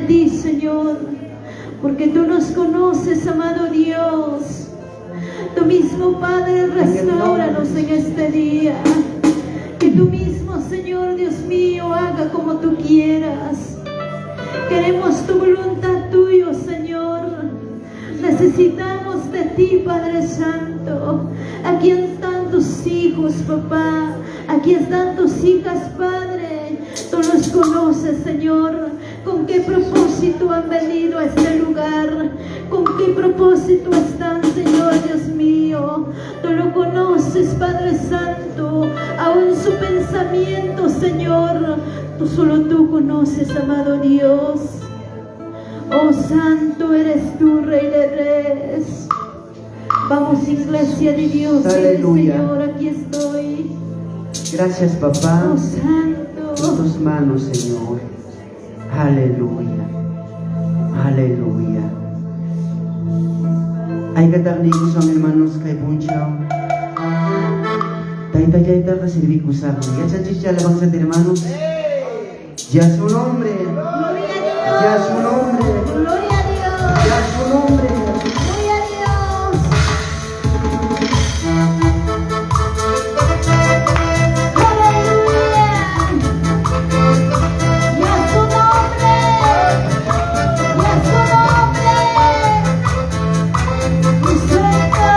ti, Señor, porque tú nos conoces, amado Dios. Tú mismo, Padre, restauranos en este día. Que tú mismo, Señor Dios mío, haga como tú quieras. Queremos tu voluntad tuyo, Señor. Necesitamos de ti, Padre Santo. Aquí están tus hijos, papá. Aquí están tus hijas, Padre. Tú los conoces, Señor. ¿Con qué propósito han venido a este lugar? ¿Con qué propósito están, Señor Dios mío? Tú lo conoces, Padre Santo. Aún su pensamiento, Señor. Solo tú conoces, amado Dios. Oh, santo eres tú, Rey de Reyes. Vamos, iglesia de Dios. Aleluya. Señor, aquí estoy. Gracias, papá. Oh, santo. En tus manos, Señor. Aleluya. Aleluya. Ay, katarnikus ang hermanos kay Punchaw. Tayo kasirbi ko sa akin. Ya chanchis ya labang sa hermanos. Ya su nombre. Gloria a Dios. Ya su nombre. Gloria a Dios. Ya su nombre. Gloria a Dios. Aleluya. Y a su nombre. Y a su nombre. Mi sueño.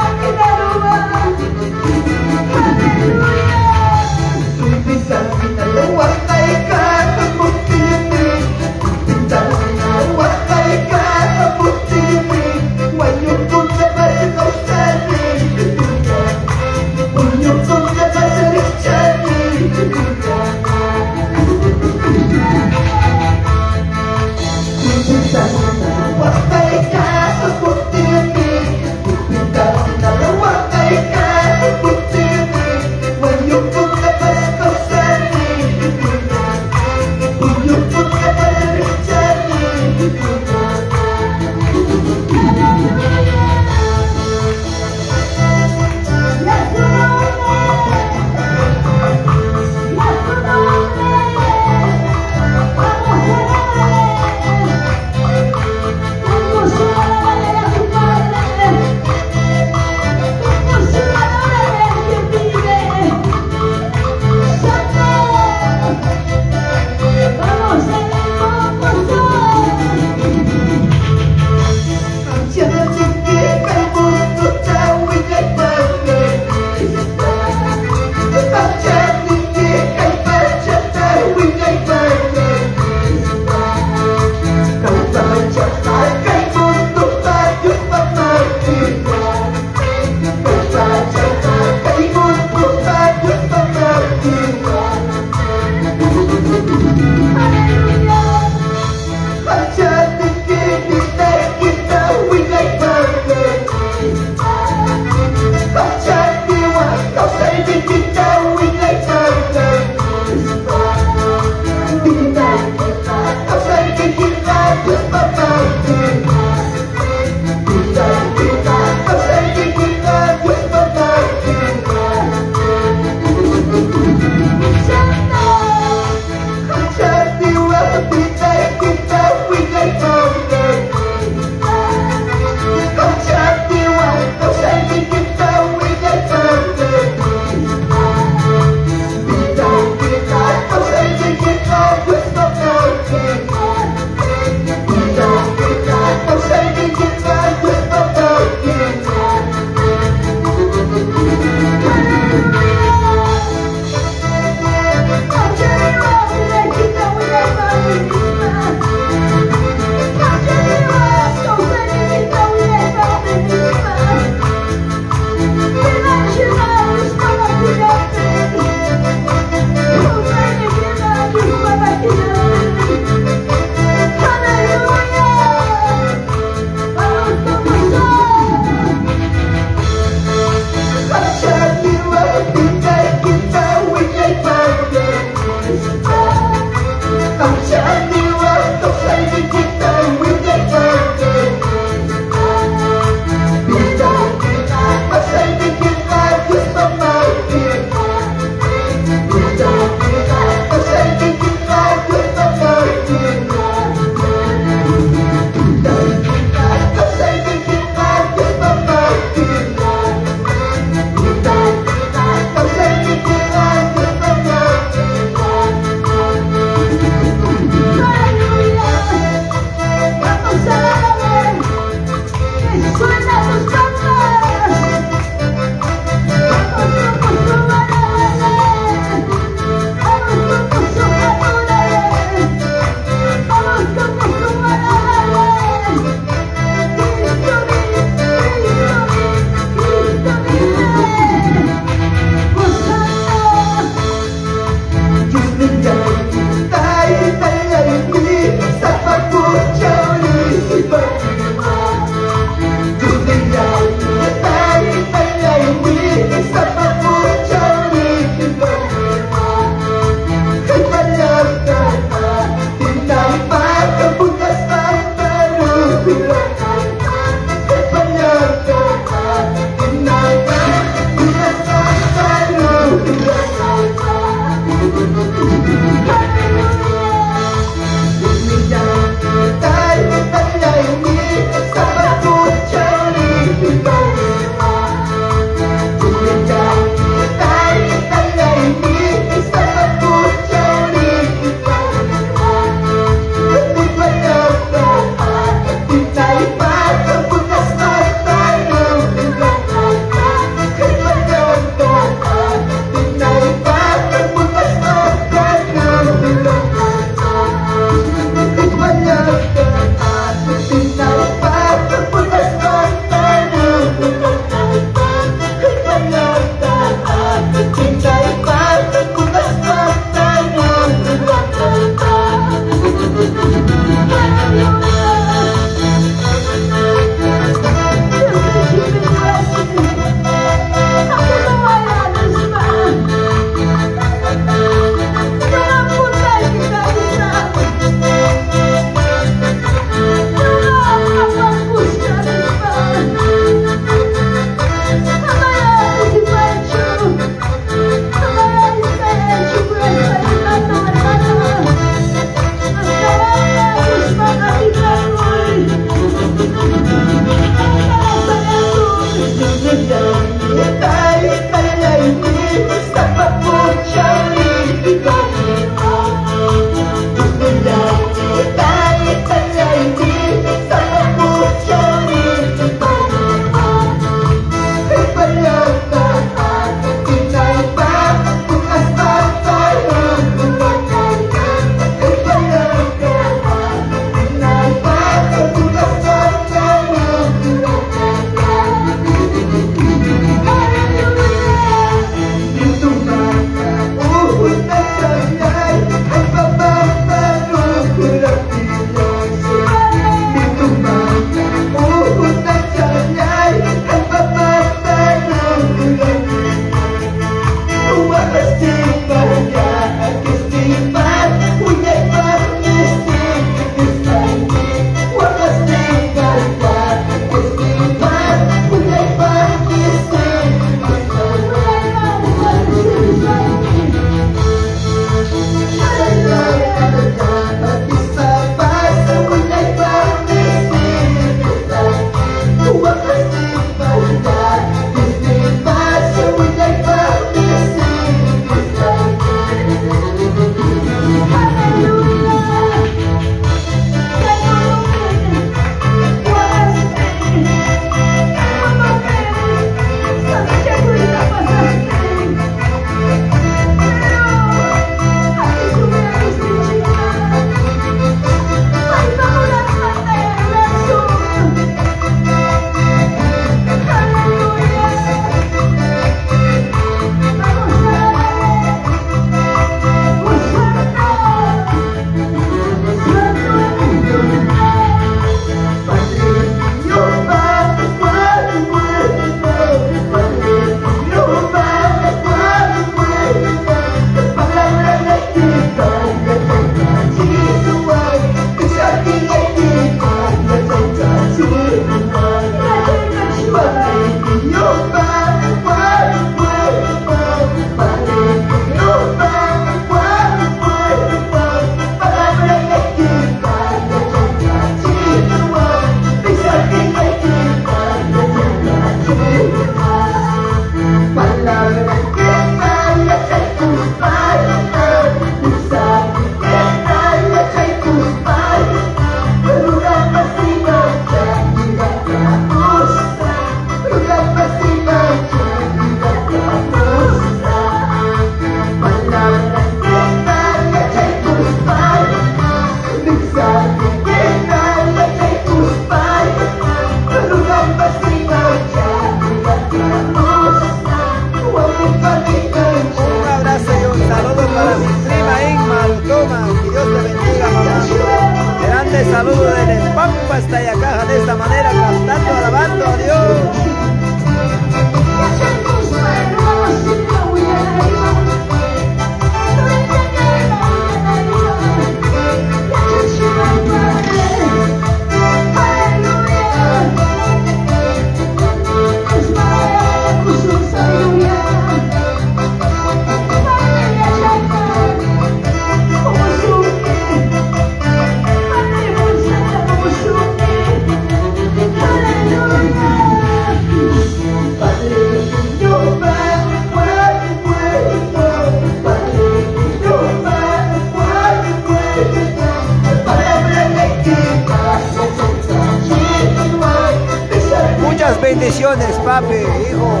Bendiciones, papi, hijo.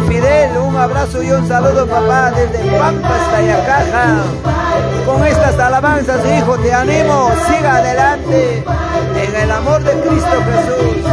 Fidel, un abrazo y un saludo, papá, desde Pampa hasta Yacaja. Con estas alabanzas, hijo, te animo, siga adelante en el amor de Cristo Jesús.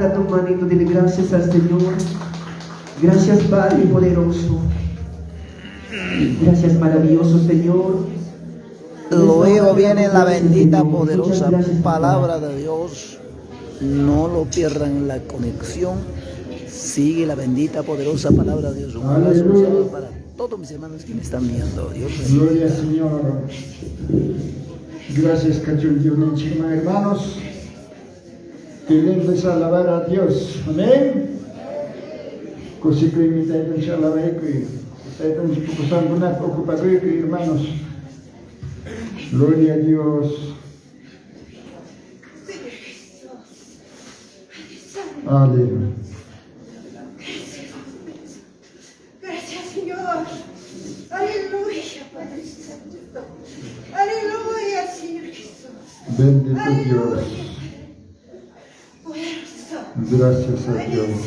levanta tu manito, dile gracias al Señor. Gracias, Padre poderoso. Gracias, maravilloso Señor. Luego viene la bendita, poderosa palabra de Dios. No lo pierdan en la conexión. Sigue la bendita, poderosa palabra de Dios. Un abrazo, un saludo para todos mis hermanos que me están viendo. Dios bendiga. Gloria al Señor. Gracias, Cachuntiuninchima, hermanos. Que lindo es alabar a Dios. Amén. Così que mi tayo siya alabay ko. Tayo si pupusan ko na ocupado ko, hermanos. Gloria a Dios. Aleluya. Gracias, Señor. Aleluya, Padre Santo. Aleluya, Señor Jesús. Bendito Dios. Poderoso. Gracias a Dios.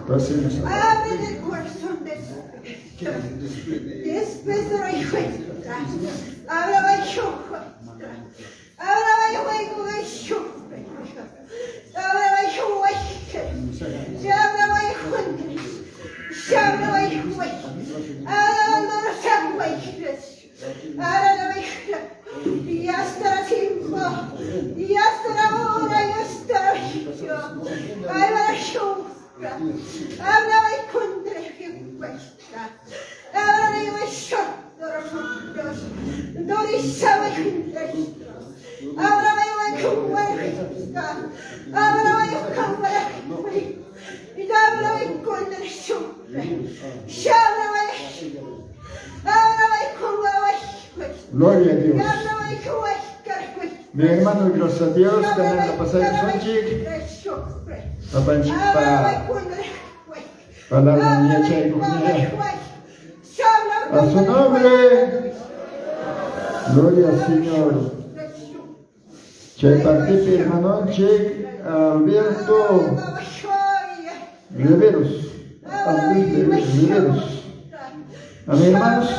Pasemos a Abre el corazón de su después de la encuentra. Abra bajo. Abra bajo. Abra bajo. Abra bajo. Y hasta la tiempo, y hasta la hora, y hasta la vida. Habla y contra que cuesta. Habla y vosotros juntos. Dorizaba juntos. Habla y cuesta. Habla y cámara. Y habla y contra su. Gloria a Dios. Mi hermano, gracias a Dios, también la pasada Sonchik. Papanchik para la niña Chay a su nombre. Gloria al Señor. Chay participe, hermano Chik, Alberto Riveros. Riveros. Amén, hermanos.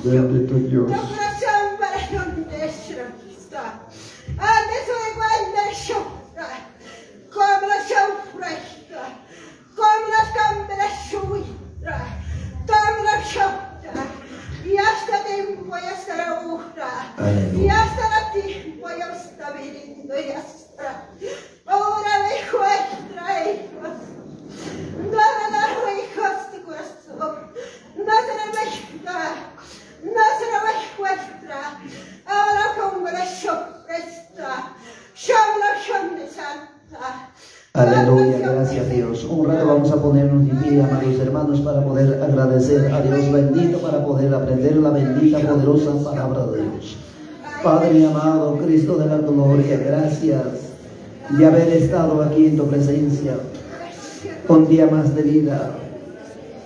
Bendito Dios. Y hasta tiempo ya estará hora. Y hasta la tiempo ya está viniendo y hasta. Ahora me encuentra hijos. No se la hijos de corazón. No se la encuentra. No se la encuentra. Ahora como la sorpresa. Shabla de Santa. Aleluya, gracias a Dios. Un rato vamos a ponernos de pie, amados hermanos, para poder agradecer a Dios bendito, para poder aprender la bendita, poderosa palabra de Dios. Padre amado, Cristo de la gloria, gracias de haber estado aquí en tu presencia, un día más de vida.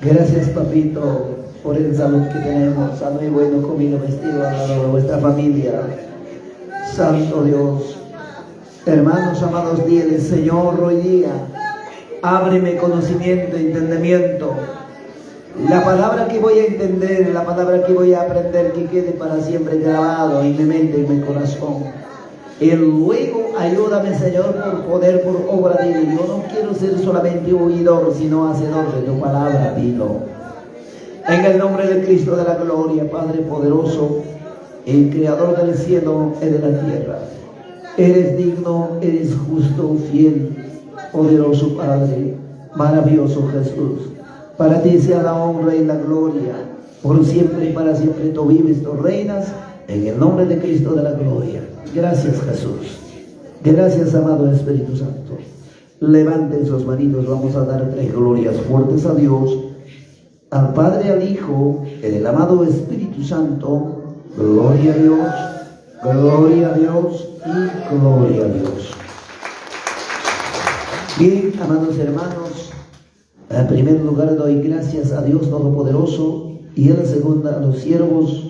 Gracias, papito, por el salud que tenemos, sano y bueno, comido, vestido, al lado de vuestra familia. Santo Dios. Hermanos amados, dile, Señor, hoy día, ábreme conocimiento, entendimiento. La palabra que voy a entender, la palabra que voy a aprender, que quede para siempre grabado en mi mente y en mi corazón. Y luego ayúdame, Señor, por poder, por obra de Dios. Yo no quiero ser solamente oidor, sino hacedor de tu palabra, pido. En el nombre de Cristo de la gloria, Padre poderoso, el creador del cielo y de la tierra. Eres digno, eres justo, fiel, poderoso Padre, maravilloso Jesús. Para ti sea la honra y la gloria, por siempre y para siempre tú vives, tú reinas, en el nombre de Cristo de la gloria. Gracias, Jesús. Gracias, amado Espíritu Santo. Levanten sus manitos, vamos a dar 3 glorias fuertes a Dios, al Padre, al Hijo, y al amado Espíritu Santo. Gloria a Dios, gloria a Dios y gloria a Dios. Bien, amados hermanos, en primer lugar doy gracias a Dios Todopoderoso y en segunda a los siervos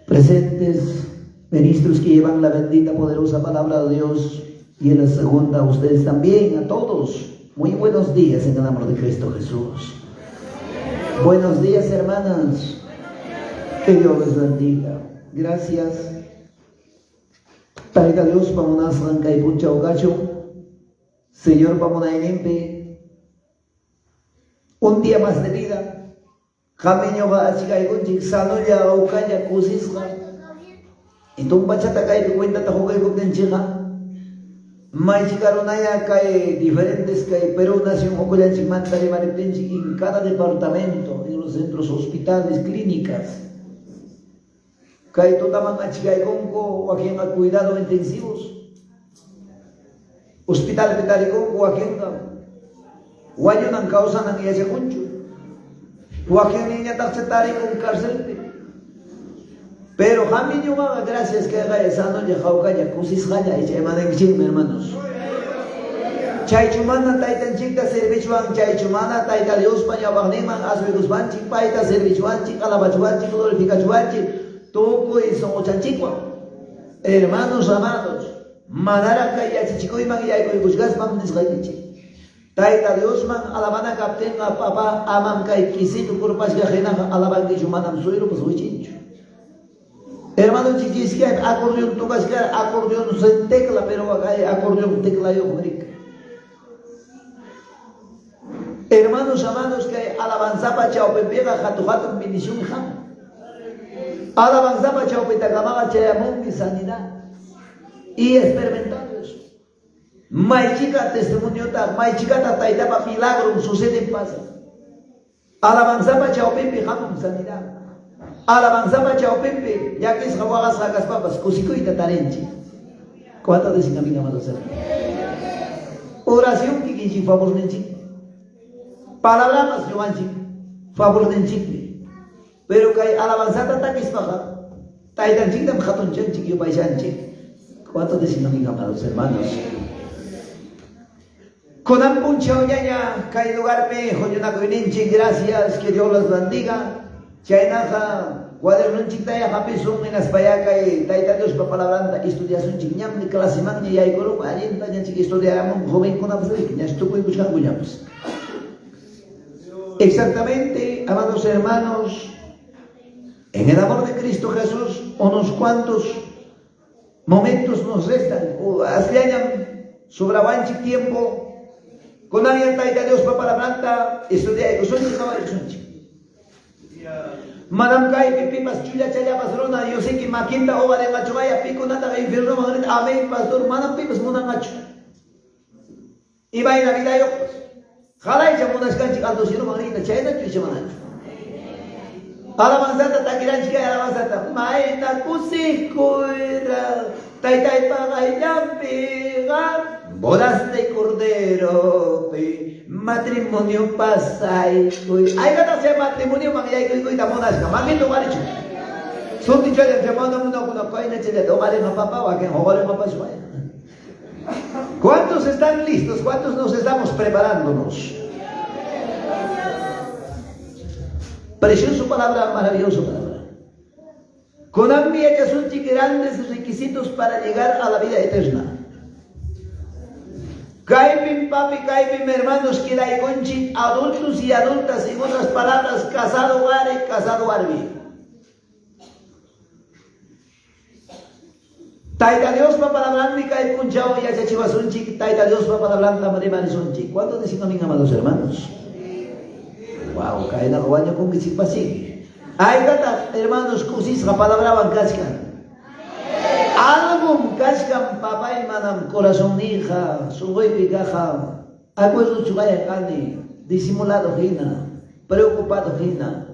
presentes, ministros que llevan la bendita, poderosa palabra de Dios, y en la segunda a ustedes también, a todos, muy buenos días en el amor de Cristo Jesús. Buenos días, hermanas, que Dios les bendiga. Gracias. Taiga Dios, vamos a arrancar y puncha o gacho. Señor, vamos a ir un día más de vida. Camino va a chica y con chica, o calla, cusisga. Y tú bachata cae, cuenta, te juega y con chica. Mai chicaronaya cae diferentes, cae Perú, nación, Ocoyan, Chimantare, Maripenchi, en cada departamento, en los centros, hospitales, clínicas. Cae totaman a chica y conco, o aquí en cuidado intensivos. Hospital Petariconco, aquí en Guayonan causan en ese concho. O aquí en niña tarcetari con cárcel. Pero Jami Nyuma, gracias que haga esa noche, Jaucaya, Cusis Jaya, y Chemaden Chim, hermanos. Chaychumana, Taitan Chica, Servichuan, Chaychumana, Taita Dios, Paya Bagneman, Asverusban, Chipaita, Servichuan, Chicalabachuan, Chicodorificachuan, Toco y Somochanchicua. Hermanos amados, Manara Kaya, Chichico y Magia y Busgas, Mamnes Gayichi. Taita Dios, Man, Alabana Captain, Papa, Amam Kai, Kisito, Kurpas, Gajena, Alaban, Chumanam, Suero, pues Huichincho. Hermano chichis que acordeón tocas que acordeón sin tecla, pero acá hay acordeón tecla yo marica. Hermanos amados que alabanzaba chao pepega jatu bendición jam. Alabanzaba chao petacamaga chayamón y sanidad. Y experimentando eso. Mai chica testimonio ta, mai chica ta taitaba milagro sucede en paz. Alabanzaba chao pepe jam sanidad. Alabanzaba chao Pepe, ya que es jaguagas sagas papas, cusico y tatarenchi. ¿Cuántas dicen a mí nada más? Oración que quien favor de chico. Palabra más yo anchi, favor de chico. Pero que alabanzata ta que es paja, taitan chico me jaton chico yo paisanchi. ¿Cuántas dicen a mí nada más, hermanos? Con un chao ya, que lugar me joyona coinenchi, gracias, que Dios los bendiga. Chaynaja, cuaderno chitaya, hapisun, en Aspayaka, y Taita Dios, para palabra, estudiación chiñam, ni clase man, ni hay coro, alienta, ni chiqui estudiamos, joven con absalik, ni estuvo y buscan guñamos. Exactamente, amados hermanos, en el amor de Cristo Jesús, unos cuantos momentos nos restan, o hace sobrabanchi tiempo, con alguien Taita Dios, para palabra, estudiar, y son chicabares, Madam Kai pipas chuya chaya pasrona yo sé que maquinta ova de macho vaya pico nada que infierno madrid amén pastor madam pipas mona macho y va en la vida yo jala y chamunas canchi alto sino madrid chaya chuya manacho alabanzata takiran chica alabanzata maena kusikuira tai paga yampiga bodas de cordero matrimonio pasai ay kata se matrimonio mangyay ko tamonas ka mangin to maricho so dicho de semana uno con coina chile do vale no papá wa que hogole no pasó. ¿Cuántos están listos? ¿Cuántos nos estamos preparándonos? Precioso palabra, maravilloso palabra. Con hambre son grandes requisitos para llegar a la vida eterna. Caipin papi, caipin hermanos, que la conchi, adultos y adultas, en otras palabras, casado are, casado arbi. Taita Dios pa palabran mi caip punchao y hacia chivasunchi, taita Dios pa palabran la marimanizunchi. ¿Cuánto decimos a mis amados hermanos? Wow, cae na kawanyo kung kisipasig. Ay kata, hermanos, kusis ka palabraban kaskan. Algún cascan papá y manam corazón hija, su güey picaja, acuerdo chugaya cani, disimulado hina, preocupado hina,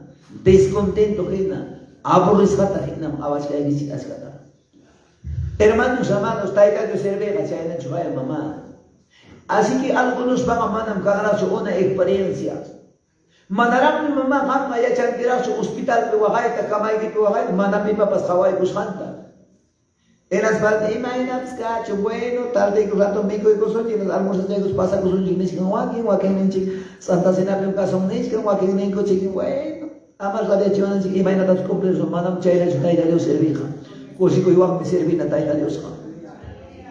descontento hina, aburrizata hina, abasca y visitascata. Hermanos amados, taika de cerveza, chayna chugaya mamá. Así que algunos van a manam cagara su una experiencia. Manarán mi mamá, mamá ya chantirá su hospital de Oaxaca, kamay de Oaxaca, manam mi papas Hawaii buscanta. En las partes, imagínate, cacho, bueno, tarde, que rato, mico y cosas, y los almuerzos de los pasan con sus chinos, que Joaquín, Santa Cena, pero un caso, un nicho, que Joaquín, Nico, chiqui, bueno. Amas la leche, van a decir, imagínate tus cumpleaños, manam chayla, chutayla Dios servija. Cosico igual me servina, tayla Dios.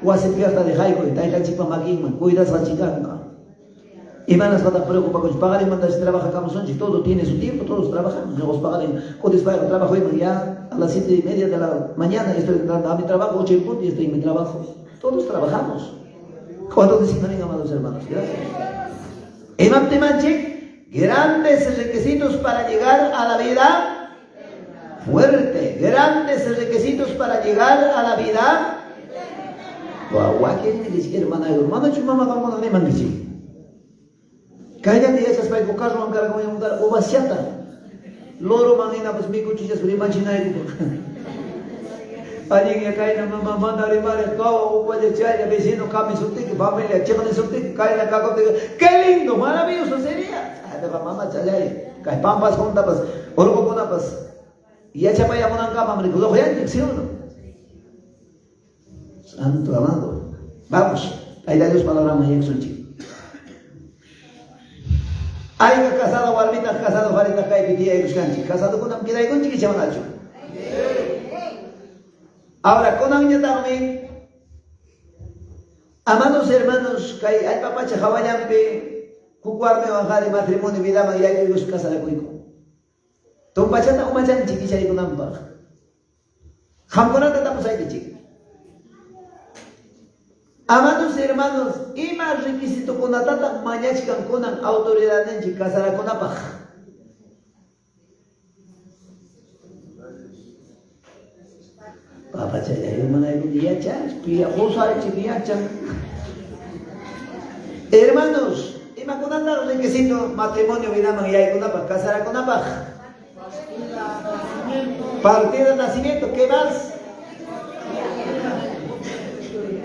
Guase pierda de jaico, tayla chipa maquima, cuidas la chicanga. Y manas no te preocupa con pagar y mandas trabaja como son, si todo tiene su tiempo, todos trabajamos. Yo os pagaré, cuando es trabajo ya a las 7:30 de la mañana, estoy entrando a mi trabajo, 8 en punto y estoy en mi trabajo. Todos trabajamos. ¿Cuántos designan, amados hermanos? Gracias. Imam Timanchik, grandes requisitos para llegar a la vida fuerte, grandes requisitos para llegar a la vida. Guau, ¿quién me dice, hermana? Hermana, chumama, vamos a ver, mandichi. Kaya dia sa spay ko kaso ang karagawin yung o basyata. Loro mangina pas miko chuchas prima chinay ko. Ani kaya na mama na rimare ko o pwede chaya vecino kami sultik familia chama ni sultik kaya na kako qué lindo, maravilloso sería. Ay ba mama chalay. Kay pampas kon tapas orgo ko na pas. Iya chapa ya monang kama mri ko yan dicción. Santo amado. Vamos. Ahí da Dios palabra más exulchi. Hay que casado guarditas, casado farita cae y buscanchi, casado con amquida y con chiqui chamanacho. Ahora con amña también, amados hermanos, que hay papacha jawayampe, cucuarme bajar de matrimonio vida ma y hay que casa de cuico. Tom pachata umachan chiqui chay con ampa. Jamconata estamos ahí chiqui. Amados hermanos, y más requisito con la tata mañachkan con autoridad en casara con apaj. Papa chaya, yo me la diría chas, pilla cosa chiquiacha. Hermanos, y más con anda requisito matrimonio vida y hay con apaj, casara con apaj. Partida de nacimiento, ¿qué más?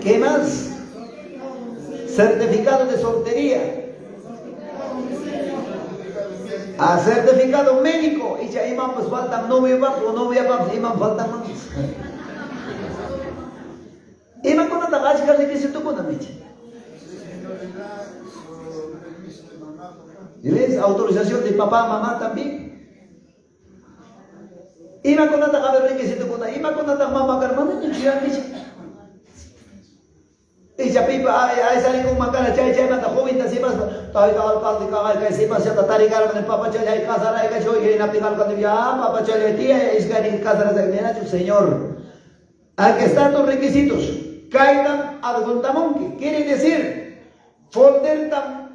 ¿Qué más? Certificado de soltería. A certificado médico. Y ya imam pues faltan novio o novia imam faltan más. Imam con la básica requisito con la mecha. ¿Y ves? Autorización de papá, mamá también. Imam con la requisito con la imam con la mamá hermano y ya mecha. Y ya pipa, ahí sale con macana, chay, mata joven, así más, tal alcalde, que se pasa a tarigar con el papá chay, hay casa, hay cacho, y en aplicar cuando ya, papá chay, tía, es que en casa de la señor. Aquí están los requisitos. Caigan al gontamonque, quiere decir, folder tam,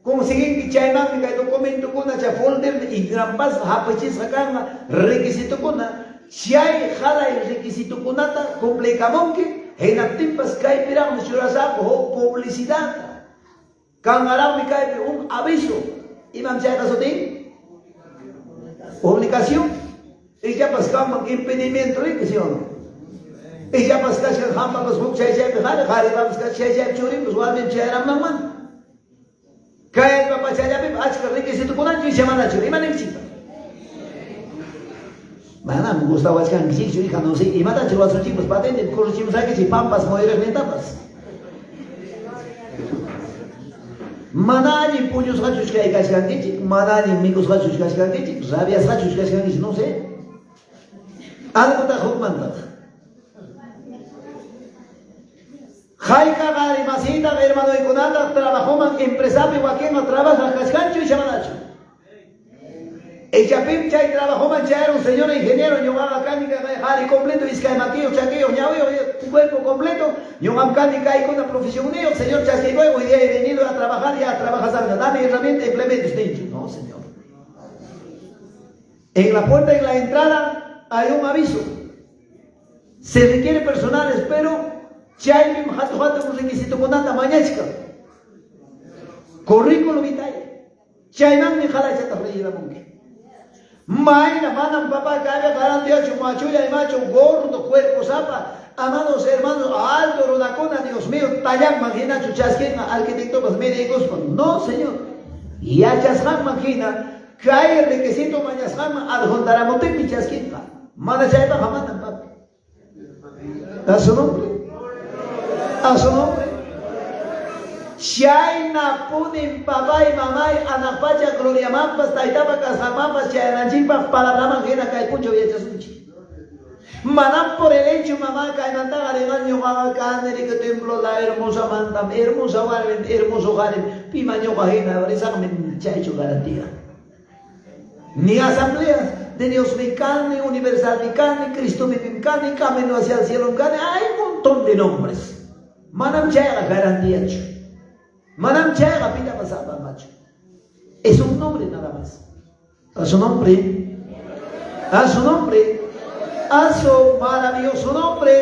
conseguir que chay man, que documento con la folder, y gran paz, hapachis sacan, requisito con la, chay, jala el requisito con la, complicamonque, en actipas cae pirang o publicidad. Cangarán me cae un aviso. Imam Chaya Kasotín. Publicación. Y ya pascamos impedimento de que y ya pascamos que hampa los buk chay chay behar, hari vamos que chay chay churi, pues guarden chay ram naman. Cae el papá chay chay, achka requisito con ancho y semana churi, man exita. Mana me gustaba que han dicho hija no sé y mata chivas sus chicos patentes corregimos aquí si pampas modelos metapas manani puños hachos que hay cascandichi manani micos hachos cascandichi rabias hachos cascandichi no sé algo ta hukmanta Jaika gari masita hermano y conata trabajó man empresario aquí no trabaja cascancho y chamanacho. El chapim chay trabajó manchar era un señor ingeniero, yo haga cánica, jari completo, vizcay maquillo, chaquillo, ñavío, un cuerpo completo, yo hago cánica y con una profesión mío, señor chasquillo, hoy día he venido a trabajar, ya trabajas algo, dame herramienta, implementa usted. No, señor. En la puerta y en la entrada hay un aviso. Se requiere personales, pero chay mim jato un requisito con tanta mañachka. Currículum vitae. Chay man me jala chata reyera monque. Maina, manan papá, cabe garante ocho, machulla y macho, gordo, cuerpo, zapa. Amados hermanos, alto, rodacona, Dios mío, tallan, magina, chuchasquena, arquitecto, pues médicos, no, señor. Y a chasjan, magina, cae el requisito, mañasjama, adjuntaramos de pichasquena. Mana chaipa, jamanan, papá. ¿A su nombre? ¿A su nombre? Shaina punin papay mamay anapacha gloria mapas taitapa casamapas chayananchimpa palabra manjena caipucho viachasunchi. Manam por el hecho mamá caimanta regaño mamá caneri que templo la hermosa mandam hermosa warren hermoso garen pimaño bajena examen chacho garantía. Ni asamblea de Dios mecane, universal mecane, Cristo mecane, camino hacia el cielo mecane, hay un montón de nombres. Manam chaya garantía. Manam chaya pita pasaba macho. Es un nombre nada más. A su nombre. A su nombre. A su maravilloso nombre.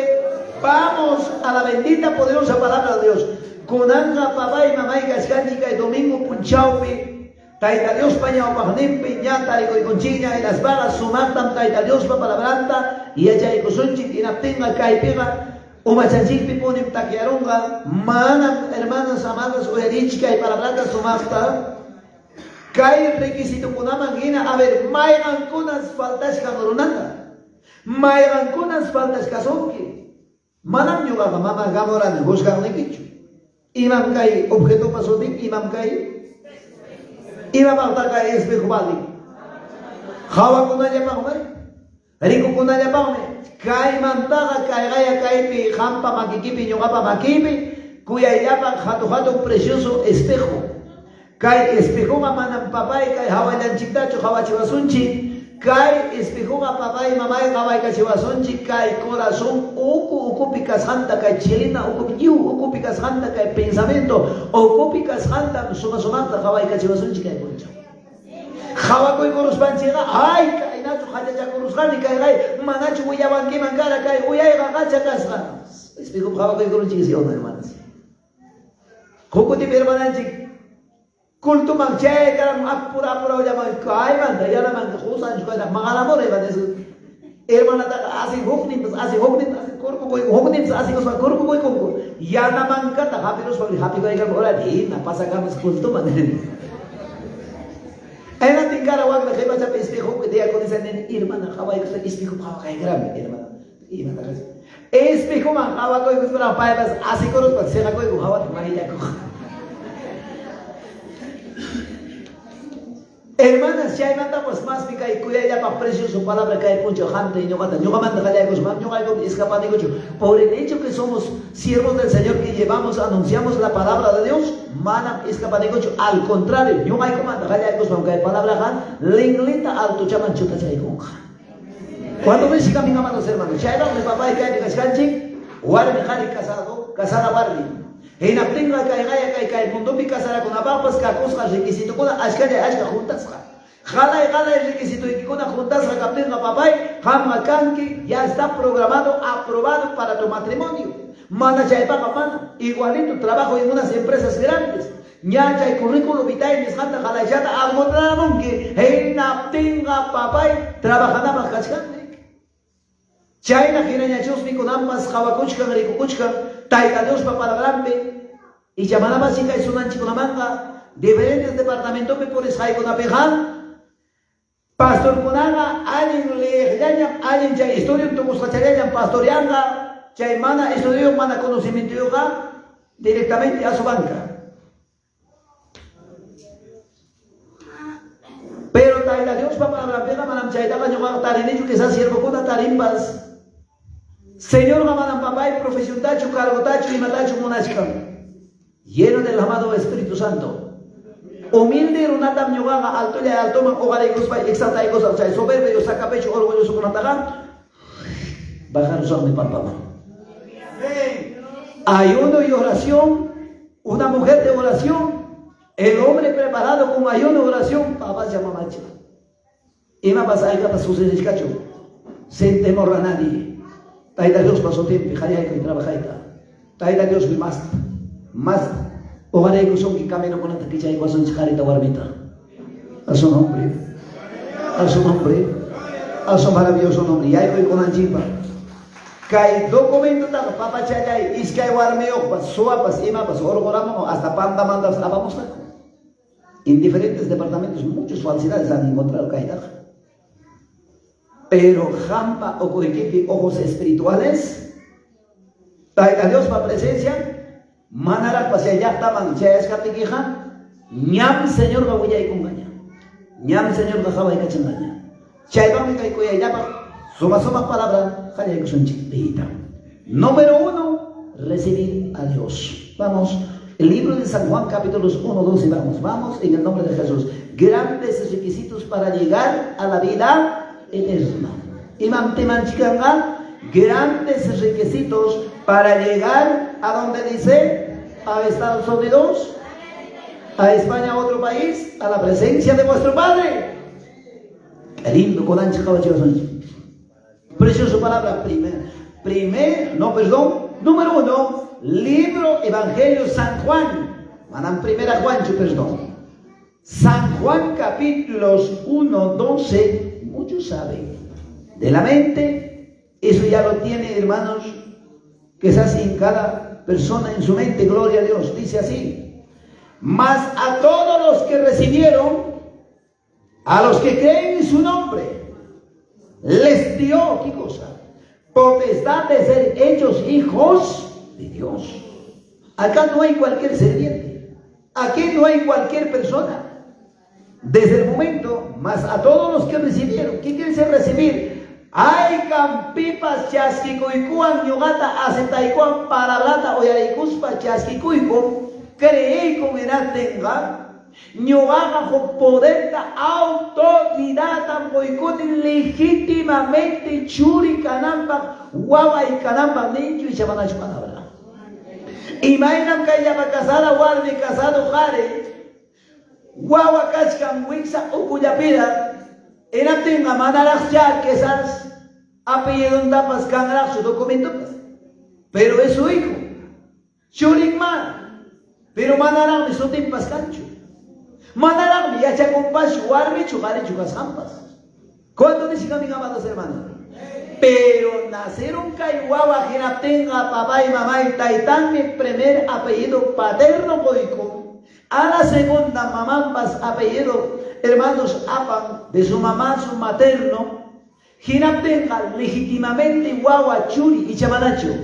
Vamos a la bendita poderosa palabra de Dios. Con anga papá y mamá y cascánchica y domingo punchaupi. Taita Dios pañao pajnim piñata y conchiña y las vagas sumatam taita Dios pa palabranta y ella y cosunchi y naptinga caipiga. Umachanchikpi ponim takiarunga, mana hermanas amadas oyarichka y palabrata sumasta. Kai requisito kunamangina, a ver, maigan kunas faltas kanurunanda. Maigan kunas faltas kasonki. Manam yuga mama gamoran buscar nekichu. Imam kai objeto pasodik, imam kai. Imam kai espejo bali. Hawa kunaya pahmai. Rico kunaya pahmai. Kai mantaga kai gaya kai pi jampa makikipi ñogapa makipi kuya llama jato precioso espejo kai espejo manam papay kai hawayan chitacho hawachivasunchi kai espejo papay mamay haway kachivasunchi kai corazón uku picas hanta kai chilina uku picas hanta kai pensamiento uku picas hanta sumata haway kachivasunchi kai poncho Hawakoy koruspanchiga ay kay nacho haja korusgani kay manacho uyaban ki mangara kay uyay gacha kasga espejo hawakoy korunchi si ona hermanas kokoti hermananchi kultu mangchay karam apura uyaban kay manda yana man khusan juda magalamor ebanes hermana ta así hoknin korko koy hoknin así kos korko koy kongo yana man kata hapiros happy koy kan ora di na pasagamos kultu man Ay natin karawag na kayo sa espejo que dia con esa hermana haway ko sa espejo pa kay grande hermana ina ta espejo man hawag ko gusto na paibas así ko ros pagsera ko hawat mahila ko hermanas si hay matamos más pica y cuya ya pa precioso palabra que hay puncho jante y no manda yo manda que hay cosas yo hay escapando por el hecho que somos siervos del Señor que llevamos anunciamos la palabra de Dios mana escapando al contrario yo hay comanda que hay cosas que hay palabra han linglita alto chaman chuta chay con cuando me siga mi mamá los hermanos chay mi papá y que hay cascanchi war mi jari casada warri en la primera que mundo mi casara con abapas que acosa requisito con ashkaya juntas jala el requisito y con juntas la captenga papay jama kanki ya está programado aprobado para tu matrimonio mana chay papa mana igualito trabajo en unas empresas grandes ya chay currículo vitae mis janta jala yata almodranon que en la tenga papay trabajando más kachkan chay na giraña chusmi con ambas jawakuchka rikukuchka Taita Dios para palabrarme y llamada básica es una chico manga diferentes departamentos por esai con apejan pastor conaga alguien le llaman alguien ya historia tu buscachayan pastoreanga ya mana estudio mana conocimiento yoga directamente a su banca pero Taita Dios para palabrarme manam chaita yoga tarinillo que sea siervo con tarimbas Señor Gamadam Papay, profesión tacho, cargo tacho y matacho monachkan, lleno del amado Espíritu Santo. Humilde runatam yogaga alto ya alto man ogare guspa exalta y cosa, o soberbio saca pecho orgulloso con ataga. Bajar son mi papá. Ayuno y oración, una mujer de oración, el hombre preparado con ayuno y oración, papá se llama macho. Y me pasa ahí para suceder cacho, sin temor a nadie. Taita Dios pasó tiempo, jaya que trabajaita. Taita Dios mi más. Ojalá que son que camino con esta quicha y guasón chicarita guarmita. A su nombre, a su maravilloso nombre. Y ahí voy con Anchipa. Kay documento ta papa chayay iskay guarmeo pas suapas ima pas orgoramo hasta panda mandas vamos a. En diferentes departamentos muchas falsedades han encontrado caída. Pero jampa o coequipe ojos espirituales, Taita Dios para presencia, Manara pasya yakta man chayas katikija. Ñam Señor ga huyay kungaña. Ñam Señor ga jaway kachangaña. Chaybami kay kuya yapa. Suma palabra. Jayay kusunchik. Número 1, recibir a Dios. Vamos. El libro de San Juan, capítulos 1, 2 y vamos en el nombre de Jesús. Grandes requisitos para llegar a la vida eterna. Imam Temanchikanga, grandes requisitos para llegar a donde dice, a Estados Unidos, a España, a otro país, a la presencia de vuestro Padre. Qué lindo, preciosa palabra, número 1. Libro Evangelio San Juan. Mandan primera Juan, perdón. San Juan capítulos 1, 12. Muchos saben. De la mente, eso ya lo tiene, hermanos, que se hace en cada persona en su mente. Gloria a Dios. Dice así: mas a todos los que recibieron, a los que creen en su nombre, les dio, ¿qué cosa? Potestad de ser hechos hijos de Dios. Acá no hay cualquier serviente, aquí no hay cualquier persona. Desde el momento, más a todos los que recibieron, ¿qué quiere decir recibir? Ay campipas chasquicuycuan ñogata acetaikuan parablata oyarikuspa chasquicuyco creí con enatenga ñogaga con poder autodidata moicotin legítimamente churi canamba guava y canamba niño y chavanacho palabra. Imaginam que ella va casada, guarde casado, jare, guagua cachcan, wixa, ucuyapira, era tenga manaras ya que esas apellido en tapas canara su documento, pero es su hijo, Churikman, pero manarán eso te pascancho, manarán ya cha compas, guarde, chugare, chugas jampas. ¿Cuánto dicen mis amados hermanos? Pero nacieron Kaiwawa, que tenga papá y mamá y taitán, mi primer apellido paterno coico. A la segunda mamambas apellido, hermanos apan, de su mamá, su materno. Gira tenga legítimamente guagua churi y chamanacho.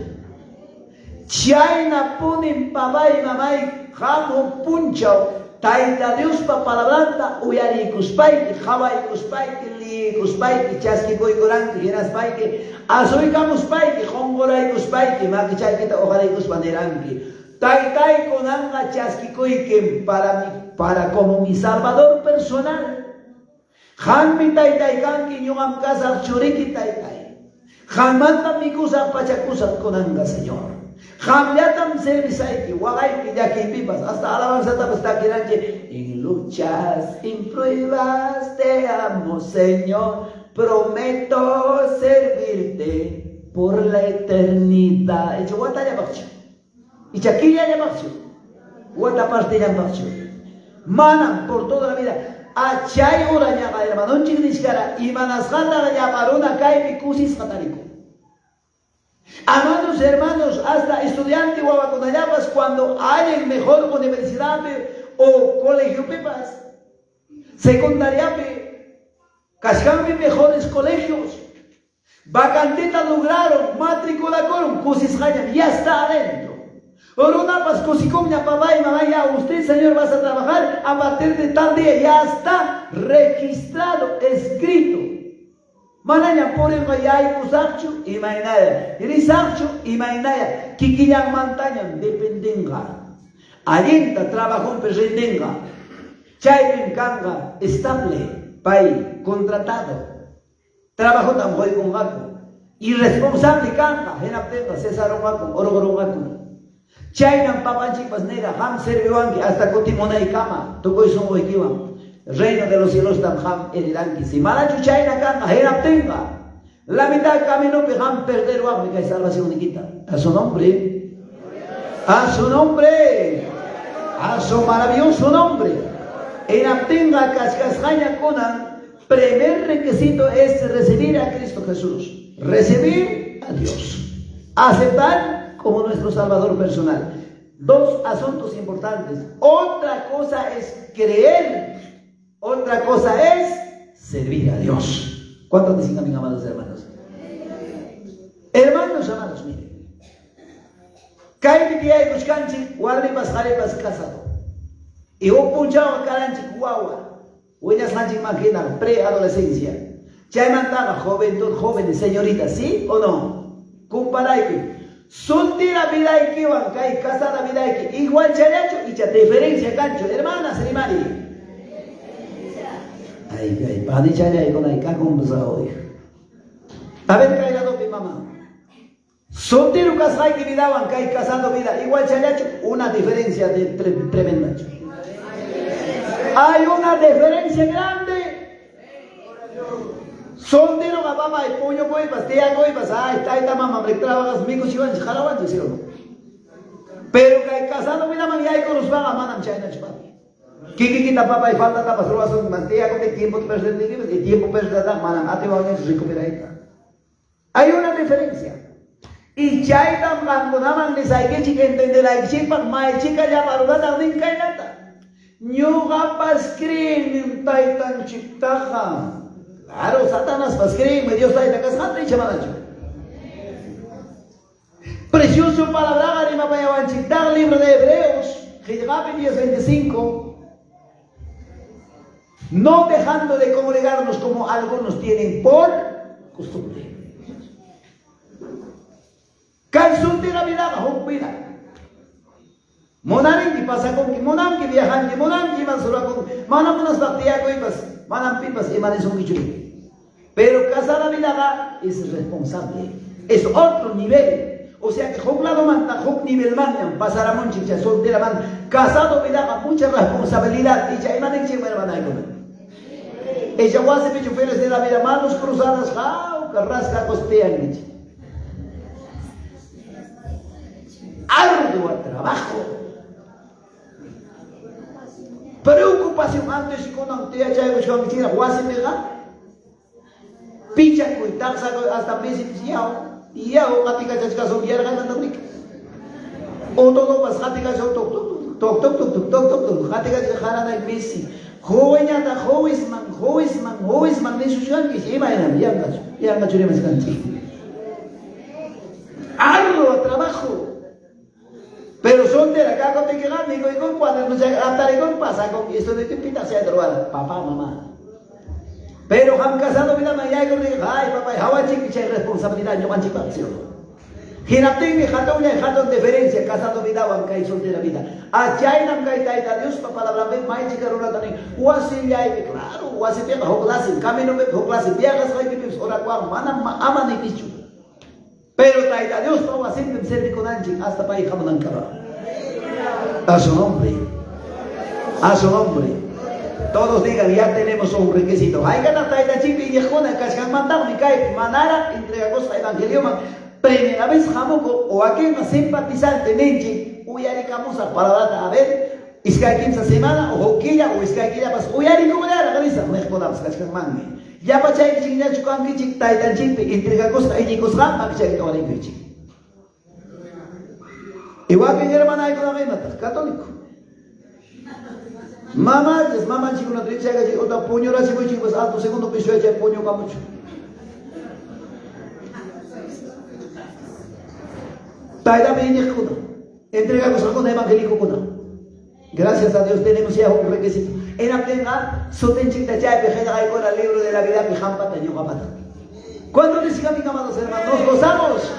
Chaina ponen papá y mamá y jamo punchao. Taita Dios pa palabranta uyari kuspai jawai kuspai li kuspai chaski koi goran giras pai que asoy kamus pai que hongorai kuspai que ma que chai kita ojalai kuspaneranki tai konanga chaski koi que para como mi salvador personal han mi tai kanki nyongam kasar churiki tai hamanta mi kusa pachakusa konanga Señor. Hamliatam servisaiki, wagaiki ya que vivas, hasta alabanza está queranje. En luchas, en pruebas te amo, Señor. Prometo servirte por la eternidad. Y yo guata ya bacho. Y chaquilla ya bacho. Guata parte ya bacho. Manan por toda la vida. Achay uraña hermano chiquiscara y manasjanda ya parona kai mi kusis catarico. Amados hermanos, hasta estudiante guabaconayabas, cuando hay el mejor universidad o colegio pepas, secundaria, cascambi mejores colegios, vacanteta lograron, matrícula con, cusis ya está adentro. Oronapas, cosicomia, papá y mamá, ya usted, señor, vas a trabajar a partir de tal día, ya está registrado, escrito. Mananya por el gayay kusarcho y mainaya, risarcho y mainaya, kikiyang mantañan dependenga, alienta trabajo en pesendenga, chay kanga estable, pay contratado, trabajo tan hoy con gato, irresponsable kanga, genaptenga, César gato, oro gato, chay nan papanchipas nega, ham serviwangi hasta cotimona y cama, tocó y son hoy Reino de los cielos tamjam eriranki. Si marachu chaina kanga hera tenga. La mitad del camino que ham perder wa me cae salvación nikita. A su nombre. A su nombre. A su maravilloso nombre. En Aptenga cascasjaña conan. Primer requisito es recibir a Cristo Jesús. Recibir a Dios. Aceptar como nuestro Salvador personal. Dos asuntos importantes. Otra cosa es creer. Otra cosa es servir a Dios. ¿Cuántos dicen a mis amados hermanos? Hermanos amados, miren. Kay tiyay kushkanchik warmipas qaripas casado. Y un punchado karanchik guagua. Huellas hanchik máquina preadolescencia. Chaymantaga juventud, jóvenes, señoritas, ¿sí o no? Comparayki. Soltera vidayki wan kay casada vidayki. Igual chayacho y cha diferencia cancho. Hermanas, hermani. Ay, pani chayay con ay conversado hoy. A ver, callado mi mamá. Soltero casado que vida wan kay casado vida. Igual chayacho, una diferencia de tremenda. Hay una diferencia grande. Soltero que papá y puño coipas, tía coipas, ay, está mamá, me trabajas mico chivan, jalaban, ¿sí o no? Pero que casado mira man ya con los vaga manam chayna chpan. Kiki kita papá y falta tapas robason mantilla con el tiempo perder y tiempo perder manam ate va a recuperar. Hay una diferencia. Y chayna mangonaman les hay que chica entender la chipa, mai chica ya marugada din kainata. Nyuga paskrin taitan chiktaja. Claro, Satanás paskrin, me Dios taita casata y chamanacho. Precioso palabra de Mapayawan Chiktar, libro de Hebreos, Gilgapi 10:25. No dejando de congregarnos como algunos tienen por costumbre. Calzón de la vida, bajo vida. Monarin que pasa con que monan que viajan que monan que man solo con manam unas bacterias coipas manam pipas y manes un guichuri. Pero casa la vida es responsable, es otro nivel. O sea que lado manta nivel man pasará monchicha soltera man casado vida con mucha responsabilidad y ya imanen que hermana ella hace pecho feliz de la vida manos cruzadas carrasca costean arduo trabajo. Preocupación antes y con antea ya hemos con tira guase pega picha cuitar hasta meses y ya o gatica chasca son ya ganan también o todo pas gatica son toc gatica jarana y messi joveñata jovisman de sus yanquis y vayan ya churemos canchi arduo trabajo. Pero soltera, acá con te quedan, digo, y con cuando no se ataré con pasa con esto de que pita se droga, papá, mamá. Pero han casado vida maya y con digo, ay, papá, hawa chiquicha y responsabilidad, yo manchi acción. Ginate mi jato ya jato diferencia, casado vida wan kai soltera vida. Achai nam kai taita Dios pa palabra me mai chica runa también. Wasi ya y claro, wasi pega hoklasi, camino me hoklasi, viajas hay que me ora kwa mana ama ni pichu. Pero taita Dios no va a siempre ser con anchi hasta para ir jamanan cara. A su nombre. A su nombre. Todos digan, ya tenemos un requisito. Hay ganas taita chipi y yejona, cascan mandar, me cae, manara, entrega costa evangelio, primera vez jamoco, o aquel más simpatizante, nenchi, uyaricamos a parada, a ver, es que hay 15 semanas, o quilla, o es que hay que ya pas, uyarico, ya la galiza, me podamos, cascan mangue. Ya pachay chingya chukan kichik taitan chimpi entrega costa y cosra makchay to ni kichik. Igual que mi hermana hay con la misma católico. Mamá chico una tricha que otra puño la chico chicos alto segundo piso ya puño pa mucho. Taita me kuna. Entrega costa con evangélico kuna. Gracias a Dios tenemos ya un requisito. En Aptenga, soten de chay pejera con el libro de la vida que jampa te yoga pata. Cuando les diga mi amados hermanos, nos gozamos.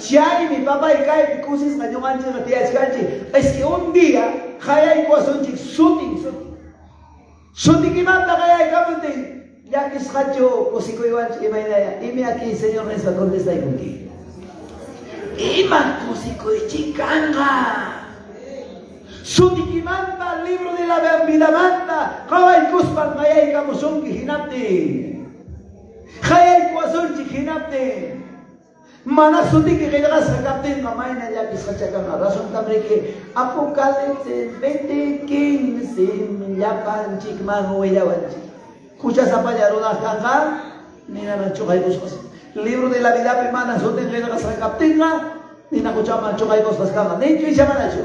Chay mi papá y kai picusis na yoganchi na tía escanchi. Es que un día jaya y cuasonchi shooting que manda jaya y camonte. Ya que es hacho cosico iwanchi imainaya. Ime aquí señor Reza contesta y con qué. Ima cosico y chicanga. Sutikimanta, libro de la vida manta, Jawai Kuspan, Hayai Kamuson Kijinapte, Hayai Kwazon Kijinapte, Manasuti que llegas a capten, Mamaina ya que sacan la razón también que Apocalipsis 20:15, Yapan Chikman Hueyawanchi, Cuchas Apayarona Kanga, Nina Chokay Buscos, libro de la vida primana, Soten llegas a capten, Nina Kuchama Chokay Buscos Kanga, Nicho y Chamanacho.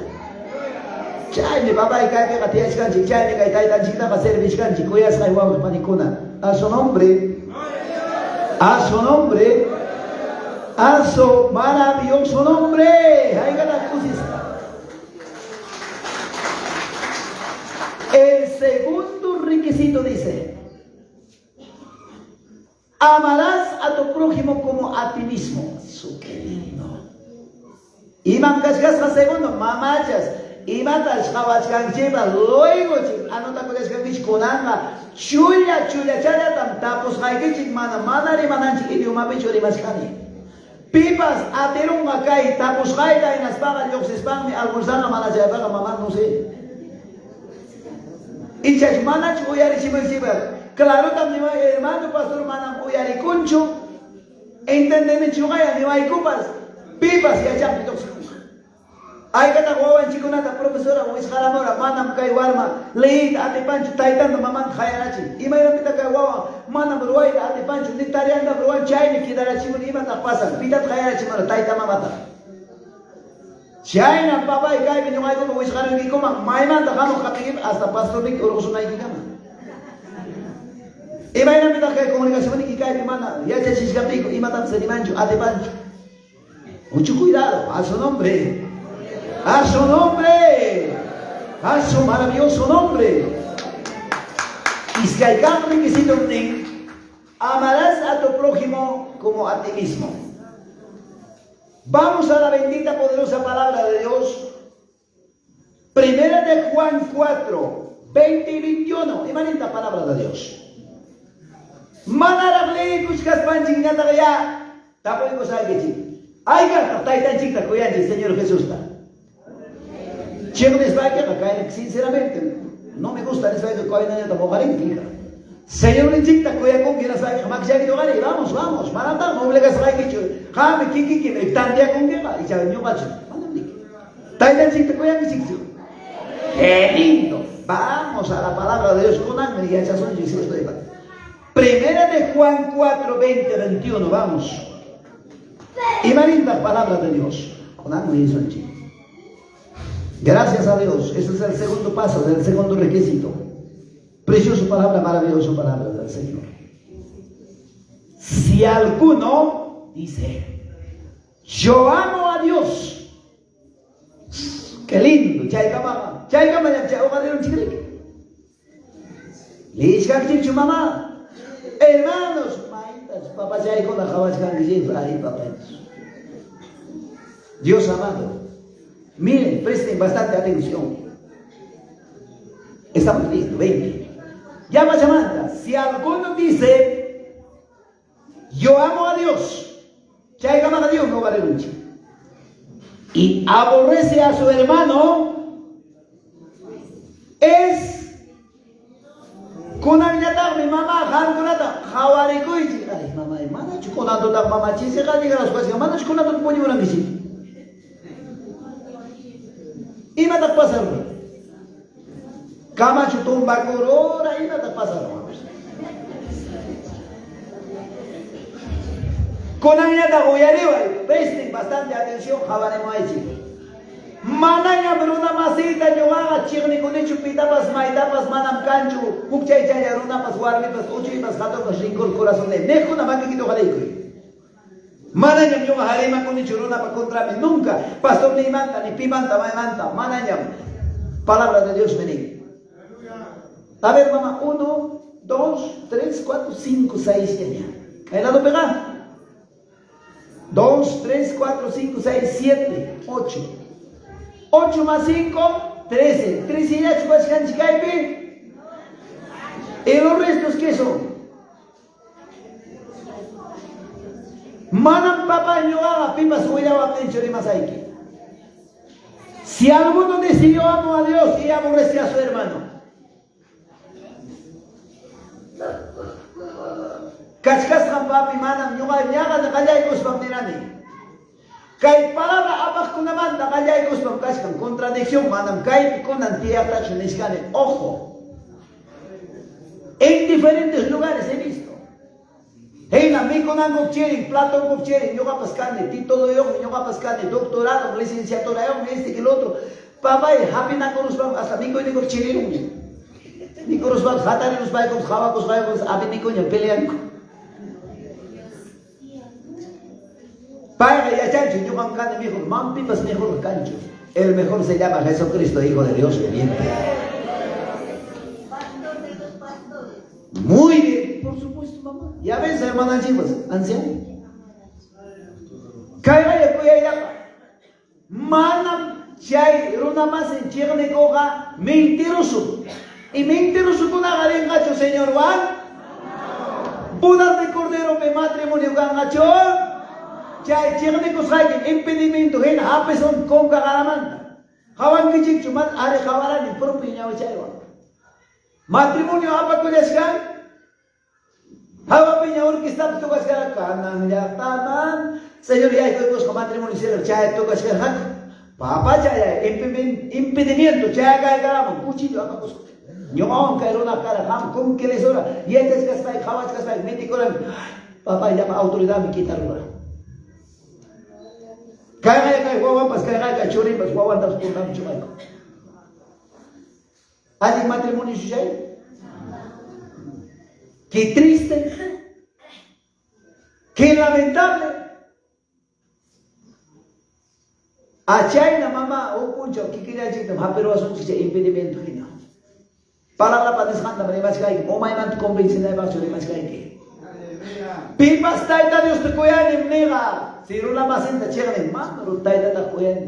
Chay mi papá y cae que tía escanchi, chay me cae tan chiquita para ser viscanchi, cuyas hay guapos panicuna. A su nombre, a su nombre, a su maravilloso nombre. Haiga la cosita. El segundo requisito dice: amarás a tu prójimo como a ti mismo. Eso qué lindo. Y mancascas segundo, mamachas. Y matas jabachkan lleva luego anota con es que conanga chulla chaya tam tapos haigechik mana re mananchi idioma pechori maskani. Pipas aterun acá y tapos haida en las pagas yo se spam almorzando mana ya paga mamá no sé. Y chach manach uyari chimer. Claro también hermano pastor mana uyari concho. Entendeme chugaya ni vai cupas. Pipas ya chapitos. Ay kata wawan chico nata profesora o isharamora manam kay warma leid ate pancho taitando maman khayarachi imayra pita kay wawa manam ruay ate pancho nitarianda ruan chayni kidarachi mun ima ta pasa pitat khayarachi mara taita mamata chayna papa kay que nyongay ko isharam ki koma mayman ta kamo kapigim hasta pastor ni urusunay ki kama imayra pita kay comunicación ni kay mana ya se chisgapiko imata se mancho ate pancho mucho cuidado a su nombre. A su nombre, a su maravilloso nombre. Y si hay cada requisito, amarás a tu prójimo como a ti mismo. Vamos a la bendita poderosa palabra de Dios. Primera de Juan 4, 20 y 21. Imanita palabra de Dios. Manaragle kuchkas panching nyatagaya. Tapo ko sa gichi. Ay ka taitan chikta kuyan Señor Jesús ta. Sinceramente, no me gusta el que coy nada tampoco hija. Señor Inchita, coya con quien sabe jamás ya que vamos, marata, no le gasas que yo, jame kiki me tan ya con que va y ya venía macho. Taita Chita coya que chico. ¡Qué lindo! Vamos a la palabra de Dios con hambre y ya son yo estoy. Primera de Juan 4, 20, 21, vamos. Y marinda palabra de Dios con hambre y son chicos. Gracias a Dios, ese es el segundo paso, el segundo requisito. Preciosa palabra, maravillosa palabra del Señor. Si alguno dice, yo amo a Dios, qué lindo, chay kama chay ogadero chicrique. Le chu mamá, hermanos, maitas, papá chay con la jabachkan ahí papá. Dios amado. Miren, presten bastante atención. Estamos listos, 20. Llama Samantha. Si alguno dice, yo amo a Dios, a Dios no vale lucha, y aborrece a su hermano, es con la mi mamá, Hankurata, Hawarikuichi. Ay, mamá, hermana, chuconando la mamá, chise, galiga las cosas, hermana, chuconando el pollo grandísimo. Y me está pasando. Camacho tumba corora y me está pasando. Con la niña de Goyariba, presten bastante atención, jabaremos ahí. Mananya beruna masita nyoga chirni kuni chupita pas maita pas manam kanchu mukchay chaya runa pas warmi pas uchi pas hato pas rincor corazón de nejo na maki kito kaleiko. Mananya nyoga harima kuni churuna pa contra mí nunca pastor ni manta ni pimanta mai manta mananya palabra de Dios venir. A ver mamá 1, 2, 3, 4, 5, 6 seña. ¿Hay lado pegar? 2, 3, 4, 5, 6, 7, 8. 8 más 5, 13. 13 ya chicos canchicaipe. ¿Y los restos qué son? Manam papá yo haga pipas huella va a mencionar más aquí. Si alguno dice yo amo a Dios y aborrece a su hermano. Kachkas papi manam yo haga de callay cospa mirani. Kay palabra abak ko naman nakayay ko sa pagkaskan contradicción manam kay ko ng tiyatra chuniskane. Ojo, en diferentes lugares he visto. Hey, na mi ko nang gupchering, plato gupchering, yo kapaskane, título yo kapaskane, doctorado, licenciatura yo, este que el otro. Papay, happy na ko rusbang hasta mi ko ni gupchering. Ni ko rusbang hata ni rusbang ko hawa ko abi ni ko niya pelean ko. Paga ya chancho, yo mancane mejor, mampipas mejor cancho. El mejor se llama Jesucristo, Hijo de Dios viviente. Muy bien, por supuesto, mamá. Ya ves, hermana chicos, anciana. Caiga ya cuya ya. Mana chay, runa más en chigne coja, mentiroso. Y mentiroso con la gacho, señor Juan. Bodas de cordero me matrimonio gacho. Chay, chigne coja, impedimento, en hapeson con cagaramanta. Javan kichik chuman, are javarani, propio ñao chaywa. Matrimonio apa kuliaskan? Hawa piña orquesta tugas kara kanan ya taman. Señor ya ikut con matrimonio señor chay tugas kara. Papa chay impedimento chay kay karamo cuchillo apa kos. Ñoon kay rona kara ham con que les hora. Y este es que está jawas que está meticoran. Papa llama autoridad me quitar hora. Kay guawan pas kay chori pas guawan tas puntam chumay. ¿Hay matrimonio suyo? Qué triste, qué lamentable. A China, mamá, o puncho, que quería decir, pero es un impedimento. Palabra para descansar, pero más que o más man convencen de más que Pipas taita Dios te cuida en nega. Si no la más en la chega de mano, no taita te cuida en.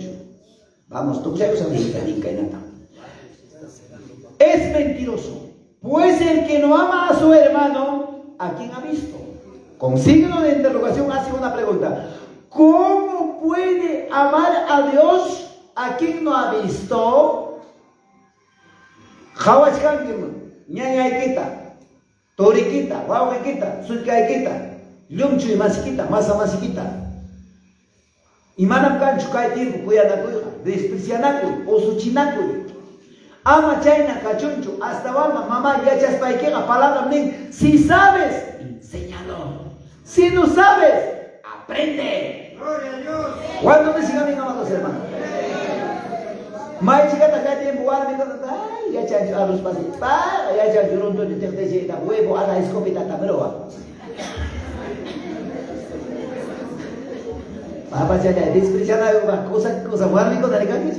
Vamos, tú sabes a mí, es mentiroso, pues el que no ama a su hermano, ¿a quién ha visto? Con signo de interrogación hace una pregunta. ¿Cómo puede amar a Dios a quien no ha visto? Jawachkankim, ñañaykita, torikita, guawaykita, sulkaykita, lumchu y masiquita, masa masiquita. Y manam kanchu kay tiempo, cuyanakuyja, desprecianakuy, osuchinakuy. Ama chayna cachuncho, hasta alma, mamá, ya chaspaiquega, palabra men. Si sabes, enséñalo. Si no sabes, aprende. ¿Cuándo me sigan mis amados hermanos? Mai chica ta tiempo, ay, ya chancho a los pasillos, ya chancho un tono de huevo, a la escopeta tameroa. Papá ya desprecian una cosa guardico de la calle,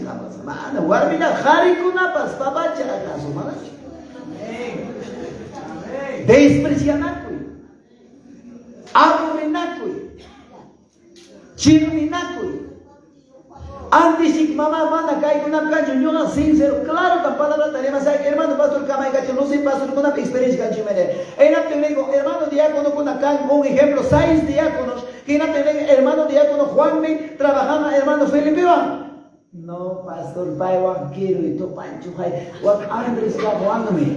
mana guardica jaricuna pas papá ya acaso mana. Desprecianacuy, abominacuy, chirminacuy. Antes si mamá manda cae con una cancha, yo no sincero, claro, tan palabra tenemos ahí, hermano pastor Camaicacho, no sé pastor con una experiencia cancha mene. Era te digo, hermano diácono con acá, un ejemplo, 6 diáconos, que era te digo, hermano diácono Juanme, trabajaba hermano Felipe Juan. No, pastor Paiwan quiero y tú Pancho, Juan Andrés Caboándome.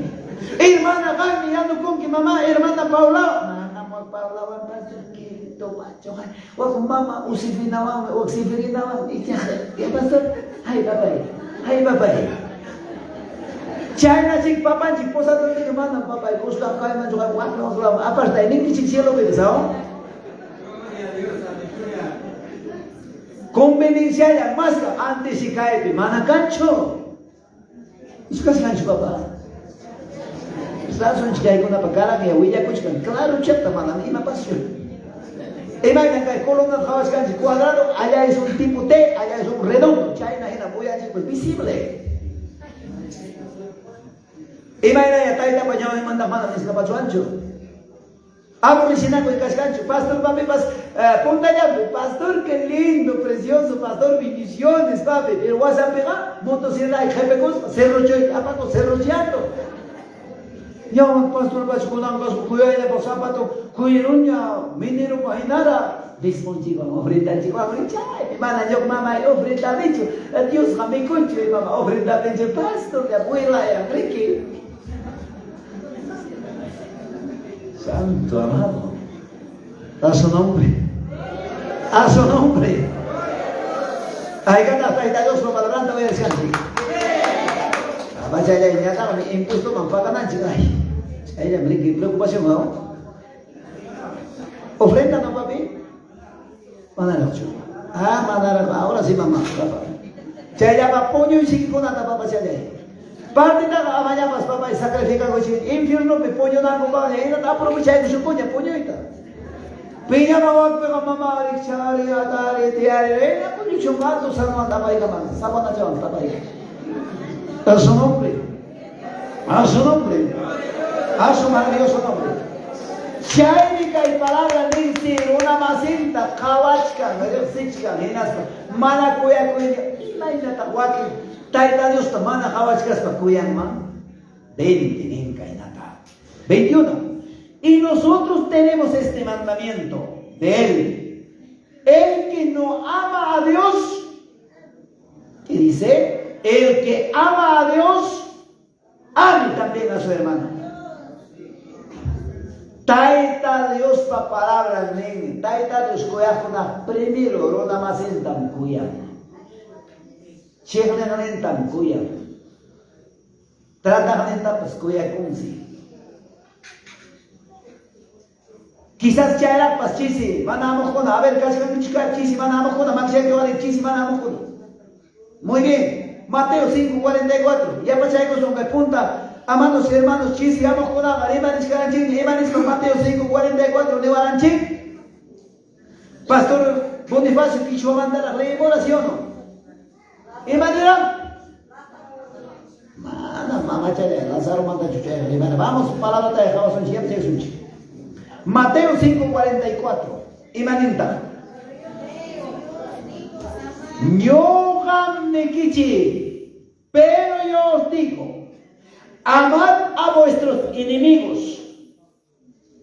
Hermana Juan mirando con que mamá, hermana Paula. Paula pastor quiero Pancho, Juan mamá, usifinawan, ¿qué pastor? Ay papá. China chick papá chick posa todo que manda papá y busca cae man jugar guapo aparte ni chick cielo ves, ¿no? Conveniencia ya más antes si cae de mana cancho. Es casi cancho papá. Estás un chica con una pacara que huilla cuchcan. Claro, chata mana ni más pasión. Imagina que el columna jawas cancho cuadrado, allá es un tipo T, allá es un redondo. China en la voy a decir visible. Imagina ya taita pañado y manda mana ni escapacho ancho. Amo Richinaco y Cascancho, pastor papi, punta ya, pastor, qué lindo, precioso, pastor, bendiciones, papi. Pero vas a pegar, motosierra y jefe cosa, cerro choy, apaco, cerro chiato. Yo, pastor, vas con ambas, cuya de zapato, cuiruña, minero, paginara. Desmonchiva, ofrenda, chico, ofrenda, mana, yo, mamá, ofrenda, dicho, Dios, jame concho, mamá, ofrenda, dicho, pastor, la abuela, Enrique. Santo amado, a su nombre, a su nombre. Ahí gana 32 por valorante, voy a decir así. Vaya, ya estaba mi impuesto, me pagan antes. Ella me dice, preocupación, ¿no? Ofrenda, ¿no, papi? Mandar ahora sí, mamá. Ya va pollo y sigue con nada, papá, ya parte da amanhã mas papai sacrifica com gente infierno me pollo na bomba ainda tá aproveitar do seu pollo ita Piña mamá, pega mamá, richari, atari, tiari, no pues dicho gato, salman tapaiga man, sabana chavan tapaiga. A su nombre, a su nombre, a su maravilloso nombre. Shaimika y palabra dice una macinta, kawachka, sichka, hinasta, mana kuya kuya, imainata waki, taita Dios ta mana kawachkas pa kuyan man, deni kainata. 21. Y nosotros tenemos este mandamiento de Él. El que no ama a Dios, ¿qué dice? El que ama a Dios, ame también a su hermano. Taita Dios pa palabras nen, taita Dios koyakuna primero rona masentam kuya. Cheglenentam kuya. Trataganentam pues kuya kunsi. Quizás chaira pas chisi, manamos con a ver casi con chica chisi, manamos con a maxia que vale chisi, manamos con. Muy bien, Mateo 5:44. Ya pasé con que punta. Amados hermanos, chis, vamos con la Emanis Caranchín, Emanis con Mateo 5:44, de Baranchín. Pastor Bonifacio, que yo manda la ley de oración, ¿no? Emanira. Mamá, chale, Lázaro manda chuchero, vamos, palabra de Jesús en siempre Jesús. Mateo 5:44, Emaninta. Yo gamnekichi, pero yo os digo. Amad a vuestros enemigos,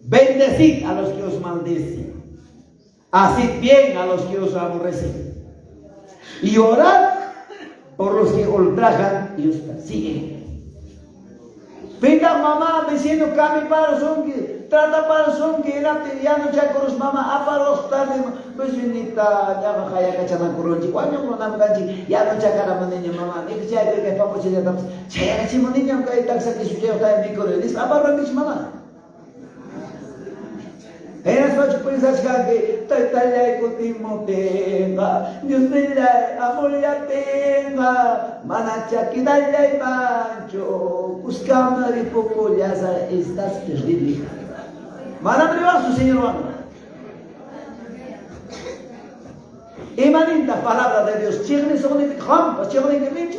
bendecid a los que os maldicen, haced bien a los que os aborrecen, y orad por los que ultrajan y os persiguen. Venga mamá diciendo cami para son que trata para son que era ya no ya con los mamá a para los tarde pues vinita ya baja ya cachana coronchi cuando no nam canchi ya no chakara manenya mamá ni que ya que papo se ya tam ya que si manenya que taxa que suyo está en mi correo dice a para mis mamá era só tipo pensar que tal con Timotenga Dios te da amor ya tenga manacha que dale pancho buscando de poco ya estás terrible mana privar su señor Juan emanita palabra de Dios chirne sobre el campo chirne que me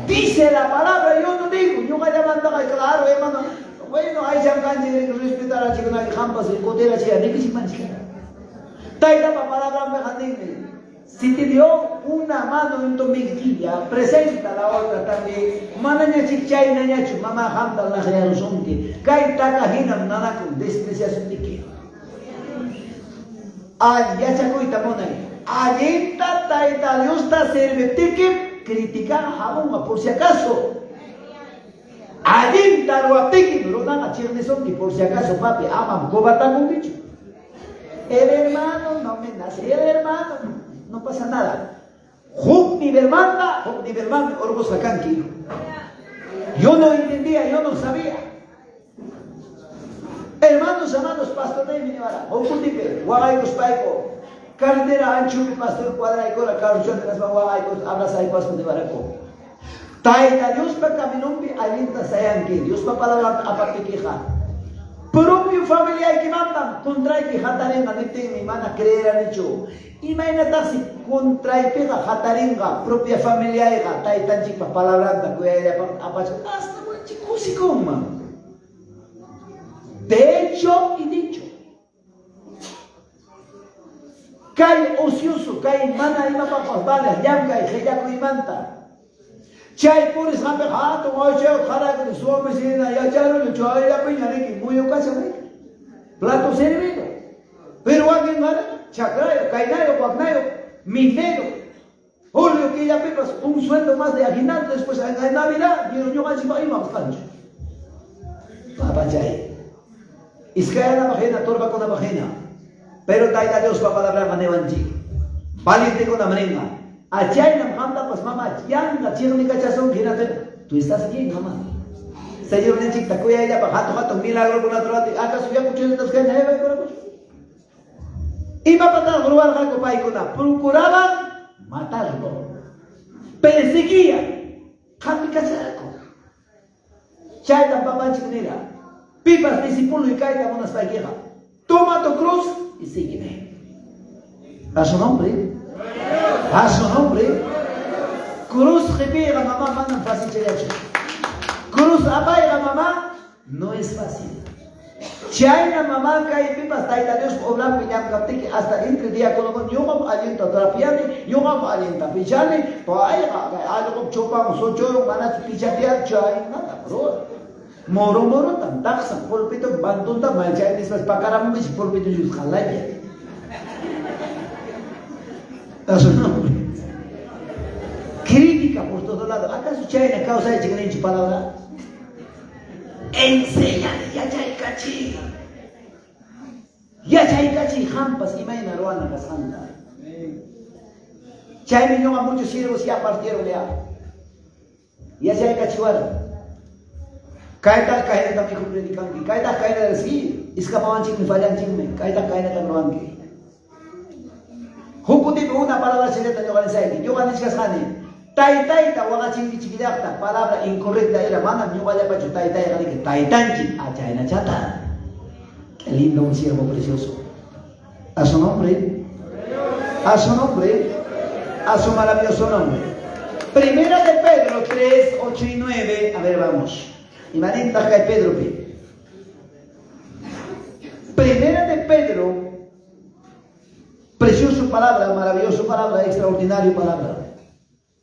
dice la palabra yo no digo yo voy a mandar claro hermano. Bueno, hay chancanchi de respetar a chico na jampas y cotera chica de que si mancha. Taita pa palabra me jandine. Si te dio una mano en tu mejilla, presenta la otra también. Mananya chichay nanya chu mama hamda la realzonke. Kai taka hinam nanakun despreciación de que. Ay, ya chacoita monay. Ayenta taita Dios ta servete que criticar a por si acaso. Allí lo apiki, pero nada, son que por si acaso papi ama cobatán un bicho. El hermano no me nace, el hermano no pasa nada. Huk ni vermanda, orbos sacanqui. Yo no entendía, yo no sabía. Hermanos, pastor de Minivara, Okutipe, Guagaicos Paico, Carretera Ancho, pastor Cuadraico, la carrochón de las Guagaicos, hablas ahí, pastor de Baraco. Taita Dios pa kaminumpi alinta sayang que Dios pa palabra aparte queja. Propio familia hay que mandan contra que jatarenga nete mi mana creer han hecho. Imagínate si contra que jatarenga propia familia hay taita chipa palabra da que apacho hasta muy chico si coma. De hecho y dicho. Cae ocioso, cae mana y mapa vale, yamca y jayaco y manta. Chay por esa pejata, o chay cara que su vecina ya charo le chay la peña que muy ocasión plato servido. Pero alguien gana, chacrayo, cainayo, guagnayo, minero. Julio que ya pepas un sueldo más de aguinaldo después en Navidad, y yo así va y vamos cancho. Papá chay. Iscaia la bajena, torba con la bajena. Pero taita Dios pa palabra manevanchi. Valiente con la merenga. Achay nam handa pas mama yang la chirni cachazón que tú estás aquí mamá. Señor Nenchik takuya ella pa hato milagro con naturati. ¿Acaso ya escuché estas que hay con iba a patar gruar jaco paikona. Procuraban matarlo. Perseguían. Kami cachaco. Chay tam papá chiquinera. Pipas discípulo y caita monas paqueja. Toma tu cruz y sígueme. A su nombre. A su nombre. Cruz que pega mamá, mandan fácil cherecho. Cruz apaiga mamá, no es fácil. Chayna mamá cae pipas taita Dios obran piñam kaptiki hasta entre día con yo mam alienta trapiane, yo mam alienta pichane, pa ay algo chopam socho mana pichatia chay nada bro. Moro tan taxa polpito bandunta malchay nispas pakaram mis polpito jus khalaya. Eso no. Crítica por todo lado. ¿Acaso Chayna causa de chicanenchi palabra? Enséñale, ya chay cachi. Ya chay cachi, jampas, imagina ruana casanta. Chay millón a muchos siervos ya partieron ya. Ya chay cachiwara. Kaita kaina también predican. Kaita kaina del sí. Escapaban ching, fallan ching. Kaita kaina tan ruanque. Hukuti una palabra secreta yo gané saiki. Yo gané chasane. Taitaita wagachingi chiquillacta, palabra incorrecta era mana, yo vaya pacho taitay, que taitanchi, achaina chata. Qué lindo un siervo precioso. A su nombre, a su nombre, a su maravilloso nombre. Primera de Pedro 3, 8 y 9. A ver, vamos. Imanenta cae Pedro. Primera de Pedro, precioso palabra, maravilloso palabra, extraordinario palabra.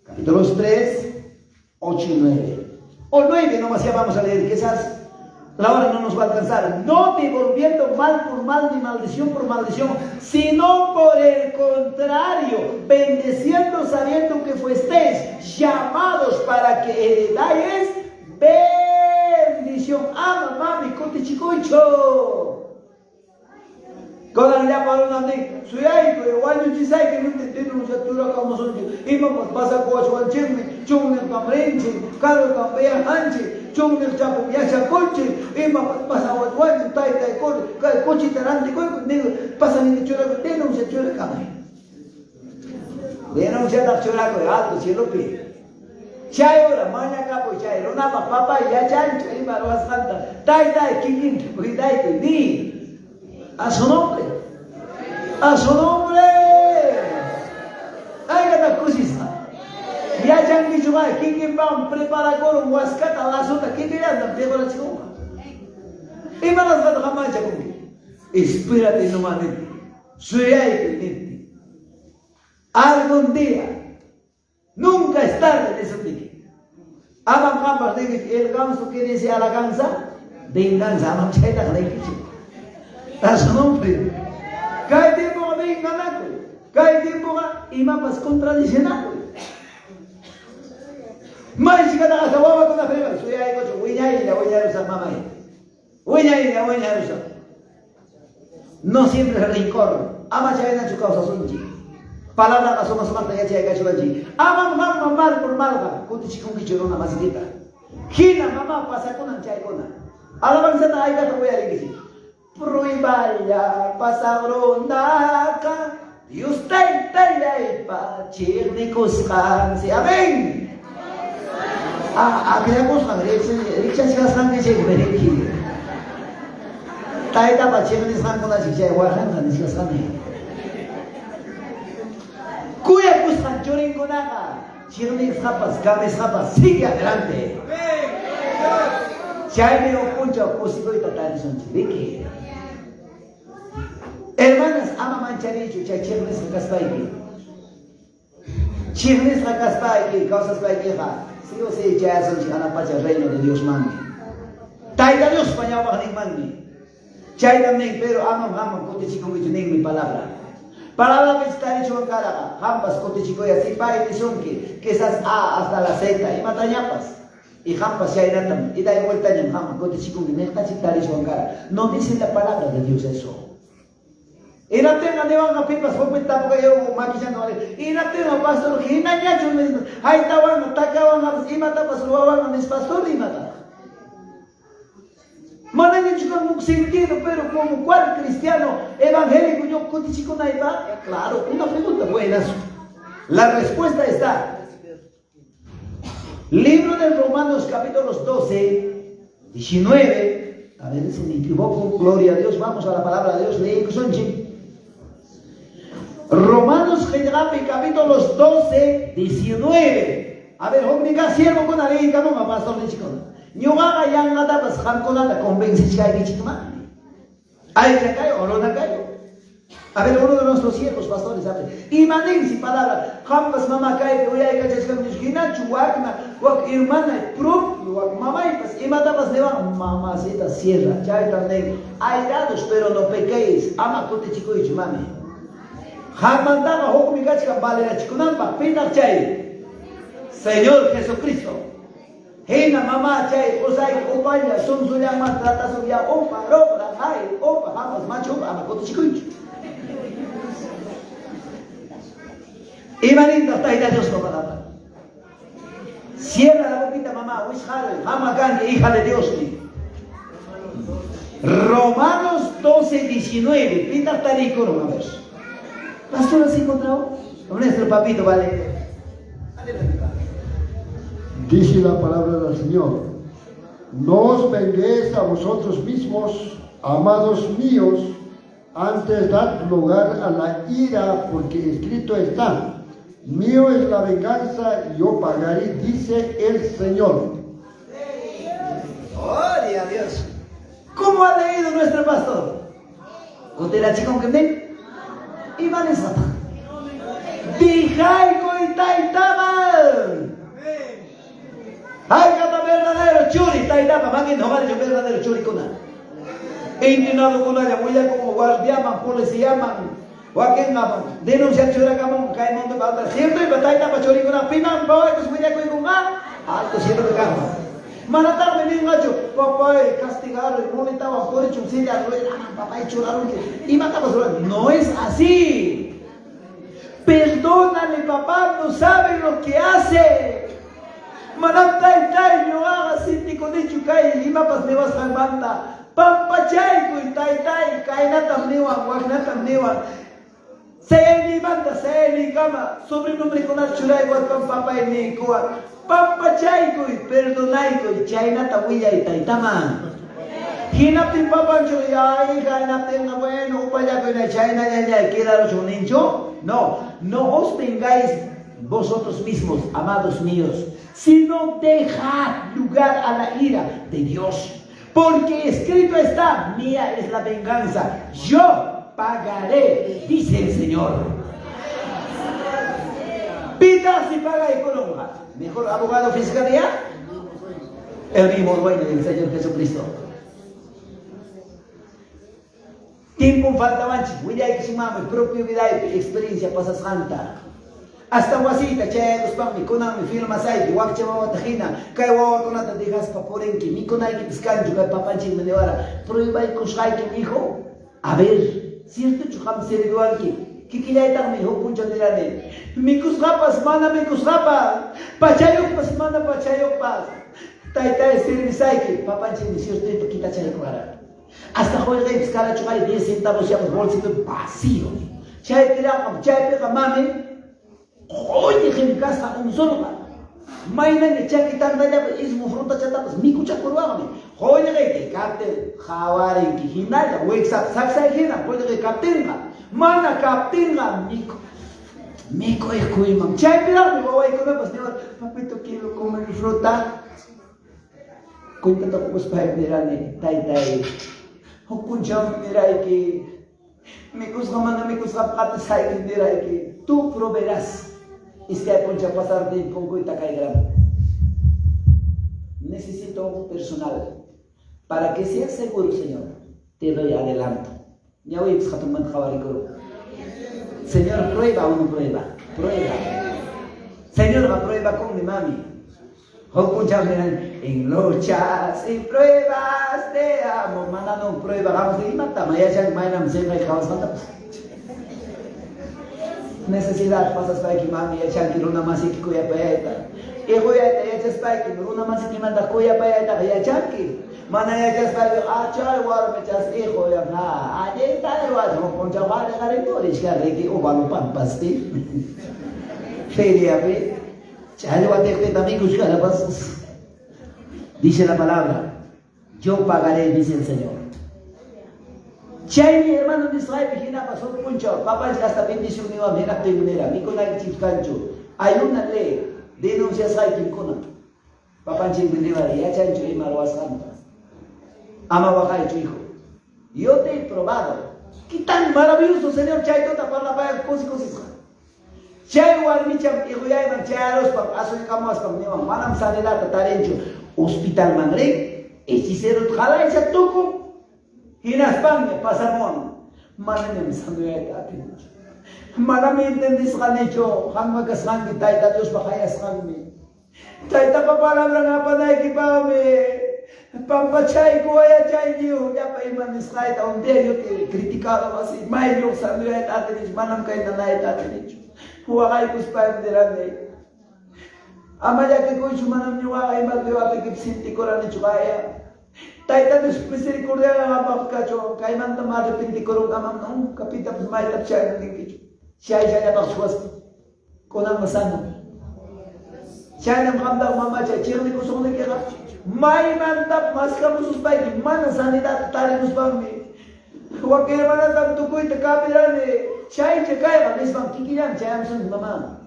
Capítulos 3, 8 y 9. O 9 nomás ya vamos a leer, quizás la hora no nos va a alcanzar. No devolviendo mal por mal ni maldición por maldición, sino por el contrario, bendeciendo sabiendo que fuesteis llamados para que heredáis bendición. Ama, mami, cote chicoicho. Cuando le llaman a una de su hijo, igual yo chisai que no te tiene un satura como son yo. Y vamos pasa con su alcheme, chung el camrenche, caro cambia hanche, chung el chapo viaja coche, y vamos pasa con guay, tai coche tarante, pasa ni de chura que tiene un chura camay. Viene un chura con alto cielo pide. Chay ora maña capo chay, rona papá ya chancho, y barba santa, tai kikin, cuidai ni. A su nombre. A su nombre. Ay, cada cosita. Ya changi chumay, ¿quién va a preparar con un huascata la sota? ¿Quién dirá? No te voy a decir. Y me las va a dejar mancha conmigo. Espérate nomás de ti. Soy ahí de ti. Algún día. Nunca es tarde de suplique. Amam gambar de el ganso que dice a la gansa. De gansa, amam chaita de kichi. A su nombre. Cae tiempo que me enganaco. Cae tiempo que imapas contradiccionaco. Más chica de la sababa con la frega. Soy ahí cocho. Voy a ir a usar mamá. Voy a ir a usar. No siempre es rencor. Ama chaina chu causa sunchi. Palabra que somos marta ya chay cachuanchi. Ama mamá mal por malga. Con tu chico que churona masita. Gina mamá pasa con anchay con. Alabanza na ay ka voy a decir. Proibaya pasabrondaca Dios taitaya pachirnicos canse. Amén. Queremos richa si las cangas se vereki. Taita pachirnicos canse la chicha guajan canse las cangas. Cuya buscan chorin conaga. Chirnicos zapas, cabes zapas. Sigue adelante. Chay me opuncha posible tratar son chirique. Hermanas, ama mancharicho, chay chirnes la caspaiki. Chirnes la caspaiki, causas la guerra. Sí o sí, ya son chicana pacha reino de Dios mande. Taita Dios pañaba ni mande. Chay también, pero ama, cote chico que tiene mi palabra. Palabra que está dicho en cara, jampas, cote chico y así, pa y son que esas A hasta la Z, y matañapas. Y jampas ya irán y da vuelta en jamás, cote chico que no está dicho en cara. No dice la palabra de Dios eso. Y la tenga de van a pipas, fue cuenta porque yo maquillando. Y la tenga pastor, y na ya yo me digo, ahí estaban, tacaban, y mataban, robaban a mis pastores y mataban. Mana ni chico un sentido, pero como cual cristiano evangélico yo cote chico na iba. Claro, una pregunta buena. La respuesta está. Libro de Romanos capítulos 12, 19 A ver si me equivoco, gloria a Dios, vamos a la palabra de Dios, leí Romanos capítulos 12, 19. A ver, hombre, siervo con la ley, ¿cómo pastor de chico? Yo haga ya nada, pues, jamconada, convence que hay que chitumar. Hay que caer o no caer. A ver, uno de nuestros siervos, pastores, a ver. Imanensi palabra, jampas mamá cae, voy a ir a echar con esquina, chuacna, wak hermana, propio, wak mamá, y pues, y matabas de mamacita, sierra, chay también. Hay dados, pero no pequéis, ama con te chico y chumame. Jamandaba, hoco mi gachica, vale la chicunampa, pita chay. Señor Jesucristo. Hena mamá chay, osai, opaya, son suya más, trata suya, opa, ropa, hay, opa, jamás, macho, ama con te chico y chumame. Imanita está Dios no palabra. Cierra la boquita, mamá. Mamá, hija de Dios. Romanos 12, 19. Pita está rico, vamos. Pastor, ¿has encontrado? Nuestro papito, vale. Dice la palabra del Señor: no os venguéis a vosotros mismos, amados míos, antes dad lugar a la ira, porque escrito está: mío es la venganza, yo pagaré, dice el Señor. Gloria a Dios. ¿Cómo ha leído nuestro pastor? ¿Usted la chica que me? Y Vanessa. Dijay coitaitaman. Ay, cada verdadero churi, taitapa, mangin no vale verdadero churi con nada. Indinado con la huella como guardiaman, policíaman. Wakin ngapang denuncia chura kamu kay monte bata siempre batay na pachori ko na pinang boy kus media ko nga alto siempre kamu manatar me ngacho papay castigar monitaba por hecho silla papay churaron y mataba no es así. Perdónale, papá, no sabe lo que hace. Manatay tay yo haga sinti con dicho kay lima pas ne vas banda pampachay ko tay kay na tamniwa wag na tamniwa. Saya ni banda, saya ni kama, sobrenombre con archuray con papa y ni coa. Papa chay koi, perdonay koi, chay na tawiya itaitama. Hinapin papa choy, ay, hinapin na bueno, upaya koi na chay na ya, queda los nincho. No, no os vengáis vosotros mismos, amados míos, sino dejad lugar a la ira de Dios. Porque escrito está, mía es la venganza, yo pagaré, dice el Señor. Pita si paga económica. Mejor abogado fiscalía, el mismo dueño del Señor Jesucristo. Tiempo falta manchi, voy a que su mamá, propia vida y experiencia pasa santa. Hasta guasita, che, los pan, mi cona, mi firma sai, guac che wawa tajina, kai wawa conata de gas paporenki, mi cona que piscancho, kai papanchi me nevara, prueba y cosai que dijo, a ver. Cierto chukam seriduan ki kikilay mi ho puncha nilane mikus rapas mana mikus rapa pachayok pas mana pachayok pas tay servisay ki papanchi mi cierto kita chay kuara hasta juega y escala chukay 10 centavos ya bolsito vacío chay tira chay pega mame oye en casa un solo maina ni chaki tanda ya ismo fruta chata pas mi kucha kuruagame oye que capte jawari ki hinaya wexak saksa hina oye que captenga mana captenga miko escuima chay pira mi voy comer pas no papito quiero comer fruta cuenta to pues pa mirane tai hokunjam mirai ki mikus gamana mikus kapkat sai mirai ki tú proveerás. Este poncha pasar de con cuita caerá. Necesito un personal para que seas seguro, Señor. Te doy adelanto. Ya voy a tomar jabaricoro. Señor, prueba o no prueba. Prueba. Señor, va prueba con mi mami. En luchas y pruebas te amo. Mandando prueba. Vamos a ir matando. Ya se me han siempre acabas matando. Necesidad pasas para que mami ya chanki runa masi ki kuya paeta e kuya ya jas para que runa masi ki manda kuya paeta ya chanki mana ya jas para chal war me jas e kuya na aje tare wa no poncha wa de gare to risha re ki o balu pan pasti feria pe chal wa de que también kushka la pas dice la palabra yo pagaré, dice el Señor. Chay mi hermano de Israel, Pijina pasó puncho, papá hasta bendición ni va a mirar tegunera, mi con la chifcancho. Hay una ley, denuncia Sai Kimkona. Papá chingüinewa, ya chancho y marwasando. Ama baja tu hijo. Yo te he probado. Qué tan maravilloso, Señor, chay tota para la vaya cosas. Chay warmicham y huyayman chay aros pa aso y camas pa mnewa manam sanela tatarencho hospital manre hechicero jala esa toco. Hinaspan pasamon, mananem sandueta. Manami entendis hanecho, hanma kashangi taita Dios bajaya sangi. Taita pa palabra nga panay kipame. Pampa chay kuya chay niyo, ya pa iman islaita un día yo te criticaba así, may yo sandueta atenich, manam kay nanay atenich. Huwakay kuspa imdirande. Amaya que coichu manam niwa ay magdiwa pe kipsinti korane chukaya. Taita Dios misericordia nga papkacho kay man tamari pinti korong amam no kapita pues may tap chay ng kicho. Chay chay na baksuas konang masano. Chay na makamda mama chay chirni ko sone kaya may man tap mas kamusus bay di man sanidad tari musbami. Wakil man tap tukoy takapirane chay chay kaya misbang kikilan chay am sun mama.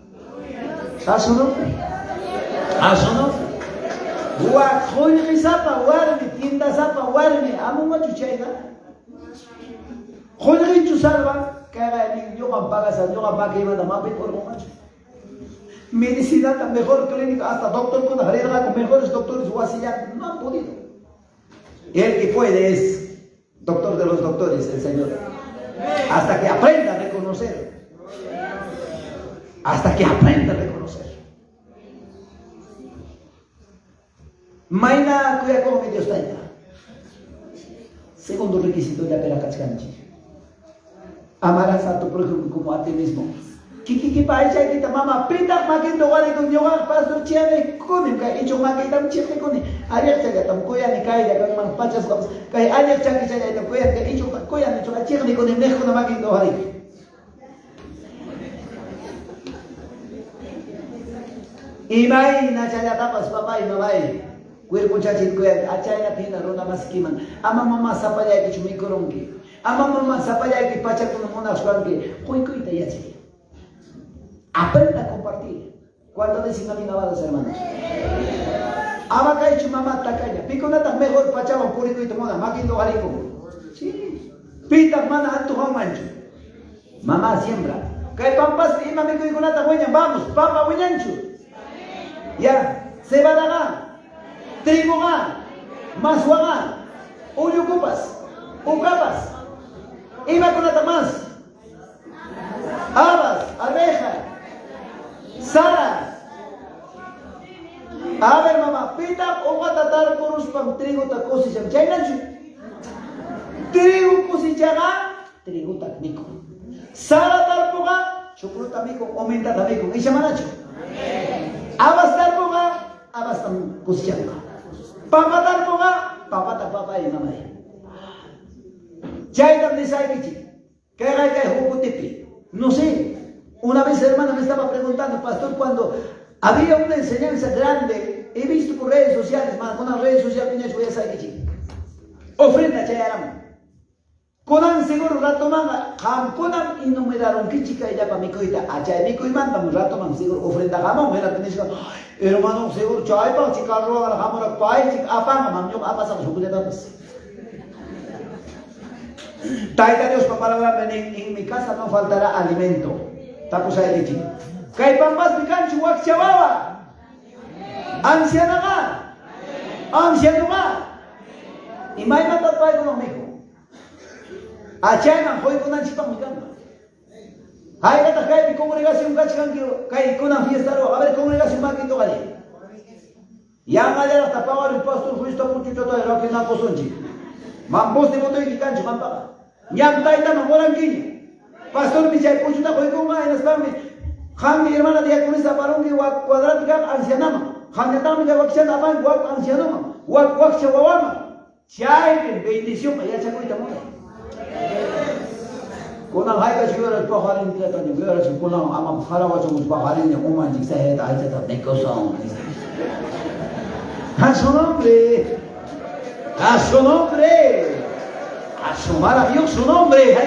Asono? Asono? Wa khoi risapa warmi tinda sapa warmi amu ma chuchaiga khoi richu salva kaya ni yo paga sa yo paga iba da mapi por mo medicina ta mejor clínica hasta doctor con harera con mejores doctores wasilla no han podido. El que puede es doctor de los doctores, el Señor. Hasta que aprenda a reconocer. Hasta que aprenda a reconocer. Maina kuya ko mi Dios taita. Segundo requisito de apela kachkanchi. Amarás a tu prójimo como a ti mismo. Kiki paisa kita mama pita makin do wali con yoga pastor chiave con ka hecho makin tam chiave con ayer se gatam kuya ni kai da kan pachas ko kai ayer changi se da kuya ka hecho kuya ni chola chiave con mejo na makin do wali. Imai na chala tapas papa y mamai. Cuerpo chachit kuya achaya pina ronda maskiman ama mama sapaya ki chumi korongi ama mama sapaya ki pacha con monas kuangi koi ta yachi. Aprenda a compartir. ¿Cuánto decimos a mi amados hermanos? Ama kai chu mama takaya piko nata mejor pachama purito y tomona makindo hariko. Sí. Pita mana antu manchu. Mamá siembra. Kai pampas ima me koi kunata hueña vamos papa hueñanchu. Ya se va a dar. Trigo nga, maswa nga, uyukupas, ukapas, iba con atamas, habas, arveja, sara. A ver mamá, pita o tatar por us pang trigo ta cosichan, chay nanchu. Trigo cosichaga, trigo takmiko. Sara tarpoga, chukro tamiko, omenta tamiko, isha manacho. Habas tarpoga, habas tam cosichaga. Papa tarpoga, papa tapapa y mamá. Ya hay también sabe que hay jocutipi. No sé. Una vez hermana me estaba preguntando, pastor, cuando había una enseñanza grande, he visto por redes sociales, con las redes sociales que ya sabe que ofrenda chayaram. Conan seguro rato manga, conan enumeraron que chica ella para mi coita, achay mi coi manda un rato man seguro ofrenda jamón, era que hermano seguro chay para chica roga la jamón pai chica apa man yo apa sa su cuida tantas. Taita Dios para palabra en mi casa no faltará alimento. Tapos ay leche. Kay pampas mi cancho wak chababa. Anciana nga. Anciano nga. Y may matatay ko ng miko. Achay man hoy ko nang chipang mikamba. Hay kata kay mi congregación kachkan kay ko nang fiesta ro. A ver congregación makito kali. Yang ada tapawar el pastor Cristo mucho to era que na posonji. Mambos de moto y cancho mampaka. Yang taita mamoran kini. Pastor Michel Puchuta hoy ko nga en espami. Khan mi hermana diaconisa parongi wa cuadrática ancianama. Khan yatami de wakshan apan wa ancianoma. Wa wakshawama. Chay bendición allá chaco y tamona. Kuna hai ka shura pa harin tila tani wera si kuna ama khara wa chumus pa harin ne uma ji sa hai ta ai ta neko song. Ha suno be. A su nombre. A su maravilloso nombre.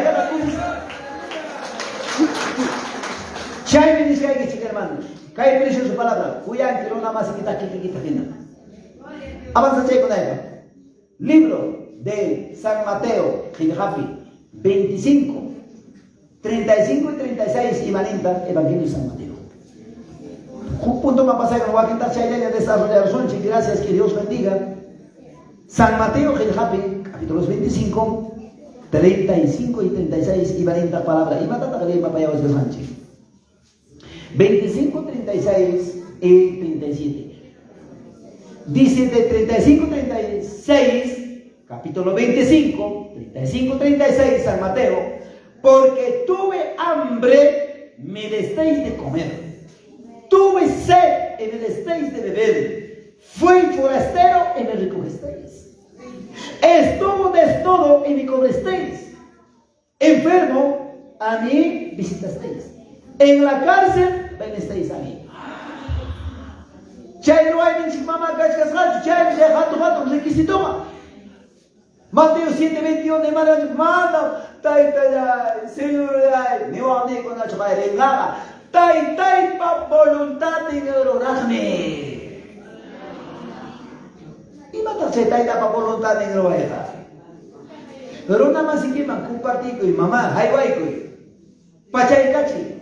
Chay me dice que chica hermanos. Cae precio su palabra. Cuyan que no nada más quita. Avanza chay con ella. Libro de San Mateo, Giljapi, 25, 35 y 36 y 40, Evangelio de San Mateo. Un punto más pasado, no voy a quitar chay de desarrollar son, gracias, que Dios bendiga. San Mateo, Giljapi, capítulos 25, 35 y 36 y 40 palabras. Y matata que para allá de Sánchez. 25, 36 y 37. Dice de 35, 36, capítulo 25, 35, 36, San Mateo, porque tuve hambre, me desteis de comer, tuve sed, y me desteis de beber, fui forastero, y me recogisteis, estuvo desnudo, y me cubristeis, enfermo, a mí visitasteis, en la cárcel, venisteis a mí. Chay no hay ni mamá cachas, chay gato requisito. Mateo 7:21 de manda tai señor ni va ni con la chapa de nada. Tai pa voluntad de orarme. Y mata se tai pa voluntad de orar. Pero nada más que man compartir con mamá, hay guay pachay cachi.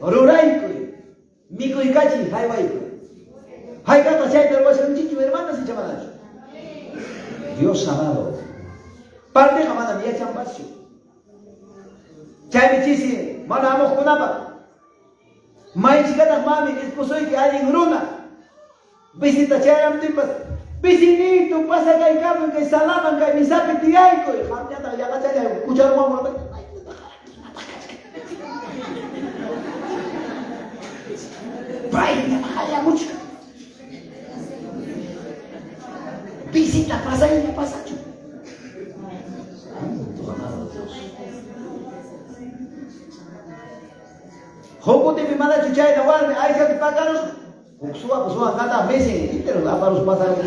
Orurai mico y cachi, hay guay. Hay que pasar de los chichos hermanos y chamadas. Dios amado. Parte jamás me echan paso. Chay bichisi, manamos con apa. Mai chicatas mami, esposo y que hay en runa. Visita chayam tipas. Vicinito, pasa que hay cambio, que salaman, que mi sape tiaico. Y jamás ya cachaya, escuchar mamá. Vaya, vaya mucho. Visita, pasa y me pasa yo. Joco de mi mala chucha y no vale, hay que pagarlos. Suba, cada mes y te los da para los pasados.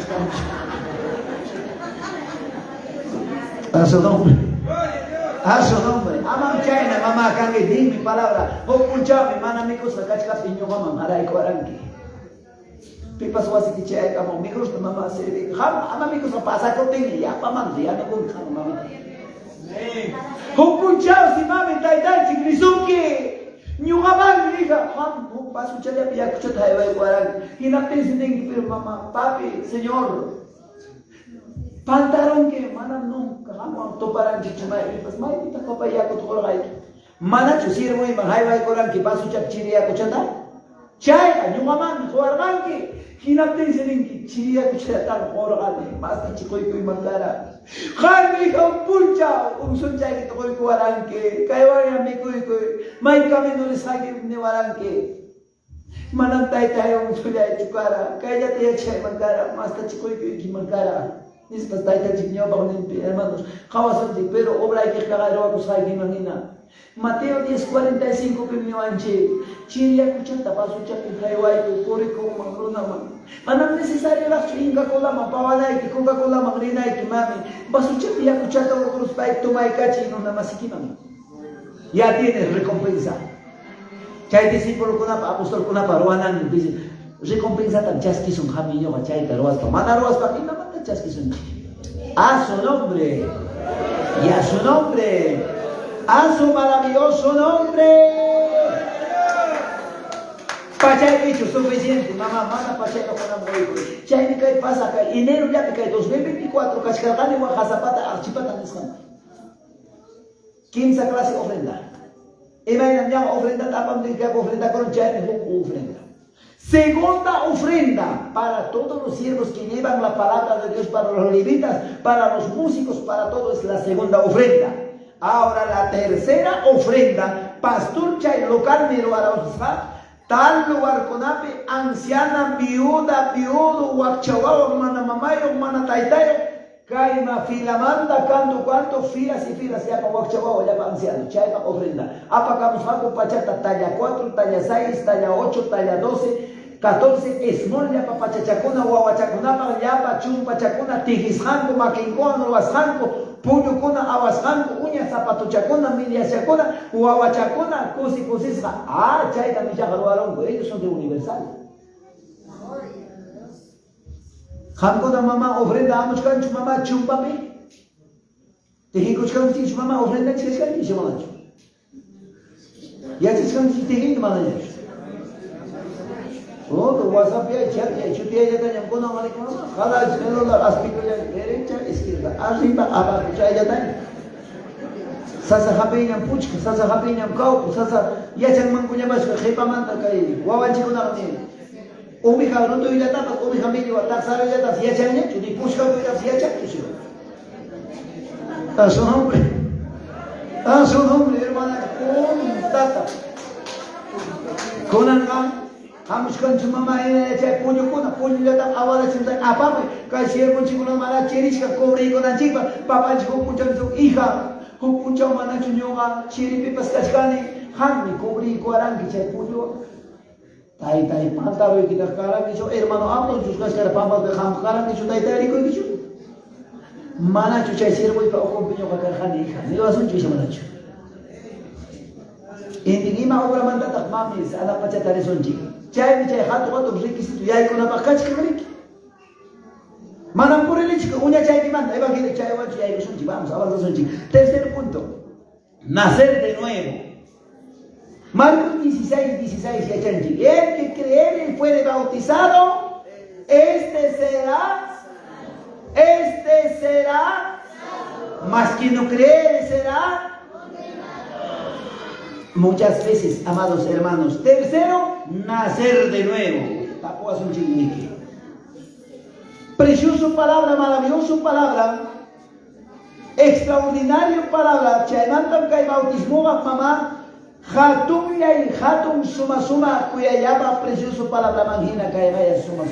A su nombre. A su nombre. Ama China, mamá, cangue, di mi palabra. Joco mi mana mi cosa, cacha piño, mamá, maray cuaranqui. Pipas was it check among micros to mamma say, Hama micros of Pasacotin, Yapaman, the other good mamma. Who put Chelsea, Mammy, Titan, Grizuki, New Haman, Liga, who pass to Chelapiak, Highway, he not listening to Mamma, Papi, Senor. Pantaron que manam nunca, Hamon, Toparanchi to my papers, my Pitacopayaco to right. Mana to see away my highway Koran, Kipasu Chiria Cochata. Chay, new man, who are ranky. Hinapin sining Chiria Kuchatan, Horani, Master Chicoy Mandara. Harvey of Puncha, Umsunjay to Koranke, Kaiwaya Mikuiko, my coming is Hakim Nevaranke. Manantai Tayo Musuya Chukara, Kayate Chay Mandara, Master Chicoy Mandara. This was Taita Chigno hermanos. Kawasan pero obra que cagaro a Kusai Manina. Mateo 10:45 que me anche. Chiria Kuchata Pasucha Kaiwai, Porico, Mangruna. Manam necesario la chinga con la mapavana y Coca-Cola Magrina y Mami. Basucha Pia Kuchata o Cruz Pai, toma y cachi no nada más y ya tienes recompensa. Chay discípulo con una apóstol con una paruana dice. Recompensa tan chasquis un jamillo machay taroas tomana roas para mí no mata chasquis un a su nombre y a su nombre a su maravilloso nombre pachay dicho suficiente mamá manda pachay no con amor chay me cae pasa cae enero ya me cae 2024 cascartani Oaxaca archipata descansa 15 clase ofrenda y me llama ofrenda tapam de que ofrenda con chay me ofrenda. Segunda ofrenda para todos los siervos que llevan la palabra de Dios, para los levitas, para los músicos, para todos, es la segunda ofrenda. Ahora la tercera ofrenda, pastor chay local mero arauzfa, tal lugar conape, anciana, viudo, huachahuao, mana mamayo, mana taitayo, caima filamanda, canto, filas y filas, ya para huachahuao, ya para anciano, chay para ofrenda. Apacamos faco pachata, talla 4, talla 6, talla 8, talla 12, 14 esmol llapa pachachakuna wawachakunapa llapa chumpachakuna tijisjanku makinkuna ruwasjanku puñukuna awasjanku uña zapatuchakuna miliachakuna wawachakuna kusikusisqa chayta michaqa ruwaronku ellos son de universal. Qamkuna mama ofrenda amuchkanchu mama chumpapi tijikuchkanchu mama ofrenda chishkanchu ishimanachu yachishkanchu tijin manachu. Oh, WhatsApp ya chat ya chutia ya tanya mkono mali mama khala celular aspecto ya derecha izquierda arriba abajo ya tanya sasa hapiñam puchka sasa hapiñam kaupo sasa yachan mankuña bashka khipa manta kai wawanchi kuna ni ubija rondo ila tapa ubija medio taxar ya tas yachan ya chudi puchka ya yachan kishi a su nombre hermana con tata konan Hamushkanchu mama chay puñukuna puñullata awalachimta apamay kay siervunchikuna mana chirishka cobraykunanchikpa papanchik huk punchanchu hija huk punchaw manachu ñuqa chiripipas kashkani hanmi cobrayku aranki chay puñu taytay pantaroykita karankichu hermano ambos kashkara pampapi ham karankichu taytay rikuykichu manachu chay siervoypa ukunpi ñuqa karjani hija niwasunchu isha manachu intinima obramantata mamis anapachatarisonchik chaymi chay hatu requisito yaykunapaq kachkiriki manam purilinchik uña chaykimanta evangelio chaywanchu yaykusunchik vamos avanzasunchik. Tercer punto, nacer de nuevo. Marcos 16 yachanchik el que cree y fuere bautizado este será mas quien no cree será. Muchas veces, amados hermanos. Tercero, nacer de nuevo. Tapuas un chingüique. Precioso palabra, maravilloso palabra, extraordinario palabra. Chaymantam kay bautismo mamá. Hatun yay, hatun suma, cuya llama precioso palabra mangina kay vaya suma.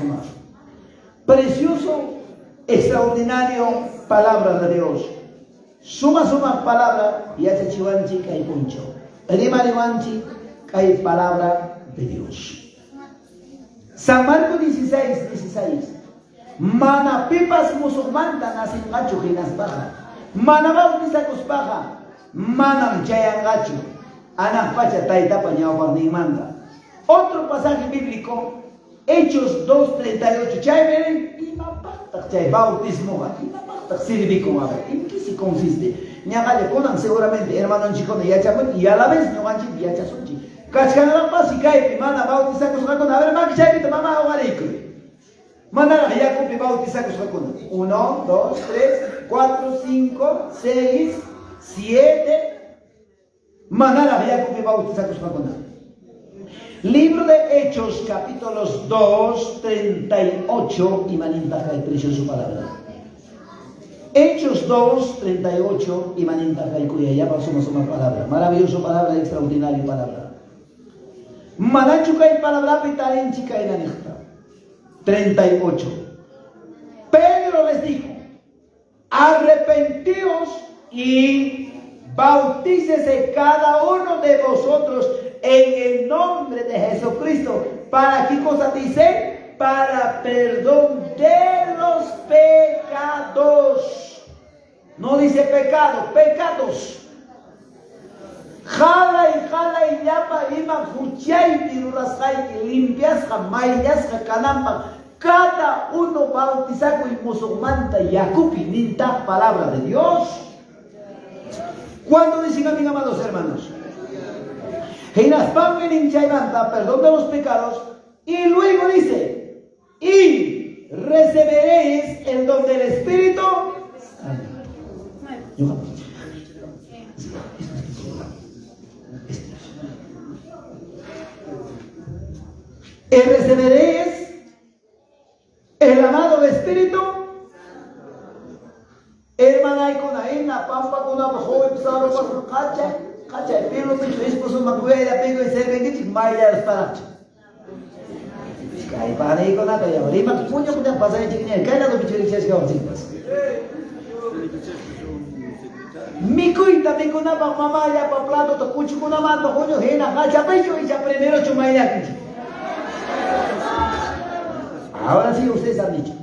Precioso, extraordinario palabra de Dios. Suma palabra, yacha chiwanchi kay puncho. Rimariwanchi, hay palabra de Dios. San Marcos 16. Mana pipas musulmanta nasin gacho ginas baja. Mana bautizakus baja. Mana chayan gacho. Anak pacha taita pañao manda. Otro pasaje bíblico, Hechos 2:38. Chay veren, imapacta chay bautismo. Imapacta sirvico. ¿En qué se consiste? Ñagale conan seguramente hermano chicone yachamut y a la vez no manchi yachasunchi. Kachkanara pasi kai mana bautizakus rakona. A ver maki chaypita mama hogareiku. Mana yakupi bautizakus rakona. 1, 2, 3, 4, 5, 6, 7. Mana yakupi bautizakus rakona. Libro de Hechos, capítulos 2, 38. Y maninta kai precioso palabra. Hechos 2, 38 y maninta kaikuya, ya pasamos una palabra, maravilloso palabra, extraordinario palabra. Manachu kai palabra pitarin chica y nanita. 38. Pedro les dijo: arrepentíos y bautícese cada uno de vosotros en el nombre de Jesucristo. ¿Para qué cosa dice? Para perdón de los pecados. No dice pecado, pecados. Jala y llama ima juchay tirurasay limpias jamayas jacanampa. Cada uno bautizaco y musulmanta yacupi ninta palabra de Dios. ¿Cuándo dicen a mis amados hermanos? Perdón de los pecados. Y luego dice: y recibiréis el don del Espíritu. Y recibiréis el amado Espíritu. Hermana y con aina, pampa con una joven, saro con cacha, pero mi esposo me puede ir a pegar y se ve que maya el paracho. Kaya para iko na kaya lima punya punya pasay chikinya kaya na bichuri chas ka otipas mikuy tabi ko na pa mamaya pa plato to kuchu ko naman to kunyo hina kacha pecho isa primero chumaya kichi Ahora sí, ustedes han dicho.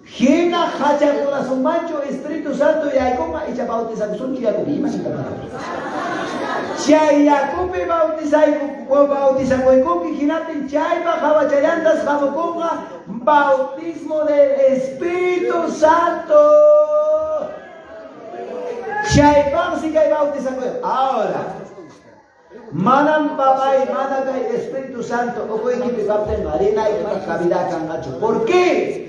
Gina hacha corazón mancho, Espíritu Santo y Aycoma y bautizan son Yacobi, imagínate. Chay Yacobi bautizan Goycobi, Ginatin Chay bajaba chayantas, Jamoconga, bautismo del Espíritu Santo. Chay Pansica y bautizan Goy. Ahora, Manam Papá y Manacay Espíritu Santo, o Goyki Captain Marina y Cavidad Cangacho. ¿Por qué?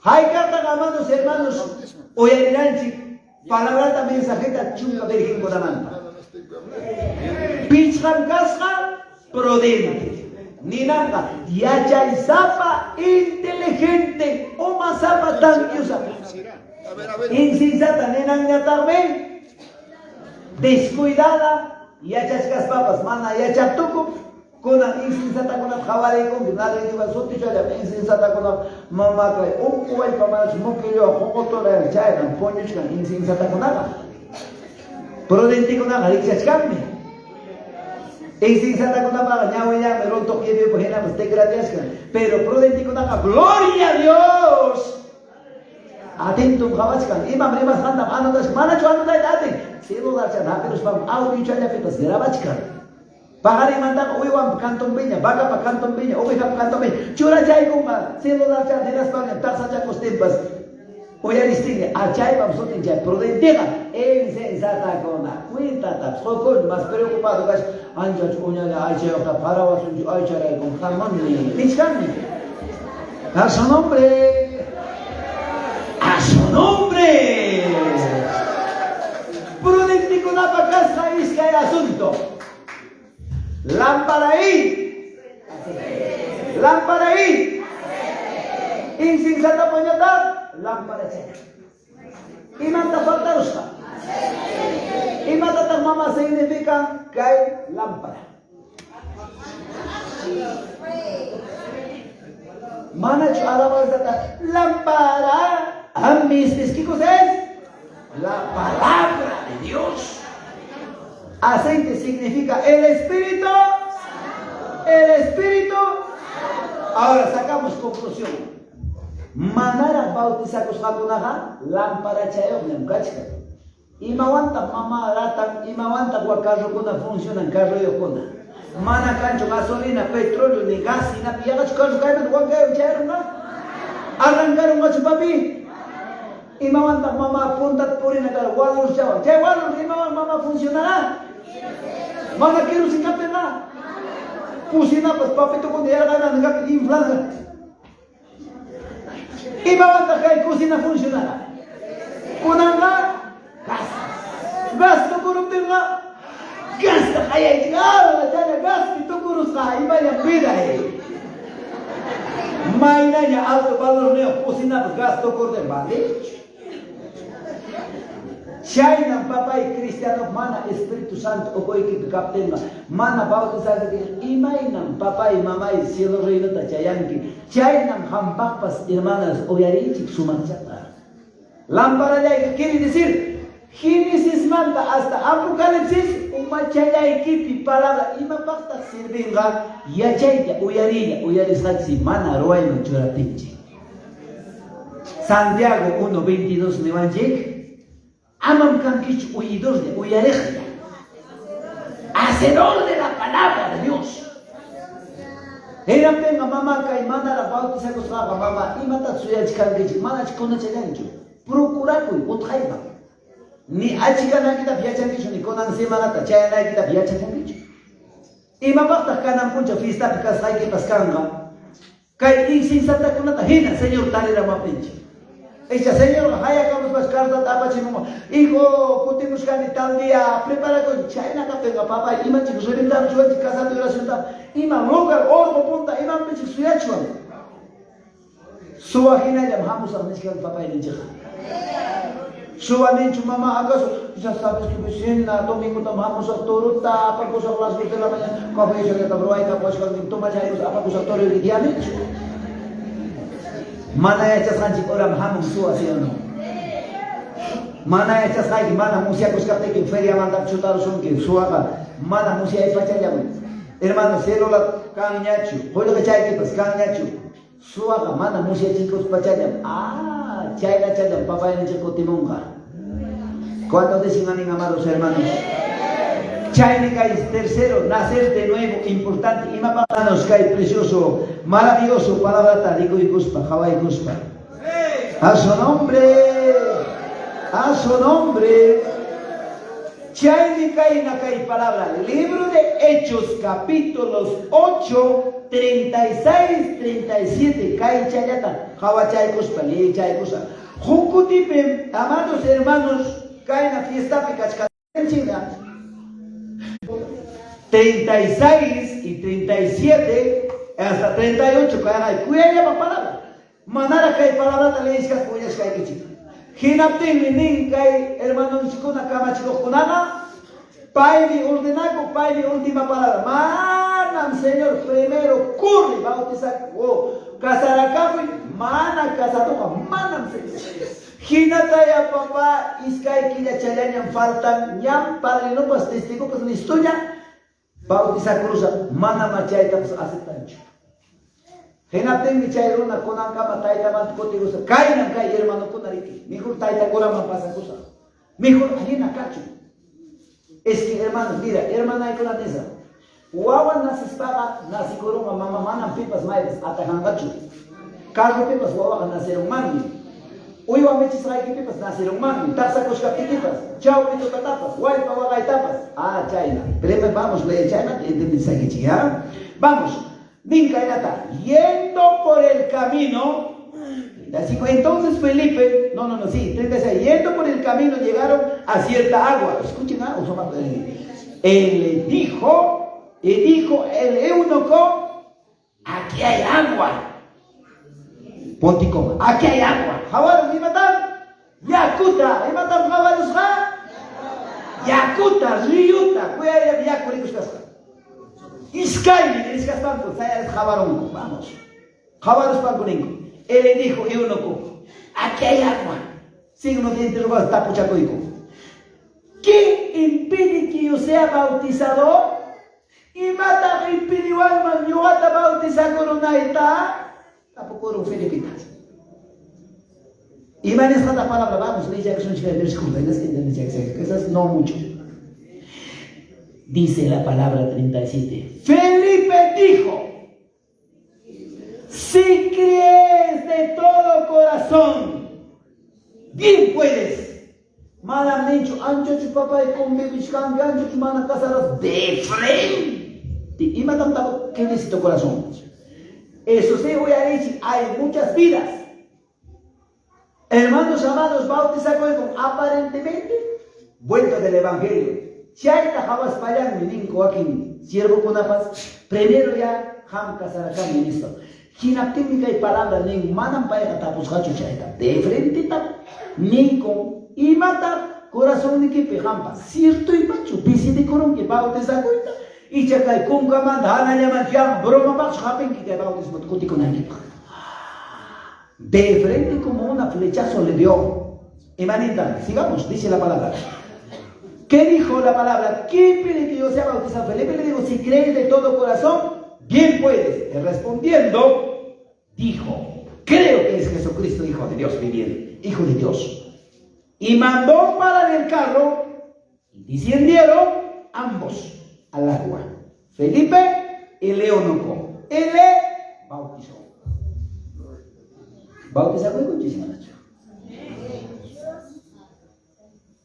Hay cartas, amados hermanos, hoy en palabra también mensajeta chunga virgen con la manta. Pichran casca, prudente. Ninanga, yachay zapa, inteligente, o más zapa tan yusa. Insensata, ninanga también, descuidada, yachas papas, mana yachatuco. Con la insensata con la jabare con la de la soticha la insensata con la mamá que un cuay para su moquillo jocoto la chaya con poños con insensata con la prudente con la galicia carne insensata con la paga ya me ronto que vivo en la pues te gracias pero prudente con la gloria a Dios atento jabachkan imam remas handa manadas manacho anda date si no da chana pero spam audio chaya petas grabachkan Pagari mandan uiwan canton beña, vaga pa canton beña, oveja pa canton beña. Chura chay kuma, siendo la chay de las pagas, tasa ya costempas. Oya distingue, a chay pam sotin chay, prudentega, insensata kona, cuenta tap, sokon, más preocupado gas, anja chuña la ay chay oka para wasun ju ay chay con jamón, pichkan. A su nombre. A su nombre. Prudente con la casa es que hay asunto. Lámpara ahí. Lámpara ahí. Insensata poñata. Lámpara ahí. Y manda falta rusta. Y manda tan mamá significa que hay lámpara. Manach alabazata. Lámpara. Amis, ¿qué cosa es? La palabra de Dios. Aceite significa el Espíritu. El Espíritu. Ahora sacamos conclusión. Manara bautizakos jacunaja, lámpara chayo, nemkachka. Imawanta mamá ratan, imawanta guacarro kuna funcionan carro yokuna. Mana cancho gasolina, petróleo, ni gas, ni napiagas, carro cairo, guacayo, chayo, arrancaron a su papi. Imawanta mamá punta purina car, guadalus chaval. Chay guadalus, imawanta mamá funcionará. Mana quiero sin capena. Pusina pues papito con dia ganan ngap inflada. Iba banta kay kusina funcionará. Kunanga gas. Gas to kurupinga. Gas ta kaya tingala tala gas to kurusa iba ya vida Maina ya alto valor ne kusina pues gas to kurte vale. Chayna papa y cristiano mana Espíritu Santo o koi que capten mana bautizar de imainam papa y mamá y cielo reino ta chayanki chaynam hambapas hermanas oyarichi sumanchata lámpara ya quiere decir Génesis manda hasta Apocalipsis uma chaya equipi palabra ima pacta sirvinga ya chayta uyarisachi mana roaino churapinchi Santiago 1:22 nevanjik Amam Kankich oídos de Uyareja, hacedor de la palabra de Dios. Era tenga mamá que manda la bautiza con mamá y mata su yachkanich, manach con chayancho. Procura pues otraiba. Ni achigana kita viachanich ni con ansemana tachayana kita viachanich. Y mamá ta kanan puncha fiesta pikas hay que pascanga. Kai insensata con la hina, señor talera mapinche. Ella señor, haya vamos a carta tapa chimo. Hijo, putimos que tal día prepara con China que tenga papá y manchi que suelen dar chuan casa de oración tap. Y man local orgo punta y man pechi suya chuan. Suahina ya vamos a mezclar papá y niña. Suanin mamá acaso ya sabes que vecina domingo tomamos a toruta para cosa las 2 de la mañana. Café yo que tabroai que pues con toma ya para cosa toro y diabetes. Mana ya sanji orang hamum suah siano. Mana ya sanji mana musia kuskate que feria mandar chutar son que suaga. Mana musia es pacha ya. Hermano, cielo la cañachu, hoy que chay que pues cañachu, suaga mana musia chicos pachayam, chay la chayam, papá en chico timonga. ¿Cuántos dicen amén, amados hermanos? Chay es tercero, nacer de nuevo, importante, y más nos cae precioso, maravilloso, palabra tarico y cuspa, Java y cuspa. A su nombre, a su nombre. Chay cae palabra, libro de Hechos, capítulos 8, 36, 37, cae chayata, Java chay cuspa, le chay cuspa. Jukutipe, amados hermanos, cae la fiesta picachca en China. 36 y 37 hasta 38 cae cuya la palabra. Manara cae palabra tal vez que apoyas cae que chica. Hinapte minin cae hermano chico na cama chico kunana. Paili ordenaco, paili última palabra. Manam Señor primero curre bautizar o casaracapo mana casatoca manam Señor. Hinataya papá iskay killa chayañan faltan ñam padre no pas testigo pues una historia bautizar cruza mana machayta pues aceptancho. Hinaten mi chayruna konan kama taita man kotigo sa kainan kay hermano kunariki. Mejor taita kura man pasa cosa. Mejor ajena cacho. Es que hermanos, mira, hermana y con la mesa. Wawan nasistaba nasikuruma mama manam pipas maides atajangacho. Cargo pipas wawan naseron mami. Uy, wa mechis rai pipas naseron mami. Tapsa koshka pipas. Chao pito tapas. Guay pa wagay tapas. China. Pero vamos, leer China, entendí saquichi, ¿ya? Vamos. Ninka enata, yendo por el camino, entonces Felipe, sí, 36, yendo por el camino llegaron a cierta agua. Escuchen algo, él dijo el eunuco, aquí hay agua. Ponte coma, aquí hay agua. Jawaros, ¿y matan? Yakuta, ¿y matan jawaros? Yakuta, riyuta, cuya yakuricus casa. Iskay, Iskas Panco, Sayas Jabarón, vamos. Jabaros Panconinco. Él le dijo, eunuco, aquí hay agua. Signo de interrogación, tapo chacoico. ¿Qué impide que yo sea bautizado? Y mata que impide alma, yo ata bautizar coronaita. Tapo coro Filipinas. Y manes esta palabra, vamos, le dice que son chicas de disculpa, esas no mucho. Dice la palabra 37. Felipe dijo, si crees de todo corazón, bien puedes. Mana mencho, ancho chu papá y con mi bichcambi, ancho chu mana casaras de frente. Y madam tabo, ¿qué necesito corazón? Eso sí voy a decir, hay muchas vidas. Hermanos amados, bautizados con aparentemente vuelta del evangelio. Chaita Javas Payan, Mininco aquí, siervo con apas, primero ya, Ham Casaracán, ministro. China técnica y palabra, ni manan para tapos hacho chaita, de frente tap, ni con, y mata, corazón de que pejampa, cierto y macho, pisi de corón que bautiza cuenta, y chacay con gamanda, Hana llaman jam, broma bacho, hapen que bautiza con tico naipa. De frente como una flechazo le dio. Y manita, sigamos, dice la palabra. ¿Qué dijo la palabra? ¿Quién pide que yo sea bautizado? Felipe le dijo, si crees de todo corazón, bien puedes. Y respondiendo, dijo, creo que es Jesucristo, Hijo de Dios viviente, Hijo de Dios. Y mandó parar el carro, y descendieron ambos al agua. Felipe y el eunuco. Él le bautizó. Bautizó con muchísima nación.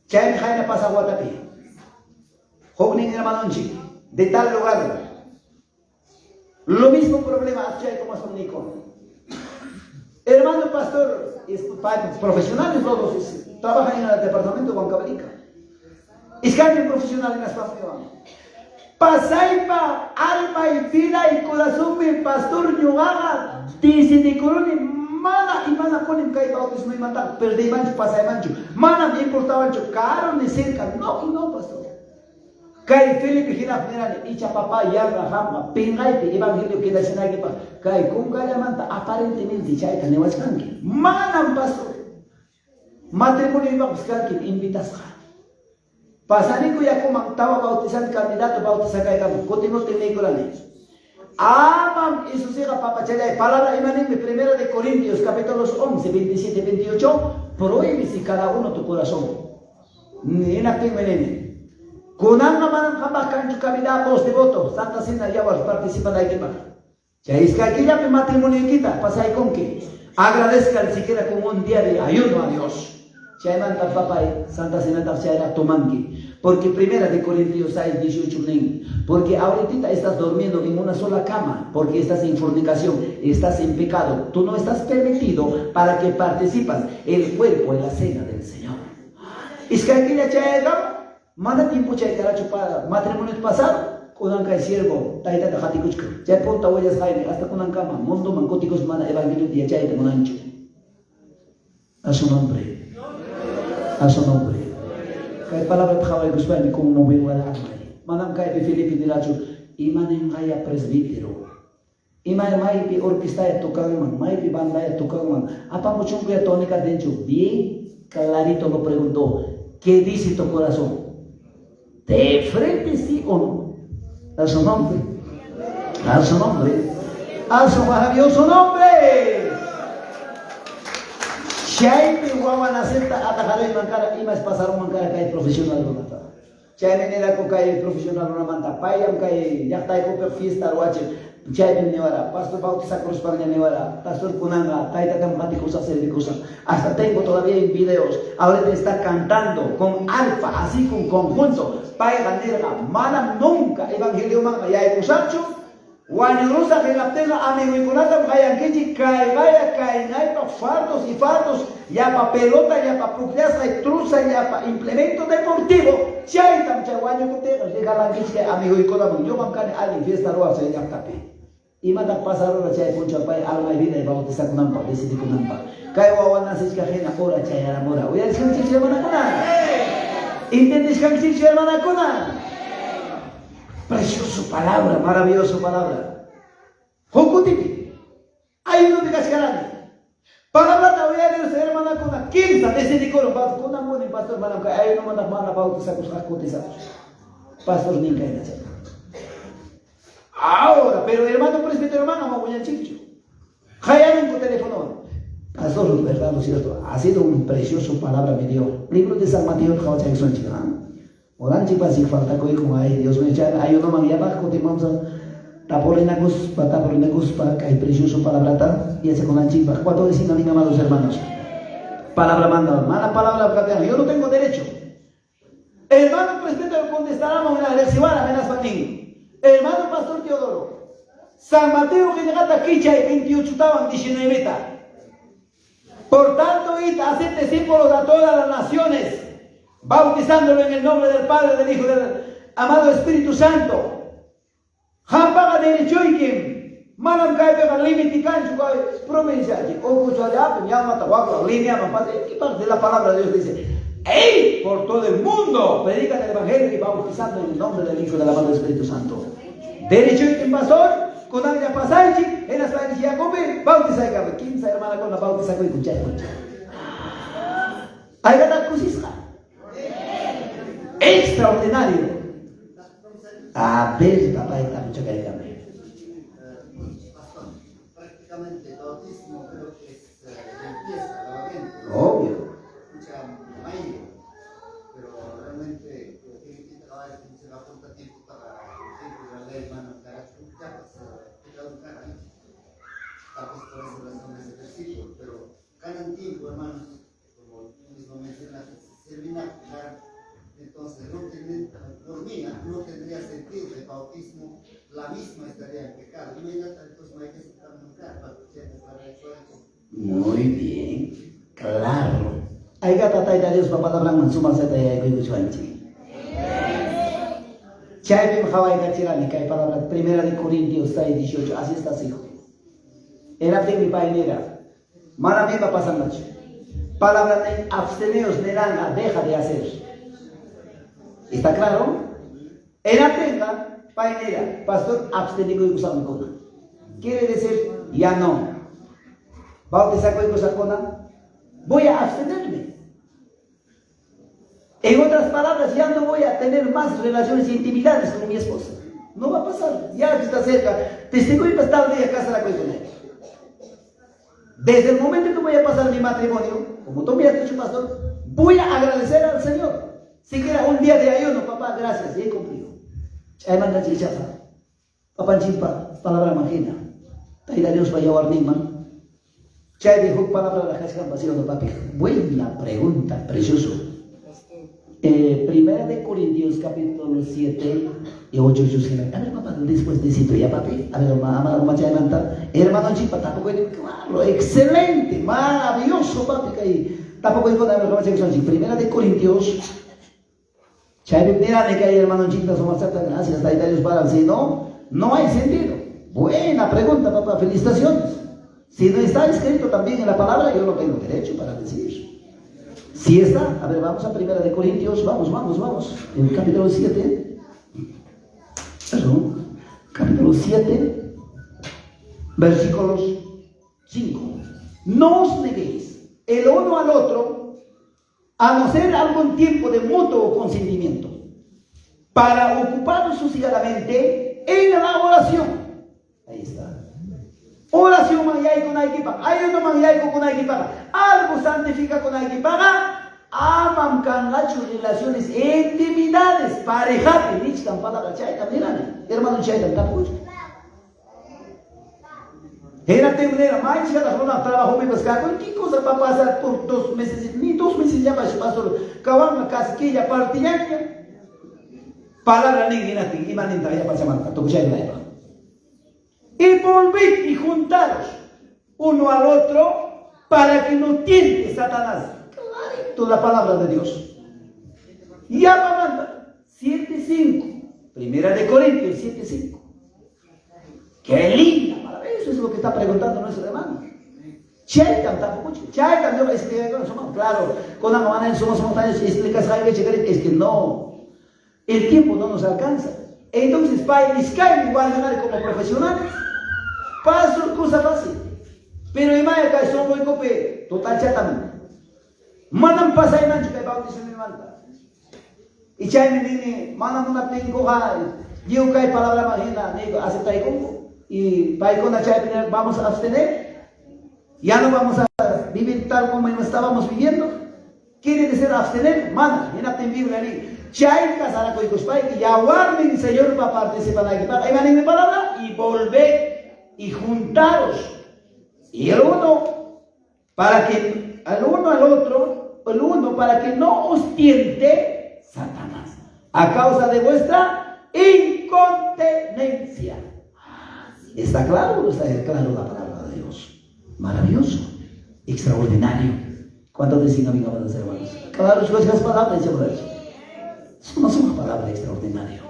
Chay Jaina pasa Guatapi. Jognin hermanonchi, de tal lugar. Lo mismo problema Chay como son Nico. Hermano pastor, profesionales todos, trabajan en el departamento de Huancavelica. Es cambio profesional en las familias. Pasaipa, alma y vida y corazón mi pastor Yogaga, dice de corone. Mana y mana ponen que bautismo y matar, pero de mancho pasa de mancho. Mana me importaba el caro ni cerca, no, pastor. Kai Felipe gira primera icha papá y alga jamba, pingaite evangelio que da sinai pa. Kai con gaya manta aparentemente chaita ne waskanki. Mana pastor. Matrimonio iba buscar que invitas. Pasarico ya como estaba bautizando candidato bautizar que continuó teniendo la ley. Aman y sus hijas papachela. Palabra imanen primera de Corintios capítulos 11, 27, 28. Prohíbe si cada uno tu corazón. Ni en aquel menene. Kunan naman jamás cancho cavidad voz devoto. Santa Cena ya vas participan ahí que va. Ya es que aquí ya me matrimonio quita. Pasa ahí con que agradezcan siquiera con un día de ayuno a Dios. Ya manda papá Santa Cena era tomanque. Porque primera de Corintios 6, 18 porque ahorita estás durmiendo en una sola cama, porque estás en fornicación, estás en pecado, tú no estás permitido para que participas el cuerpo en la cena del Señor. Es que aquí ya llega, manda tiempo ya para matrimonio pasado, con un siervo, taita de jaticuchka, ya ponta huellas jaime, hasta con un cama, mundo mancoticos mana evangelio de ya de monancho. A su nombre, a su nombre. Kaya palabra pahaway gusto ni kung mawala amay. Manang kaya pi Filipi dilacho, imanen kaya presbítero. Imay may pi orquesta ya tukang man, may pi banda ya tukang man. Apa muchong kuya tónica dentro, bien clarito lo preguntó, ¿qué dice tu corazón? ¿De frente sí o no? A su nombre, a su nombre, a su maravilloso nombre. Chay me guawan acepta atajaré mankara y más pasaron mankara kay profesional no mata. Chay me nera ko kay profesional no mata. Payam kay yakta ko fiesta roache. Chay me newara pastor bautiza cruz para newara. Pastor kunanga taita tampati cosa servicusa. Hasta tengo todavía en videos. Ahora está cantando con alfa así con conjunto. Pay ganera mala nunca evangelio man ya kusacho. Guanyurusa que la tela amigo y conata vayan que cae pa fardos y fardos ya pa pelota ya pa pucliasa y truza ya pa implemento deportivo chay tam chay guanyu kutera llega la que amigo y conata yo mancane ali fiesta roa se ya tapi y mata pasaron la chay puncha pa alma y vida y bautizar con ampa decidi con ampa cae guawana se que ajena hora chay amora voy a decir que hermana cona ¿entendés que hermana cona? Precioso palabra, maravilloso palabra. Jokutipi. Hay uno de cascarani. Palabra te voy a leer, hermana, con la quinta de ese decoro. Con una buena pastor, hermana, que hay uno manda mala bautizar con sus cotizados. Pastor Ninka en la chapa. Ahora, pero hermano presbítero, hermano, me voy a chicho. Hayan con teléfono. Pastor, verdad, lo cierto. Ha sido un precioso palabra, me dio. Libro de San Mateo, Jaucha y Son Chica. Orang cipa sih falta koi kung ay Dios mencari ayo no mang yabak ko timam sa tapolinagus pa kay precioso palabra ta y ese con la cipa cuánto decir a mis amados hermanos palabra manda mala palabra plateada yo no tengo derecho hermano presbítero contestaremos en la recibada menas patín hermano pastor Teodoro San Mateo que llegata quicha y 28 estaban 19 por tanto id haced discípulos a todas las naciones bautizándolo en el nombre del Padre, del Hijo y del amado Espíritu Santo. Hampaga derecho y que manam kai pega límite cancho kai provincia allí. O mucho allá, pues ya mata guapo, línea, mamá, ¿qué parte de la palabra de Dios dice? ¡Ey! Por todo el mundo, predican el Evangelio y bautizando en el nombre del Hijo y del amado Espíritu Santo. Derecho y que pastor, con alguien pasaje, en las planes ya come, bautiza y cabe. 15 hermanas con la bautiza y escucha. Hay que dar cosisca. Extraordinario. A ver, papá, está mucho que también. Prácticamente el bautismo creo que es limpieza, lavamiento. Obvio. Mucha mayo, pero realmente tiene que trabajar en la punta tiempo para la ley, hermano, para caducar. Tal vez por eso razón ese versículo, pero cada tiempo, hermanos, como tú mismo mencionaste, se viene a aplicar. Entonces, no tendría sentido el bautismo, la misma estaría en pecado. Entonces, no hay que aceptar nunca. Muy bien, claro. Hay que tratar de Dios para hablar en su maceta y hay que chuanchi. Chay bim Hawaii Gachirani, que hay palabra primera de Corintios 6, 18, así está hijo. Era de mi painera. Mara misma pasa noche. Palabra de absteneos, neranga, deja de hacer. ¿Está claro? Era tenga, painera, pastor, abstenido y usando cona. Quiere decir, ya no. Bautizar con cosa cona, voy a abstenerme. En otras palabras, ya no voy a tener más relaciones e intimidades con mi esposa. No va a pasar, ya está cerca. Testigo y pastor de casa la con ella. Desde el momento que voy a pasar mi matrimonio, como tú me has dicho, pastor, voy a agradecer al Señor. Siquiera un día de ayuno, papá, gracias, ya he cumplido. Ayman chichaza, papá chimpa, palabra magina. Taida Dios vaya a guardiman. Chay dijo palabra la cascan vacío de papi. Buena pregunta, precioso. Primera de Corintios capítulo 7 y 8. A ver, papá, después de cito ya, papi. A ver, mamá, hermano chimpa, tampoco es claro, excelente, maravilloso, papi, que tampoco es con la Primera de Corintios. Chay, mira, de que hay hermano chimpa, somos tantas gracias, Taida Dios para, si no, no hay sentido. Buena pregunta, papá, felicitaciones. Si no está escrito también en la palabra, yo no tengo derecho para decir. Si está, a ver, vamos a Primera de Corintios, vamos, en el capítulo 7, perdón, capítulo 7, versículos 5. No os neguéis el uno al otro, a no ser algún tiempo de mutuo consentimiento, para ocuparos sosiegadamente en la oración. Ahí está. Oración mangyay con equipa, ayuno mangyay con equipa, algo santifica con equipa, aman can lacho relaciones, intimidades, pareja, pelich tan palabra chayta, miran, hermano chayta, tampoco. Era temporera, más ya la trabajo me pescar, ¿qué cosa va a pasar por 2 meses? Ni 2 meses ya va a pasar, cabrón, casquilla, partilla, palabra ni nada, y van a entrar ya para llamar, toco chayta. Y volvid y juntaros uno al otro para que no tiente Satanás. Clarito la palabra de Dios. Ya va a mandar 7:5. Primera de Corintios 7:5. Qué linda palabra. Eso es lo que está preguntando nuestro hermano. Chaytan tampoco. Chaytan yo voy a explicar con somos. Claro, con la mamá en somos montañas y explicas algo es que no. El tiempo no nos alcanza. Entonces, para el Skype igual ganar como profesionales. Paso cosa fácil. Pero imagina que son muy cope, total chatamente. Manam pasa y mancho que bautizo mi manta. Y chay me dice, manam una pencoja, yo que hay palabra magina, nego acepta y como. Y para con la chay vamos a abstener. Ya no vamos a vivir tal como estábamos viviendo. Quiere decir abstener, mana, y no te Biblia ni. Chay casara con Cospay, que ya guarden, Señor, para participar aquí. Ahí van en mi palabra y volver. Y juntaros, y el uno para que al uno al otro, el uno para que no os tiente Satanás a causa de vuestra incontinencia. ¿Está claro? ¿Está claro la palabra de Dios? Maravilloso, extraordinario. ¿Cuántos decían amigo a los hermanos? Claro, esas palabras, eso no es una palabra extraordinaria.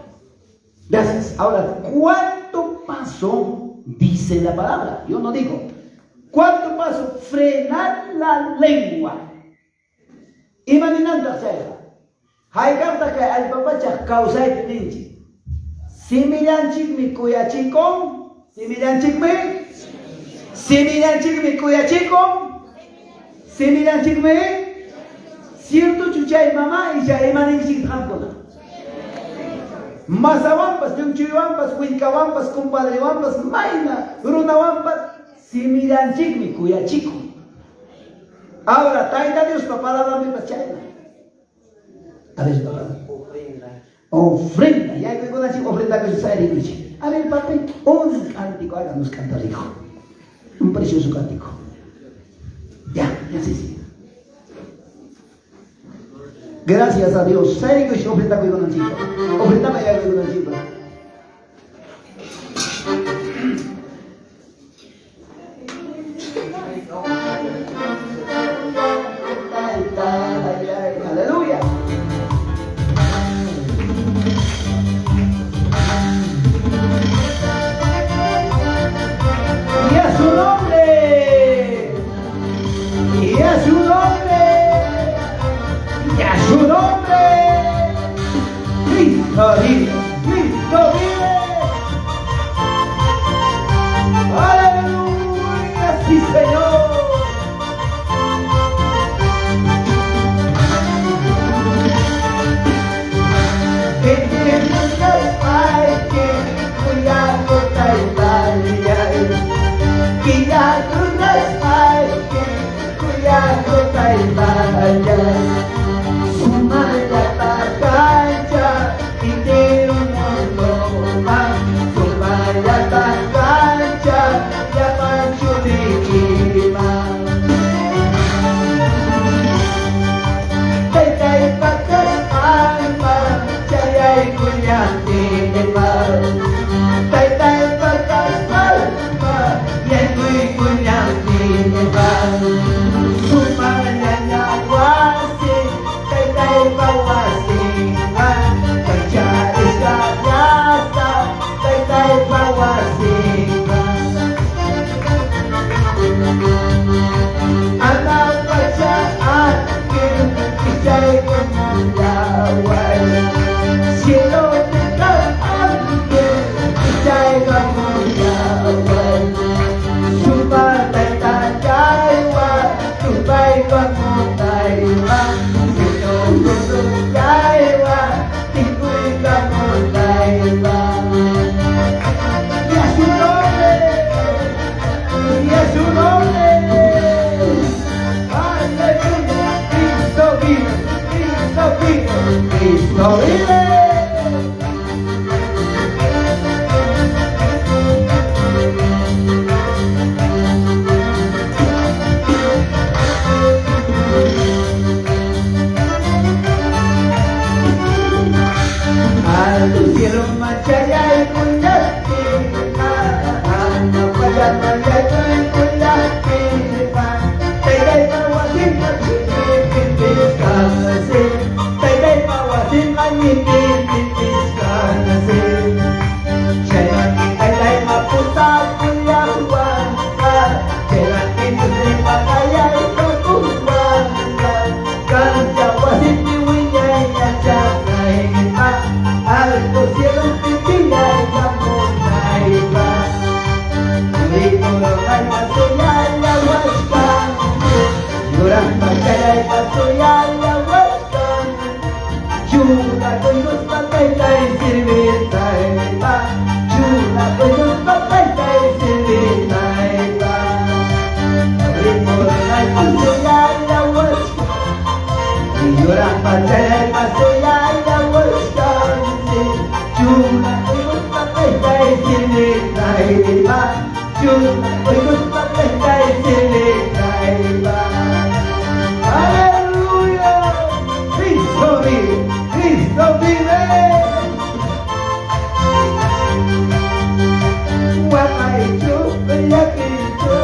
Gracias. Ahora, ¿cuánto pasó? Dice la palabra, yo no digo. ¿Cuánto paso? Frenar la lengua. Imaginando hacerla. Hay carta que al papá ya causa de ninchi. Similanchik mi cuyachico. Similanchik me. Similanchik mi cuyachico. Similanchik me. Cierto chuchay mamá y ya imaninchik trampona. Masawampas, Yunchuyampas, Huincawampas, Compadrewampas, Maina, Runawampas, Similanchik mi cuyachico. Ahora, taita Dios, papá, la dame pachayna. A ver, papá. Ofrenda. Ya hay que decir ofrenda que se sale de. A ver, papá, un cántico, háganos cantar, hijo. Un precioso cántico. Ya sí. Gracias a Dios. Sale que yo ofrenda con una chica. Ofrenda me da con una chica. Aleluya. Y a su nombre. Y a su nombre. Y a su nombre. Cristo vive. Cristo no vive. Al cielo machaya y cuidate, no vaya machaya y cuidate, te dai pawasin kanase, te dai pawasin kanase, jangan kita dai maputa kuyawan, jangan kita terima kaya itu kuwan, kan jawasin diwinyanya jangan alto cielo pipinya kamu naiba Rito ay pasoya ya waskan Yurang pakai pasoya ya waskan Jura koyos pakai tay sirvir taiba Jura koyos pakai tay sirvir taiba Rito ay pasoya ya waskan Yurang pakai pasoya ya waskan Juna ikut pakai tay sini naiba Juna ikut pakai tay sini naiba Haleluya Cristo vive Wahai Cristo ya Cristo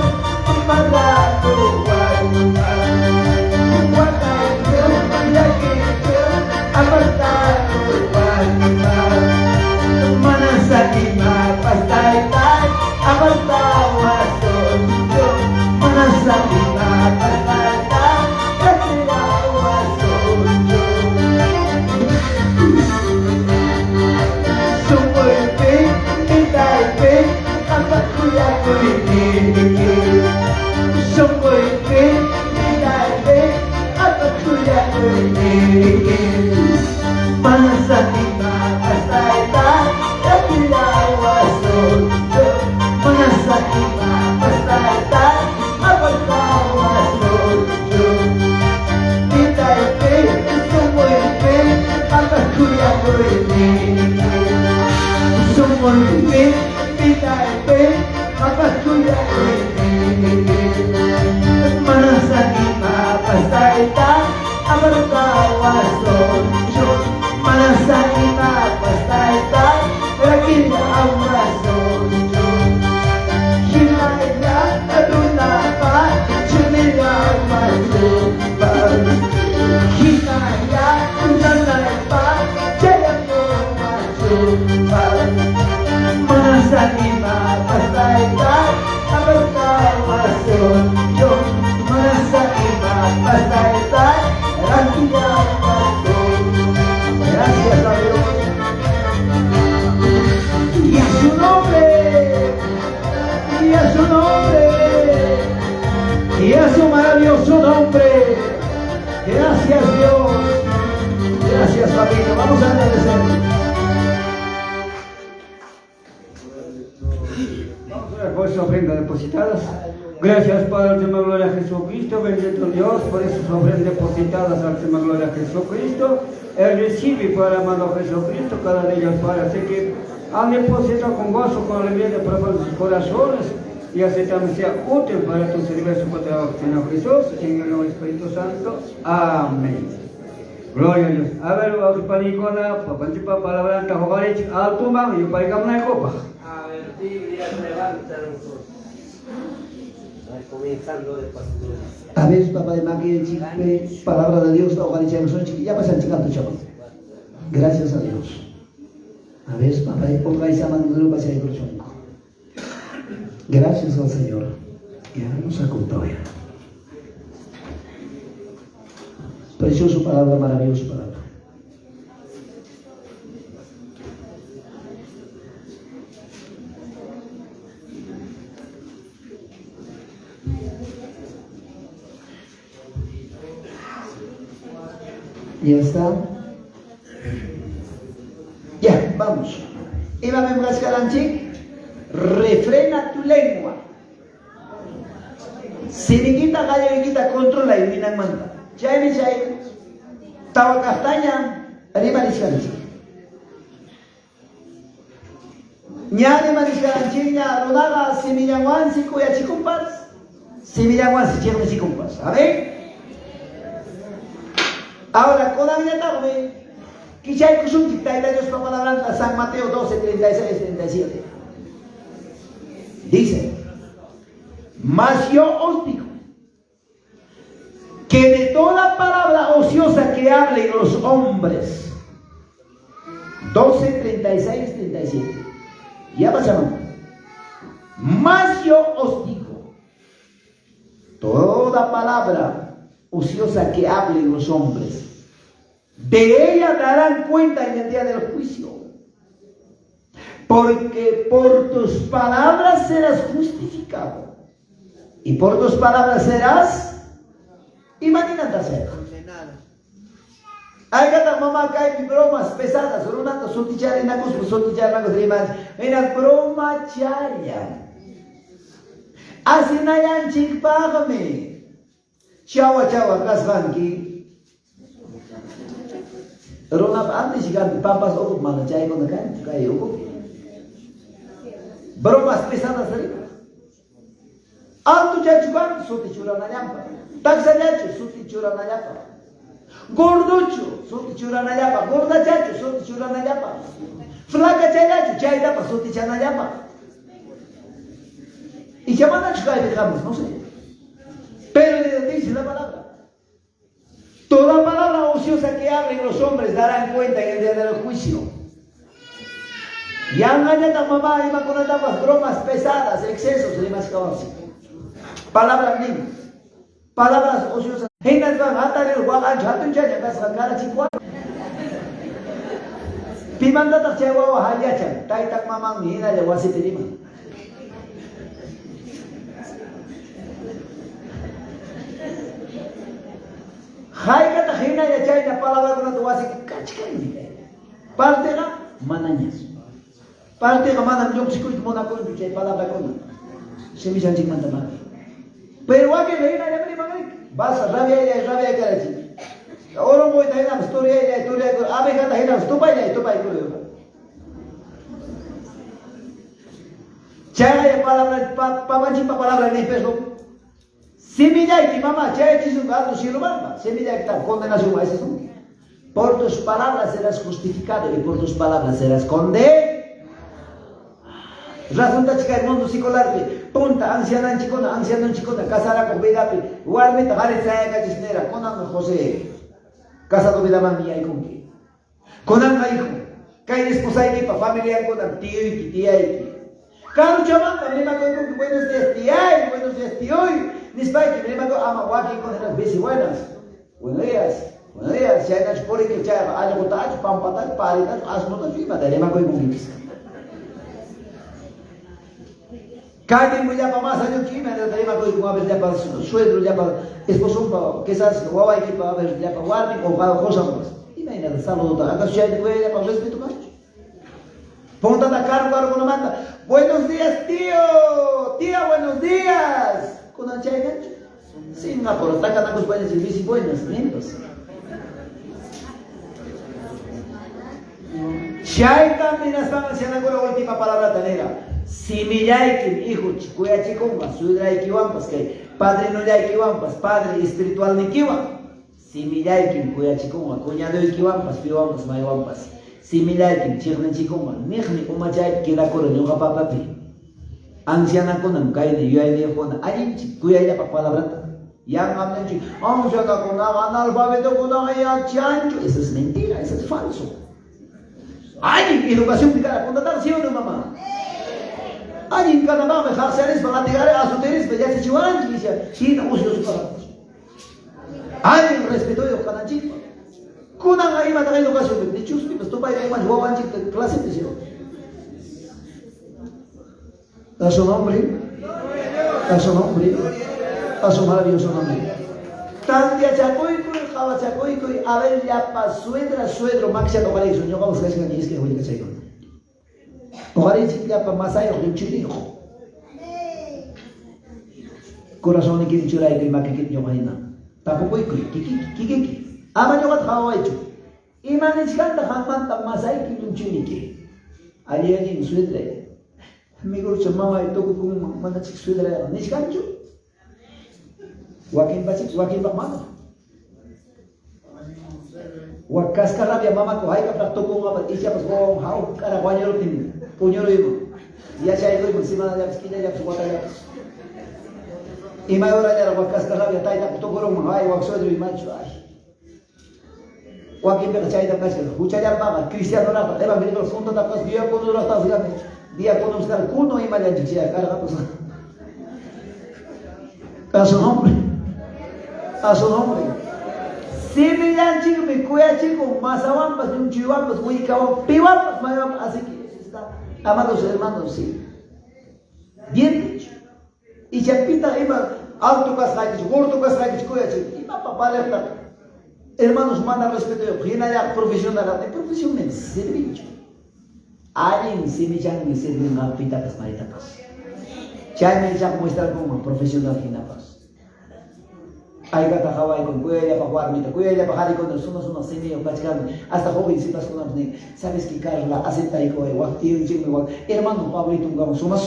pada Tuhan Wahai Cristo ya Cristo pada Tuhan Manasakima pastai abastawa sonjo Manasakima pastai abastawa sonjo Sumoi pe itai pe abakuya kulini Sumoi pe itai pe abakuya kulini Manasakima pastai Manasakima pastai abastawa sonjo Itai pe sumoi pe abakuya kulini Sumoi pe itai pe abakuya kulini Manasakima pastai abastawa sonjo Manasakima pastai rakinda awa sonjo Hinaya aduna pa chumila mazuba Hinaya aduna pa chayamo mazuba Manasakima pastai abastawa sonjo Manasakima pastai rakinda awa sonjo Gracias a Dios y a su nombre, y a su nombre, y a su maravilloso nombre. Gracias Dios, gracias familia, vamos a agradecer. Vamos a ver por sus ofrendas depositadas. Gracias Padre, última gloria a Jesucristo, bendito Dios, por esas ofrendas depositadas, última gloria a Jesucristo. Él recibe para el amado Jesucristo cada de ellas, Padre, así que han depositado con gozo, con alegría de sus corazones y así también sea útil para tu servicio por trabajo, Señor Jesús, en el nombre del Espíritu Santo. Amén. Gloria a Dios. A ver, vamos a parar con la palabra de Jovarich, alto más, y para que me copa. A ver, Biblia, levántanos. Comenzando de pastor. A veces, papá de Magui, chique, palabra de Dios, ya pasan chicando, chaval. Gracias a Dios. A veces, papá, ponga esa mano de lupa hacia el corazón. Gracias al Señor. Ya nos acompaña. Preciosa palabra, maravillosa palabra. Ya está. Ya, vamos. Iba a Calanchic, refrena tu lengua. Siniquita, galleriquita, controla y minan manda. Chay, tawa castaña, Anima niskanchi. Ñani maniskanchiña runaga simillawansi kuyachikumpas. Simillawansi chikmichikumpas. Amén. Ahora, con Añatame, Kichay Kushunki, Taita Dios la palabra San Mateo 12, 36, 37. Dice, mas yo os digo que de toda palabra ociosa que hablen los hombres, 12, 36, 37. Ya pasamos. Mas yo os digo, toda palabra ociosa que hablen los hombres, de ella darán cuenta en el día del juicio, porque por tus palabras serás justificado y por tus palabras serás, imagínate hacer. Hay que mamá cae bromas pesadas, una sotichar en la cosa, sotichar en la cosa, en la broma chaya. Así no hay chic págame. Chawa chawa kasbanki. Rona antes llegar papas o mana chay con acá, cae o. Bromas pesadas arriba. Alto chachuban, sotichura na llapa. Taxa chacho, sotichura na llapa. Gorducho, sotichura na llapa. Gorda chacho, sotichura na llapa. Flaca chayacho, chay llapa, sotichura na llapa. Y llaman chukai dejamos, no sé. Pero dice la palabra. Toda palabra ociosa que hablen los hombres darán cuenta en el día del juicio. Y han ganado mamá y con etapas bromas pesadas, excesos de más caballos. Palabras ni. Palabras ociosas. Henat van a atar el guagan, chatun chaya, casa cara chikwa. Pimanda tak cewa wahayachan, taitak mamang hina le wasi terima. Hai kata hina ya chay na palabra kuna tu wasi kachkai. Parte na mananyas. Parte ka manam jok sikut mona ko chay palabra kuna. Semichan chik mantama. Pero wa ke hina ya mri mangai. Bas rabia karachi. Oro mo ita hina story ko abe kata hina stupai ko. Chay ya palabra pamanchi palabra ni peso. Semilla y mamá, chay chisu gato silubamba. Semilla que está condenación a ese. Por tus palabras serás justificado y por tus palabras serás condenado. Resulta chica el mundo psicolar, punta, anciana chicona, casara con vida, igualmente, jare trae cachisnera, con ando José, casado vida mami y con qué. Con ando hijo, cae esposa y familia con tío y tía y cada chaval también me acuerdo con buenos días tía y buenos días tío y Nispai que me acuerdo ama waki con las veces buenas. Buenos días, si hay que por que chava, hay que botar, pampatar, paritas, asmotas y madre me acuerdo con eso. Cada día ya para más años que me da tema con una vez ya para suegro ya para esposo para que sabes que guay que para ver ya para guardi o para cosas más. Y me da saludo acá si hay que ya para respeto más. Ponta la cara con la manta. Buenos días, tío. Tía, buenos días. Con la chayga. Sí, no, pero está con buenas y bici buenas, lindos. Shaita minasan haciendo la última palabra tanera. Si mi yaikim, hijo, chicuya chicumba, suidra ikiwampas, que padre no yaikiwampas, padre espiritual ni kiwa. Si mi yaikim, cuya chicumba, cuñado ikiwampas, piwampas, mayawampas. Si mi yaikim, chirne chicumba, nihni umachay, kira kore, nyuga papapi. Anciana kunam, kaine, yuayne kona, ayim, cuya ya pa palabra. Yang amnen chi, anciana kuna, analfabeto kuna, ya chancho. Eso es mentira, eso es falso. Hay educación que cada contratar, ¿sí o no, mamá? Hay en cada mamá, jarceres para llegar a su teres, ya se chivan, y dice, sí, no uso sus palabras. Hay respeto de los canachicos. Kunan ahí mata la educación, de chuspi, pues tú para ir a un guapan chico de clase, te digo. A su nombre, a su nombre, a su maravilloso nombre. Tantia chacoico, java chacoico, a ver ya pa suedro, maxia no para eso, yo vamos a decir que es que voy a decir. Ojalá ya pa masaya o chirijo. Corazón que churai que ma que yo vaina. Tampoco hay kiki. Ama yo gat hawa hecho. Imanishkanta hamanta masay kilunchuniki. Allí suedre. Amigo chamama y toco con manachik suedre. Nishkanchu. Wakin bakmano. Wakaska rabia mama ko hay ka plato ko nga isya pas ko hau kara kwanyero tin punyoro imo. Ya siya ito yung simana ya skina ya suwata ya. Ima ora ya wakaska rabia tay ta to goro mo hay wak sodro imancho ay. Wakin ka chay ta kasi hucha ya mama cristiano na pa evangélico punto ta pas dia kono ra ta sigame. Dia kono skar kuno ima ya jiya kara ka pas. A su nombre. A su nombre. Si me dan chico, me cuida chico, más aguampas, un chihuapas, muy cabrón, pihuapas, así que está, amados hermanos, sí. Bien dicho. Y chapita iba alto casraquis, gordo casraquis, cuida chico, y papá le está. Hermanos, manda respeto, gina ya profesional, de profesión en servicio. Alguien si me llaman y sirven a pita pas marita pas. Chay me llaman muestra como profesional gina pas. Ay kata Hawaii con cuella para jugar mita cuella para jari con unos semillos pachcan hasta jovencitas con unos sabes que Carla acepta y coe wakti un chico hermano Pablito un suma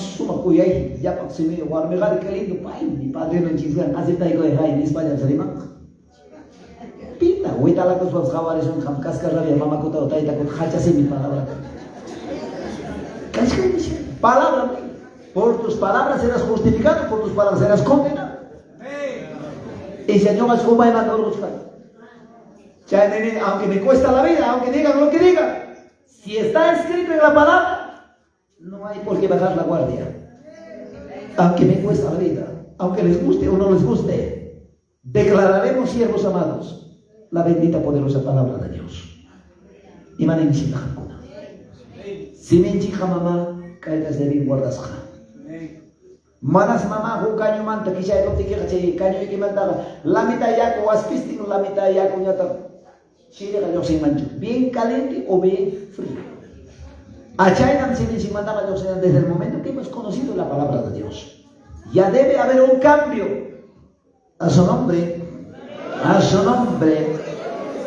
cuella ya para semillo jugar me jari que lindo pai mi padre no chisgan acepta y coe hay en España serima pita huita la cosa jawares un ham cascar la mamá kota otaita con hacha se mi palabra palabra por tus palabras serás justificado por tus palabras serás condenado. Y si yo más como no lo buscar. Aunque me cuesta la vida, aunque digan lo que digan, si está escrito en la palabra, no hay por qué bajar la guardia. Aunque me cuesta la vida, aunque les guste o no les guste, declararemos, siervos amados, la bendita poderosa palabra de Dios. Y manenchija. Si me enchija mamá, caigas de bien guardas. Manas mama hu kanyo man ta kisay ko tikir chay kanyo ikimanta la mitad ya ko waspisting la mitad ya ko nyata chile kanyo sin mancho bien caliente o bien frío. Achay nam sin manda kanyo sin desde el momento que hemos conocido la palabra de Dios. Ya debe haber un cambio. A su nombre. A su nombre.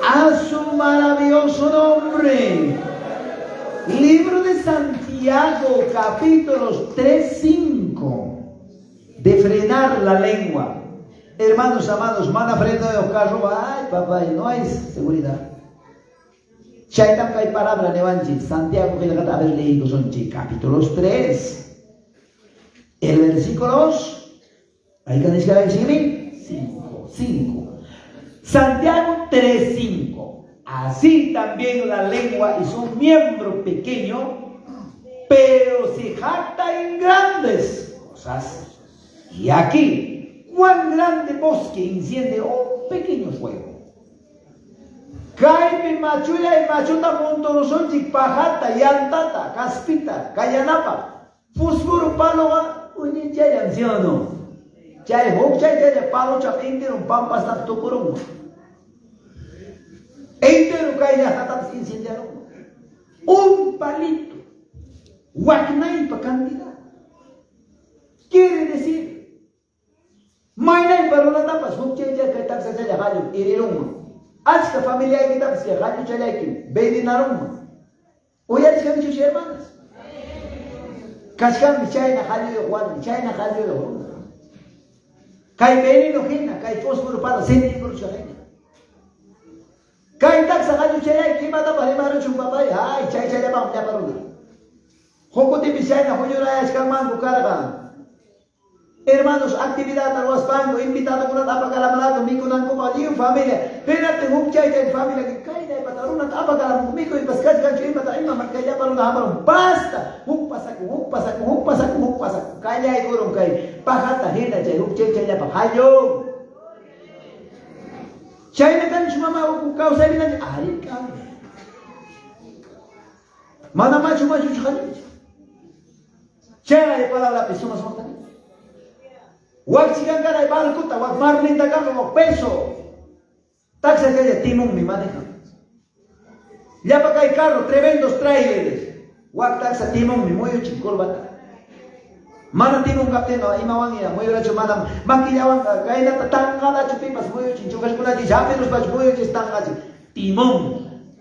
A su maravilloso nombre. Libro de Santiago, capítulos 3-5. De frenar la lengua. Hermanos amados, manda freno de carro, ay papá, no hay seguridad. Shaitan hay palabra nevanchi, Santiago que le a haber leído son capítulos 3. El versículo 2. Ahí que dice que 5. Santiago 3:5. Así también la lengua es un miembro pequeño, pero se jacta en grandes cosas. Y aquí, cuán grande bosque enciende un pequeño fuego. Caipe machula y machuta montorosonchi pajata, yantata, caspita, cayanapa, fósforo paloga, uy, chayan, ¿sí o no? Chay, hok chay, palo chap, entero, pampas, tap, tocorón. Entero, cayas, tap, incendiaron. Un palito, guacnay pa cantidad. Quiere decir, Mainai para una tapa, su cheja que taxa se le hallo, iriruma. Hasta familia que taxa se hallo chalequim, bedinaruma. Oye, es que han dicho hermanas. Cascan mi chayna hallo de Juan, chayna hallo de Juan. Kai veneno hina, kai fósforo para sentir por chayna. Kai taxa hallo chalequim, mata para maro chumpapay, ay, chay chay vamos ya para una. Joko de mi chayna, hoyo la escaman bucaraga. Hermanos, actividad a los pangos, invitado con una tapa calamalato, mico nan como allí en familia. Espérate, un chay en familia que cae de patar una tapa calamalato, mico y pascal gancho y patar y mamá que ya para una hammer. Basta, un pasaco, calla y gorón cay. Pajata, gente, chay, un chay ya pajayo. Chay me can su mamá o causa y ay, cabrón. Mana macho chujani. Chay de palabra personas mortales. Wak sigan cara y balcuta, wak marlin tagan como peso. Taxa que de timón mi maneja. Ya para acá hay carro, tremendos trailers. Wak taxa timón mi muy chicolbata. Mana timón capteno, ahí mawangia, muy bracho madam. Maquillaban, caída tangada chupipas, muy chinchucas con la dijape los bach muy están allí. Timón.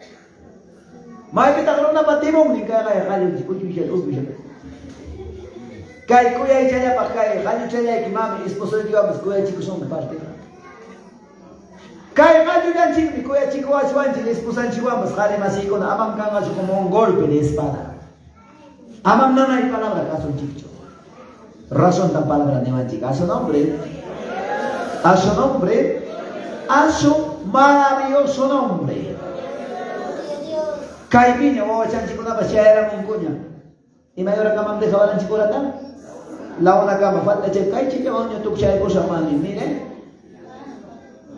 May pitakro na patimong ni kaya kalyo kuya kay kuya ichaya pa kay kalyo chaya ki mami esposo ki vamos kuya chico son parte kay kalyo yan chico kuya chico aswan chico esposan chico vamos kare masiko na amam kanga como un golpe de espada amam no hay palabra caso chico razón tan palabra de manchica a su nombre a su maravilloso nombre. Kay niño, o chan chico na pasya era mong kunya. Imayor ka mam de kawalan chico rata. Launa ka mafalta che kay chico onyo tukshay ko sa mani. Mire.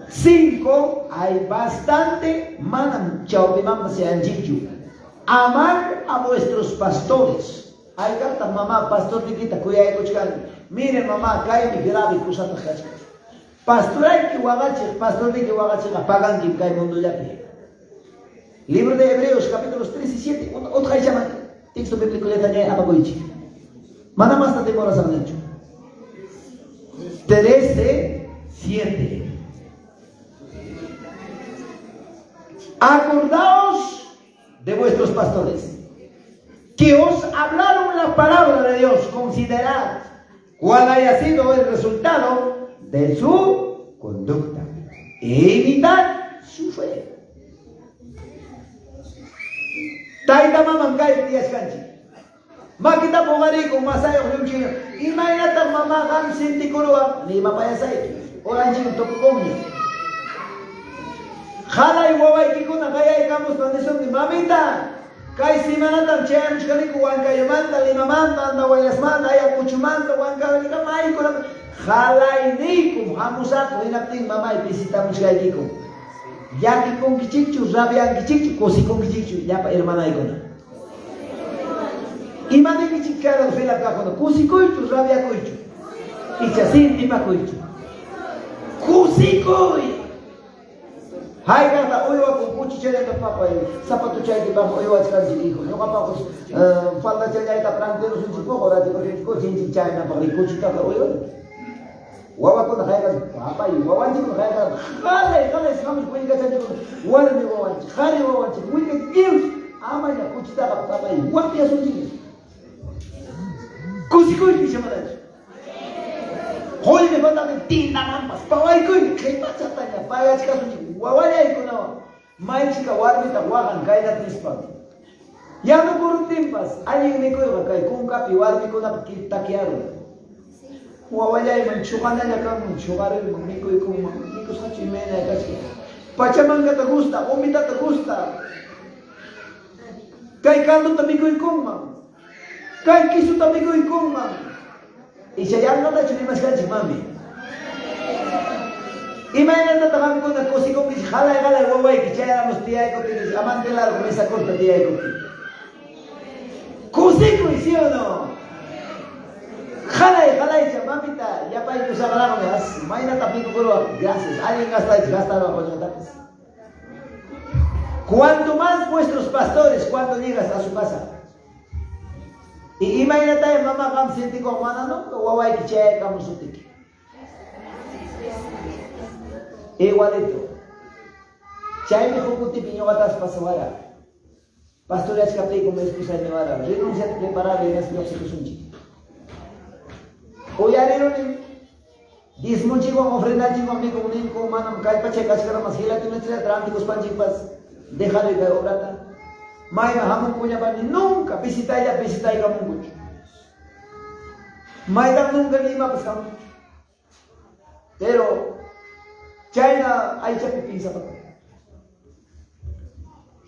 5 hay bastante manam chao pimam pasya chichu. Amar a vuestros pastores. Hay carta mamá pastor dikita kuya iko chkan. Mire mamá kay mi grabe kusata kachka. Pastor ay ki wagachi, pastor de ki wagachi pagan kim kay mundo yapi. Libro de Hebreos, capítulos 3 y 7. Otra llama texto bíblico de Daniel Abagoichi. Mana más te moras han hecho. 13, 7. Acordaos de vuestros pastores, que os hablaron la palabra de Dios. Considerad cuál haya sido el resultado de su conducta e imitad su fe. Taita mamam kay tias kanchi. Makita po gari kung masayo ko yung chino. Imay na tang mama kam sinti kuruwa. Ni mapayasay. Orang chino topukong niya. Halay waway kiko na kaya ikamos pandesong ni mamita. Kay simanatang chayam chkali kuwan kayo manta, limamanta, anda wayas manta, ay akuchumanta, wan kawali kamay ko lang. Halay ni kum hamusak ko inapting mamay bisita mo chkay kiko. Yaki kong kichichu, rabiang kichichu, kosi kong kichichu, yapa hermana ikona. Imane kichikara fila kakono, kosi koichu, rabia koichu. Ichasin lima koichu. Kosi koi. Hai kata oiwa kong kuchi chere to papa yo, sapato chay di bang oiwa chkan hijo. Yo kapa kos falda chay ta prantero sun chipo, ora di ko jinji chay na pagri kuchi ta oiwa. Wawa ko na kaya papa yi wawanchi ko kaya kala kami kwenye kasa ko wala ni wawanchi khari wawanchi wike give ama ya kuchita ka papa yi wapi asunji kusiko ni chamada hoy me banda me tinda mampas pawai ko kai pa chata ya paya chika sunji wawala iko na mai chika warmi ta wagan kai na tispa ya no por timpas ali me ko kai kung kapi warmi ko na takiaro wawalay man chukana na ka man chukare miko iko miko sa chimena kasi pachaman ka ta gusta umita ta gusta kay kaldo ta miko iko man kay kisu ta miko iko man isayang na ta chuni mas ka chimami imay na ta kan ko na kosi ko kis halay waway kichaya mos tiya ko tinis amante largo mesa corta tiya ko kosi ko isi o no Jalay, chamamita, ya para ir a hablar con ellas. Mañana también gracias. Alguien gasta con los. Cuanto más vuestros pastores cuando llegas a su casa. Y imagínate, mamá, kam siente con mana, ¿no? O guay que che, kam sutiki. Igualito. Chay me jucuti piño batas pasawara. Pastores capté como esposa de Nevada. Renuncia a preparar en este obsequio. Oyarero ni dismo chico ofrenda chico amigo unin ko manam kay pa chekas kara masila tu nila trampi ko span chipas déjalo y caro plata mai hamun punya bani nunca visita ka mungu mai dam nunca ni ma pasam pero China ay chapi sa pa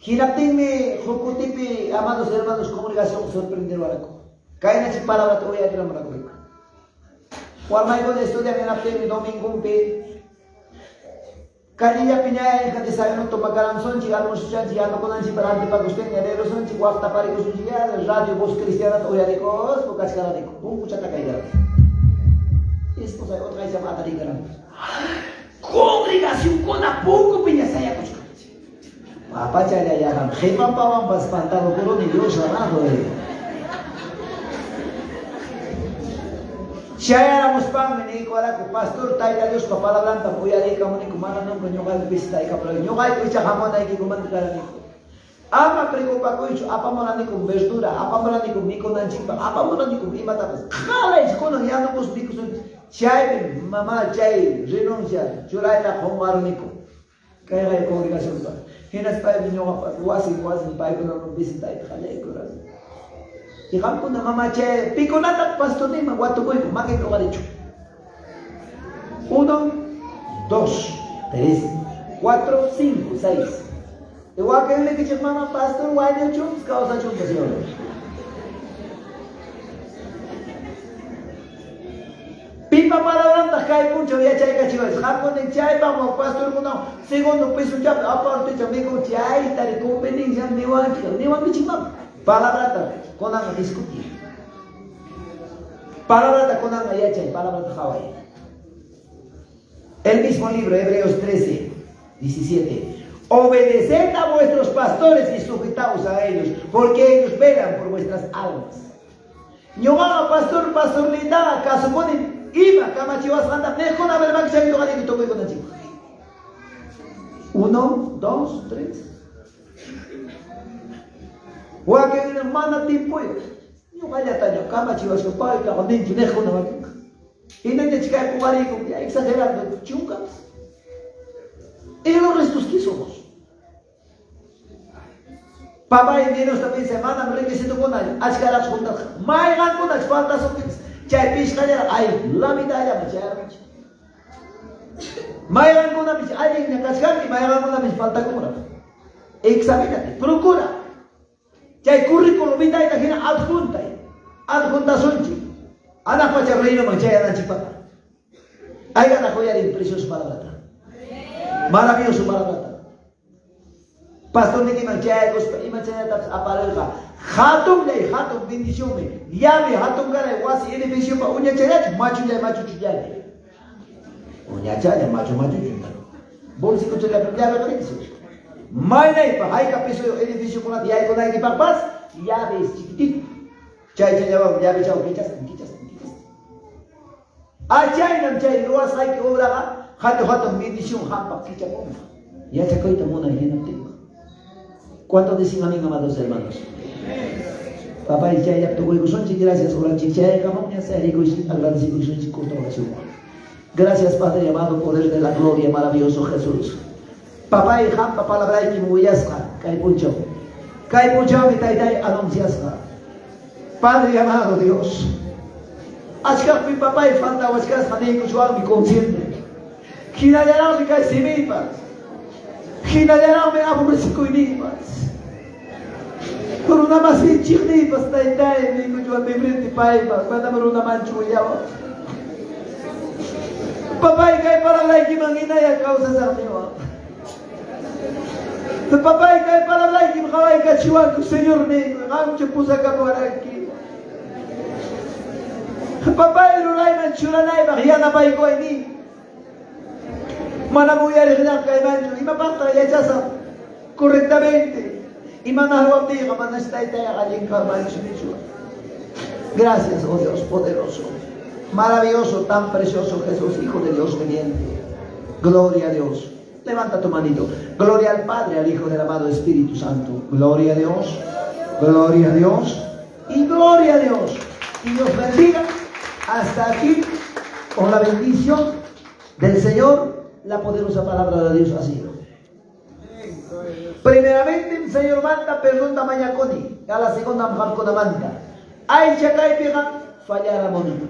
hinaptin mi hukutipi amados hermanos comunicación sorprender warako kay na si palabra to ya dira marako Warmay ko estudian en la mi domingo pe. Kanilla piña en que desayuno toma caranzón, chigalo suchan, chigalo con ansi para ante para usted, ñadero son, chiguafta para que sucia, radio voz cristiana, toya de cos, pocas cara de un cuchata caída. Esto es otra llamada de gran. Congregación con a poco piña saya cuchca. Papá chaya ya han, jepan pawan pas pantalo por ni Dios amado. Siya éramos pan, me dijo ahora que pastor, tayo Dios pa pala blanca, puya de ka mo ni kumana nung kanyo kay bisita ika pala. Nyo kay kuya jamon ay kikuman ka ni. Ama preocupacoicho, apa morani con verdura, apa morani con mico nanchipa, apa morani con imatapas. Jala es con ya no pues mico chay, mamá chay, renuncia, churaita con marnico. Kaya kaya congregación pa. Hinas pa niño pa, wasi pa ko na bisita ita kaya ko ras. Ikam ko na mamá chay, pico nata pastor ni maguato ko ko makin ko dicho. 1, 2, 3, 4, 5, 6. Igual que ele que chamava pastor, o ai de chumos, causa chumos, senhor. Pipa para orando, cai mucho, ya chay cachivas. Japón de chay, vamos, pastor, no. Segundo piso, ya, aparte, también con chay, tal como pedín, ya ni van bichimam. Palabra, con anga discutir. Palabra, con anga ya chay, palabra, Hawaii. El mismo libro, Hebreos 13, 17. Obedeced a vuestros pastores y sujetaos a ellos, porque ellos velan por vuestras almas. Yo hago pastor linda, caso ponen, iba, cama chivas anda, mejor a ver, va que se ha ido a decir, toco con la chica. 1, 2, 3. Wa que una mana tipo, yo vaya a tallar, cama chivas, que paga, que van a mejor una vaca. Y no hay de chica de cubarico, ya exagerando, chungas. Y los restos que somos. Papá y menos también se mandan requisito con él. Ashkaras juntas. Maigan con las faltas o que chay piscaya. Ay, la mitad ya me chay. Maigan con la mis. Ay, en la cascar y maigan con la mis falta como. Examínate, procura. Chay currículum mitad y tajina adjunta. Adjuntación chi. Ana pacha reino machaya na chipata. Ay, gana joya de precioso palabra. Maravilloso palabra. Pastor ni que manchaya y manchaya aparelga. Hatum le hatum bendición me. Llave hatum cara wasi en bendición pa uña chaya macho ya macho chaya. Uña chaya macho chaya. Bolsi ko chaya llave করে দিছে। Mai নাই pa hay capiso en bendición con la diay con la que papás llave chiquitito. Chaya llave chao quitas. Achay nam chay lo asai que obra hatum bendición hampa quicha con. Ya te coita mona y en tengo. ¿Cuántos dicen amén, amados hermanos? Papá y Chaya, tu huevo son gracias por la chicha, camoña, serio y agradecido y con oración. Gracias, Padre amado, poder de la gloria, maravilloso Jesús. Papá y Ham, papá la verdad que muy yasca, caipucho, mi taitai anunciasca. Padre amado Dios, ashka mi papá y falta, ashka sané kuchuan mi consciente. Hinayará mi cae simipas. Hinayará me aburrecico y nipas. Por una más chiquita, está en tay, me yo me brinde paiva, cuando me una mancho ya. Papá y cae para la que mangina ya causa sarneo. Papá y cae para la que mangina cachuan tu señor negro, ancho pusa capuara aquí. Papá y lulay manchura naiva, ya na paico en mí. Mana muy alegre cae mancho, y me pasa ya chasa correctamente. Y gracias, oh Dios poderoso, maravilloso, tan precioso Jesús, Hijo de Dios viviente. Gloria a Dios. Levanta tu manito. Gloria al Padre, al Hijo del amado Espíritu Santo. Gloria a Dios. Gloria a Dios. Y gloria a Dios. Y Dios bendiga. Hasta aquí, con la bendición del Señor, la poderosa palabra de Dios ha sido. Primeramente, el Señor manda perdón de Mayaconi. A la segunda, Marcona manda. Ay, chacay pega, fallar a monita.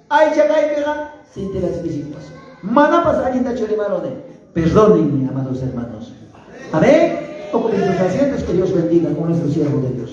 Ay, chacay pega, sin te las visitas. Manapas, alinda chorimarone. Perdónenme, amados hermanos. Amén. Poco de sus asientos, que Dios bendiga con nuestro siervo de Dios.